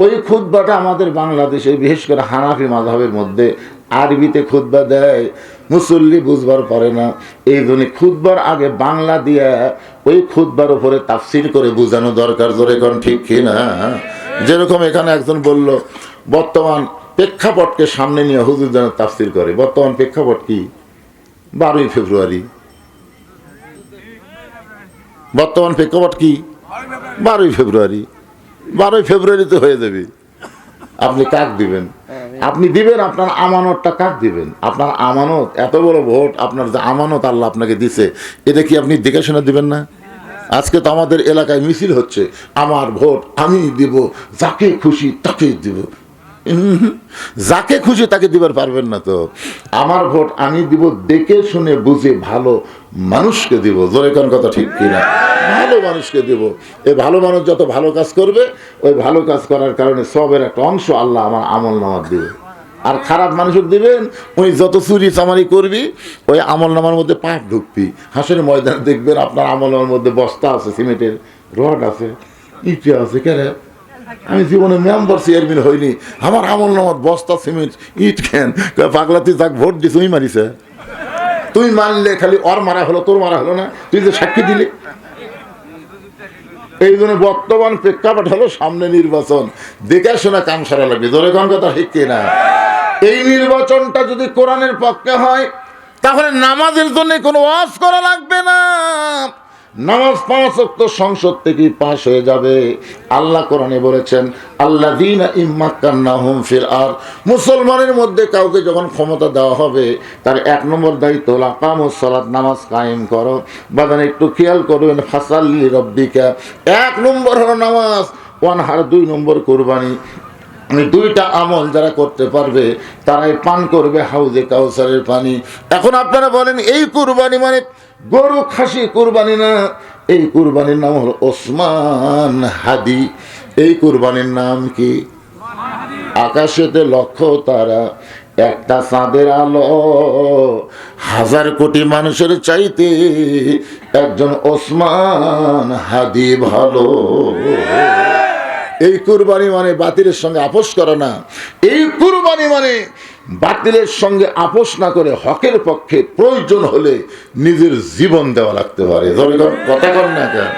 ওই খুতবাটা আমাদের বাংলাদেশে বিশেষ করে হানাফি মাযহাবের মধ্যে আরবিতে খুতবা দেয়, মুসল্লি বুঝবার পারে না। এই জন্য খুতবার আগে বাংলা দিয়া ওই খুতবার উপরে তাফসীর করে বোঝানো দরকার। জোরে কোন ঠিক কিনা? যেরকম এখানে একজন বলল, বর্তমান প্রেক্ষাপটকে সামনে নিয়ে হুজুর যেন তাফসীর করে। বর্তমান প্রেক্ষাপট কি? 12ই ফেব্রুয়ারি। বর্তমান প্রেক্ষাপট কি? 12ই ফেব্রুয়ারি। 12ই ফেব্রুয়ারিতে হয়ে যাবে। আপনি কাক দিবেন? আপনি দিবেন আপনার আমানতটা কাক দিবেন? আপনার আমানত, এত বড় ভোট, আপনার যে আমানত আল্লাহ আপনাকে দিছে, এটা কি আপনি দেখে শুনে দিবেন না? আজকে তো আমাদের এলাকায় মিছিল হচ্ছে, আমার ভোট আমি দিব, যাকে খুশি তাকে দিব। যাকে খুশি তাকে দিবার পারবেন না তো। আমার ভোট আমি দিব দেখে শুনে বুঝে ভালো মানুষকে দিব। জোরে কোন কথা ঠিক কিনা? ভালো মানুষকে দিব। এই ভালো মানুষ যত ভালো কাজ করবে, ওই ভালো কাজ করার কারণে সবের একটা অংশ আল্লাহ আমার আমল নামার দিবে। আর খারাপ মানুষকে দিবেন, ওই যত চুরি চামারি করবি, ওই আমল নামার মধ্যে পাপ ঢুকবি। হাসের ময়দানে দেখবেন আপনার আমল নামার মধ্যে বস্তা আছে, সিমেন্টের রড আছে, ইটে আছে। কেন? আমি জীবনে মেম্বার চেয়ারম্যান হইনি, আমার আমল নামার বস্তা সিমেন্ট ইট কেন? পাগলাতি যাক ভোট দিস ওই মারিছে। তুই মানলে খালি ওর মারা হলো, তোর মারা হলো না, তুই তো সাক্ষী দিলি। এই জন্য বর্তমান প্রেক্ষাপট হলো সামনে নির্বাচন, দেখে শোনা কাম সারা লাগবে। ধরে কোন কথা ঠিক কিনা? এই নির্বাচনটা যদি কোরআনের পক্ষে হয় তাহলে নামাজের জন্য কোনো ওয়াজ করা লাগবে না, নামাজ 5 ওয়াক্ত সংসদ থেকে পাস হয়ে যাবে। আল্লাহ কোরআনে বলেছেন আল্লাযীনা ইম্মাক্কান্নাহুম ফিল আরদ, মুসলমানের মধ্যে কাউকে যখন ক্ষমতা দেওয়া হবে তার 1 নম্বর দায়িত্ব হলো আকামুস সালাত, নামাজ কায়েম করো। বাদান একটু খেয়াল করবেন, ফাসাল্লি রাব্বিকা 1 নম্বর হলো নামাজ, ওয়ানহার 2 নম্বর কুরবানি। দুইটা আমল যারা করতে পারবে তারাই পান করবে হাউজে কাউসারের পানি। এখন আপনারা বলেন এই কুরবানি মানে গরু খাসি কুরবানি না, এই কুরবানির নাম হলো ওসমান হাদি। এই কুরবানির নাম কি? আকাশেতে লক্ষ তারা, একটা চাঁদের আলো, 1000 কোটি মানুষের চাইতে একজন ওসমান হাদি ভালো। এই কুরবানি মানে বাতিলের সঙ্গে আপোষ করা না, এই কুরবানি মানে বাতিলের সঙ্গে আপোষ না করে হকের পক্ষে প্রয়োজন হলে নিজের জীবন দেওয়া লাগতে পারে। কথা কর না কেন?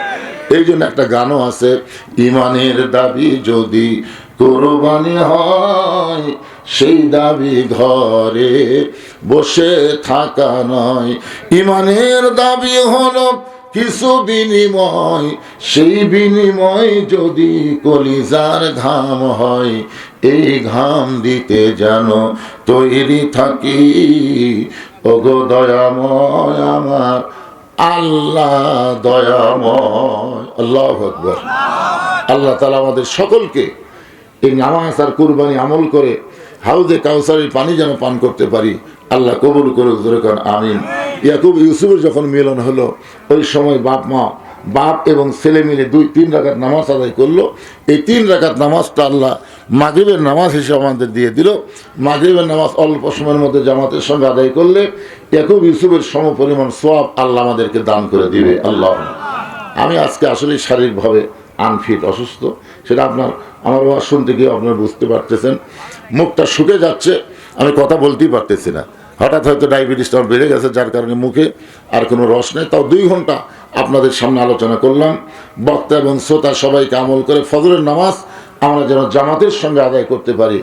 এই জন্য একটা গানও আছে, ইমানের দাবি যদি কুরবানি হয় সেই দাবি ঘরে বসে থাকা নয়। ইমানের দাবি হলো কিছু বিনিময়, সেই বিনিময় যদি কলিজার ঘাম হয়, এই ঘাম দিতে যেন তৈরি থাকি। ওগো দয়াময় আমার আল্লাহ দয়াময়। আল্লাহু আকবার। আল্লাহ তাআলা আমাদের সকলকে এই নামাজ আর কুরবানি আমল করে হাউজে কাউসারের পানি যেন পান করতে পারি, আল্লাহ কবুল করুক। জোরে কোন আমিন। ইয়াকুব ইউসুফের যখন মিলন হলো ওই সময় বাপ এবং ছেলে মিলে 2-3 রাকাত নামাজ আদায় করলো। এই 3 রাকাত নামাজটা আল্লাহ মাগরিবের নামাজ হিসেবে আমাদের দিয়ে দিল। মাগরিবের নামাজ অল্প সময়ের মধ্যে জামাতের সঙ্গে আদায় করলে ইয়াকুব ইউসুফের সমপরিমাণ সওয়াব আল্লাহ আমাদেরকে দান করে দিবে। আল্লাহ। আমি আজকে আসলে শারীরিকভাবে আনফিট, অসুস্থ, সেটা আমার ওয়াজ শুনতে গিয়ে আপনারা বুঝতে পারতেছেন। মুখটা শুকে যাচ্ছে, আমি কথা বলতেই পারতেছি না। হঠাৎ হয়তো ডায়াবেটিসটা বেড়ে গেছে, যার কারণে মুখে আর কোনো রস নেই। তাও 2 ঘন্টা আপনাদের সামনে আলোচনা করলাম। বক্তা এবং শ্রোতা সবাইকে আমল করে ফজরের নামাজ আমরা যেন জামাতের সঙ্গে আদায় করতে পারি।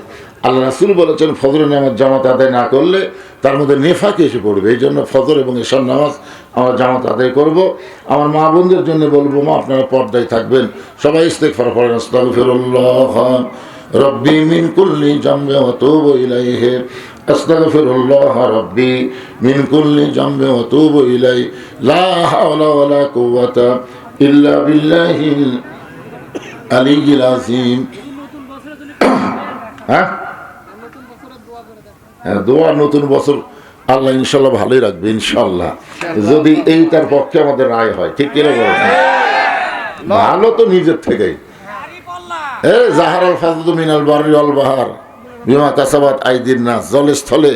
আল্লাহ রাসূল বলেছেন ফজরের নামাজ জামাত আদায় না করলে তার মধ্যে নেফাক এসে পড়বে। এই জন্য ফজর এবং এশার নামাজ আমরা জামাত আদায় করব। আমার মা বোনদের জন্য বলবো, মা আপনারা পর্দায় থাকবেন, সবাই ইস্তেগফার পড়েন। আস্তাগফিরুল্লাহ রব্বি মিন কুল্লি জামবি ওয়া তুবু ইলাইহি, আস্তাগফিরুল্লাহ রব্বি মিন কুল্লি জামবি ওয়া তুবু ইলাইহি, লা হাওলা ওয়া লা কুওয়াতা ইল্লা বিল্লাহিল আলিয়্যিল আযীম। হ্যাঁ, দোয়া নতুন বছর আল্লাহ ইনশাল্লাহ ভালোই রাখবে ইনশাল্লাহ, যদি এই তার পক্ষে আমাদের রায় হয়। ঠিক কিনা বলেন? ভালো তো নিজের থেকেই। জাহারাল ফাজলু মিনাল বাররি ওয়াল বাহার বিমা কাসাবাত আইদিন নাস, জলে স্থলে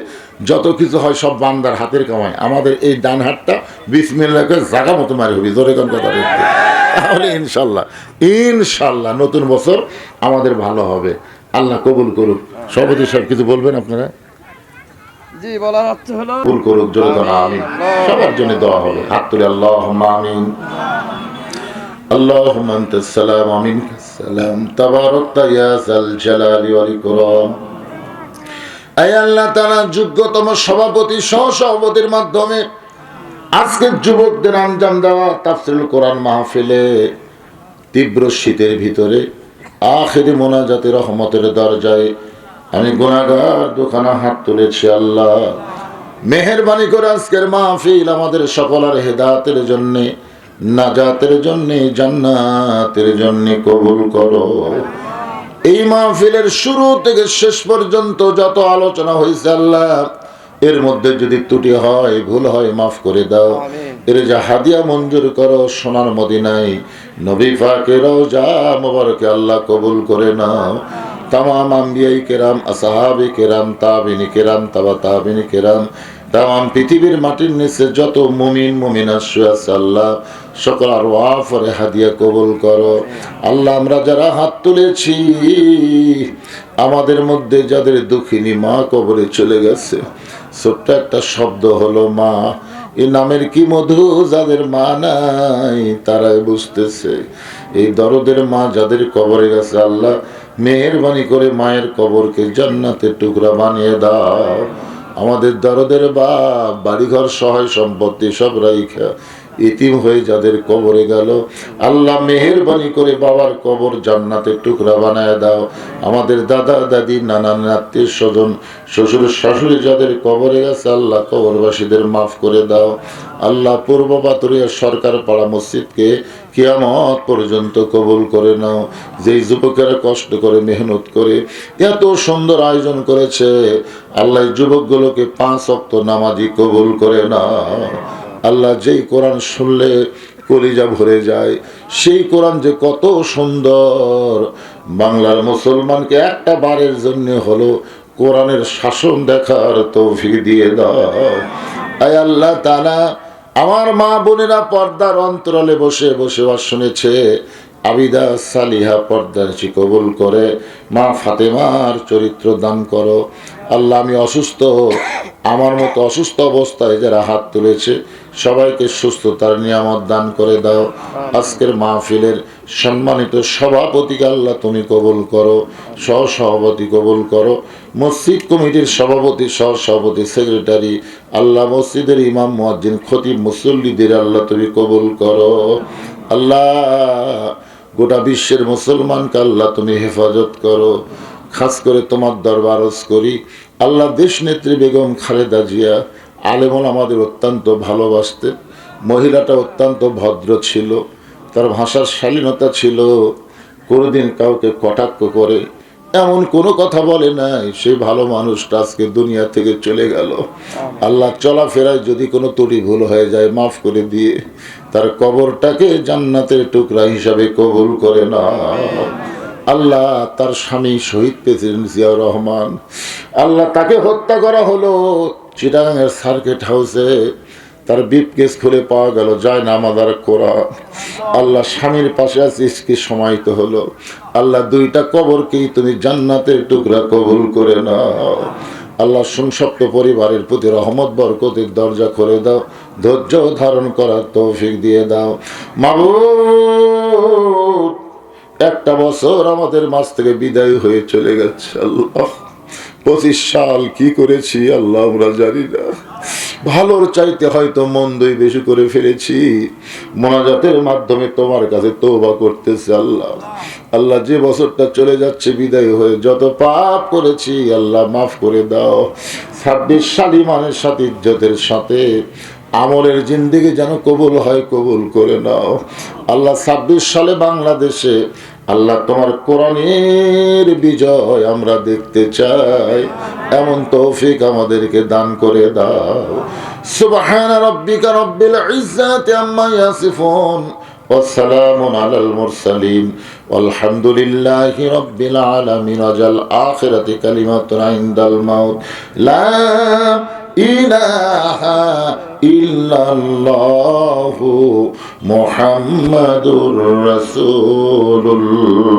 যত কিছু হয় সব বান্দার হাতের কামাই। আমাদের এই ডান হাতটা বিসমিল্লাহকে জায়গা মতো মারি হবি। জোরে কোন কথা বলতে, তাহলে ইনশাল্লাহ নতুন বছর আমাদের ভালো হবে। আল্লাহ কবুল করুক। সভাপতি সব কিছু বলবেন আপনারা? জি, বলার অর্থ হলো কবুল করুক। জোরে কোন আমিন। সবার জন্য দোয়া হবে, হাত তুলে আল্লাহুম্মা আমিন। আল্লাহুম্মা আনতাস সালাম ওয়া মিনকাস সালাম, তাবারাকতা ইয়া যাল জালালি ওয়াল ইকরাম। আয় আল্লাহ তাআলা, যোগ্যতম সভাপতি সহসভাপতির মাধ্যমে আজকের যুবকদের আঞ্জাম দেওয়া তাফসীরুল কোরআন মাহফিলে তীব্র শীতের ভিতরে আখিরি মোনাজাতে রহমতের দরজায় আমি গুনাহগার দুখানা হাত তুলেছি। আল্লাহ মেহেরবানি করে আজকের মাহফিল আমাদের সকলের হেদায়েতের জন্য, নাজাতের জন্য, জান্নাতের জন্য কবুল করো। এই মাহফিলের শুরু থেকে শেষ পর্যন্ত যত আলোচনা হয়েছে আল্লাহ, এর মধ্যে যদি ত্রুটি হয়, ভুল হয়, মাফ করে দাও। এর যা হাদিয়া মঞ্জুর করো সোনার মদিনায় নবী পাকের রওজা মোবারকে আল্লাহ কবুল করে নাও। তামাম আম্বিয়াই কেরাম, আসহাবে কেরাম, তাবিনী কেরাম, তাবা তাবিনী কেরাম, তামাম পৃথিবীর মাটির নিচে যত মুমিন মুমিনাত শুয়ে আছে আল্লাহ, সকল আরওয়াফের হাদিয়া কবুল করো। আল্লাহ আমরা যারা হাত তুলেছি, আমাদের মধ্যে যাদের দুঃখিনী মা কবরে চলে গেছে, ছোট্ট একটা শব্দ হলো মা, এই নামের কি মধু যাদের মা নাই তারাই বুঝতেছে। এই দরদের মা যাদের কবরে গেছে, আল্লাহ মেহেরবানি করে মায়ের কবরকে জান্নাতের টুকরা বানিয়ে দাও। আমাদের দরদের বাপ বাড়িঘর সহায় সম্পত্তি সব রাইখা ইতিম হয়ে যাদের কবরে গেল, আল্লাহ মেহেরবানি করে বাবার কবর জান্নাতের টুকরা বানায় দাও। আমাদের দাদা দাদি নানান আত্মীয় স্বজন শ্বশুর শাশুড়ি যাদের কবরে গেছে, আল্লাহ কবরবাসীদের মাফ করে দাও। আল্লাহ পূর্ব পাতুরিয়া সরকার পাড়া মসজিদকে কিয়ামত পর্যন্ত কবুল করে নাও। যেই যুবকেরা কষ্ট করে মেহনত করে এত সুন্দর আয়োজন করেছে, আল্লাহ যুবকগুলোকে 5 ওয়াক্ত নামাজি কবুল করে নাও। আল্লাহ যেই কোরআন শুনলে কলিজা ভরে যায়, সেই কোরআন যে কত সুন্দর, বাংলার মুসলমানকে একটা বারের জন্য হলো কোরআনের শাসন দেখার তৌফিক দিয়ে দাও। আয় আল্লাহ তাআলা, আমার মা বোনেরা পর্দার অন্তরালে বসে বসে শুনেছে, আবিদা সালিহা পর্দাশী কবুল করে মা ফাতেমার চরিত্র দান করো। আল্লাহ আমি অসুস্থ, আমার মতো অসুস্থ অবস্থায় যারা হাত তুলেছে সবাইকে সুস্থতার নিয়ামত দান করে দাও। আজকের মাহফিলের সম্মানিত সভাপতিকে আল্লাহ তুমি কবুল করো, সহসভাপতি কবুল করো, মসজিদ কমিটির সভাপতি সহসভাপতি সেক্রেটারি, আল্লাহ মসজিদের ইমাম মুয়াজ্জিন খতিব মুসল্লিদের আল্লাহ তুমি কবুল করো। আল্লাহ গোটা বিশ্বের মুসলমানকে আল্লাহ তুমি হেফাজত করো। খাস করে তোমার দরবার আরজ করি, আল্লাহ দেশ নেত্রী বেগম খালেদা জিয়া আলেমন আমাদের অত্যন্ত ভালোবাসতেন। মহিলাটা অত্যন্ত ভদ্র ছিল, তার ভাষার শালীনতা ছিল, কোনোদিন কাউকে কটাক্ষ করে এমন কোনো কথা বলে নাই। সেই ভালো মানুষটা আজকে দুনিয়া থেকে চলে গেল। আল্লাহ চলাফেরায় যদি কোনো ত্রুটি ভুল হয়ে যায় মাফ করে দিয়ে তার কবরটাকে জান্নাতের টুকরা হিসাবে কবুল করে না। আল্লাহ তার স্বামী শহীদ প্রেসিডেন্ট জিয়াউর রহমান, আল্লাহ তাকে হত্যা করা হলো চিটাগাংয়ের সার্কিট হাউসে। তার ব্রিফকেস খুলে পাওয়া গেল যায় নামাজ আর কোরআন। আল্লাহ স্বামীর পাশে আজকে সমাহিত হলো। আল্লাহ দুইটা কবরকেই তুমি জান্নাতের টুকরা কবুল করে নাও। আল্লাহ সংসপ্ত পরিবারের প্রতি রহমত বরকতের দরজা খুলে দাও, ধৈর্য ধারণ করার তৌফিক দিয়ে দাও। মাবুদ, একটা বছর আমাদের মাঝ থেকে বিদায় হয়ে চলে গেছে। আল্লাহ 25 সাল কি করেছি আল্লাহ আমরা জানি না। ভালোর চাইতে হয়তো মন্দই বেশি করে ফেলেছি। মোনাজাতের মাধ্যমে তোমার কাছে তওবা করতেছি আল্লাহ। আল্লাহ যে বছরটা চলে যাচ্ছে বিদায় হয়ে যত পাপ করেছি আল্লাহ মাফ করে দাও। 26 সাল ইমানের সাথে ইজ্জতের সাথে আমলের জিন্দেগি যেন কবুল হয়, কবুল করে নাও আল্লাহ। 26 সালে বাংলাদেশে আল্লাহ তোমার কোরআনের বিজয় আমরা দেখতে চাই, এমন তৌফিক আমাদেরকে দান করে দাও। সুবহান রাব্বিকা রাব্বিল ইজ্জাতি আম্মা ইয়াসিফুন ওয়া সালামুন আলাল মুরসালিন ওয়ালহামদুলিল্লাহি রাব্বিল আলামিন। ওয়াজাল আখিরাতি কালিমাতুন ইনদাল মাউত লা ইলাহা ইল্লাল্লাহু মুহাম্মাদুর রাসূলুল্লাহ।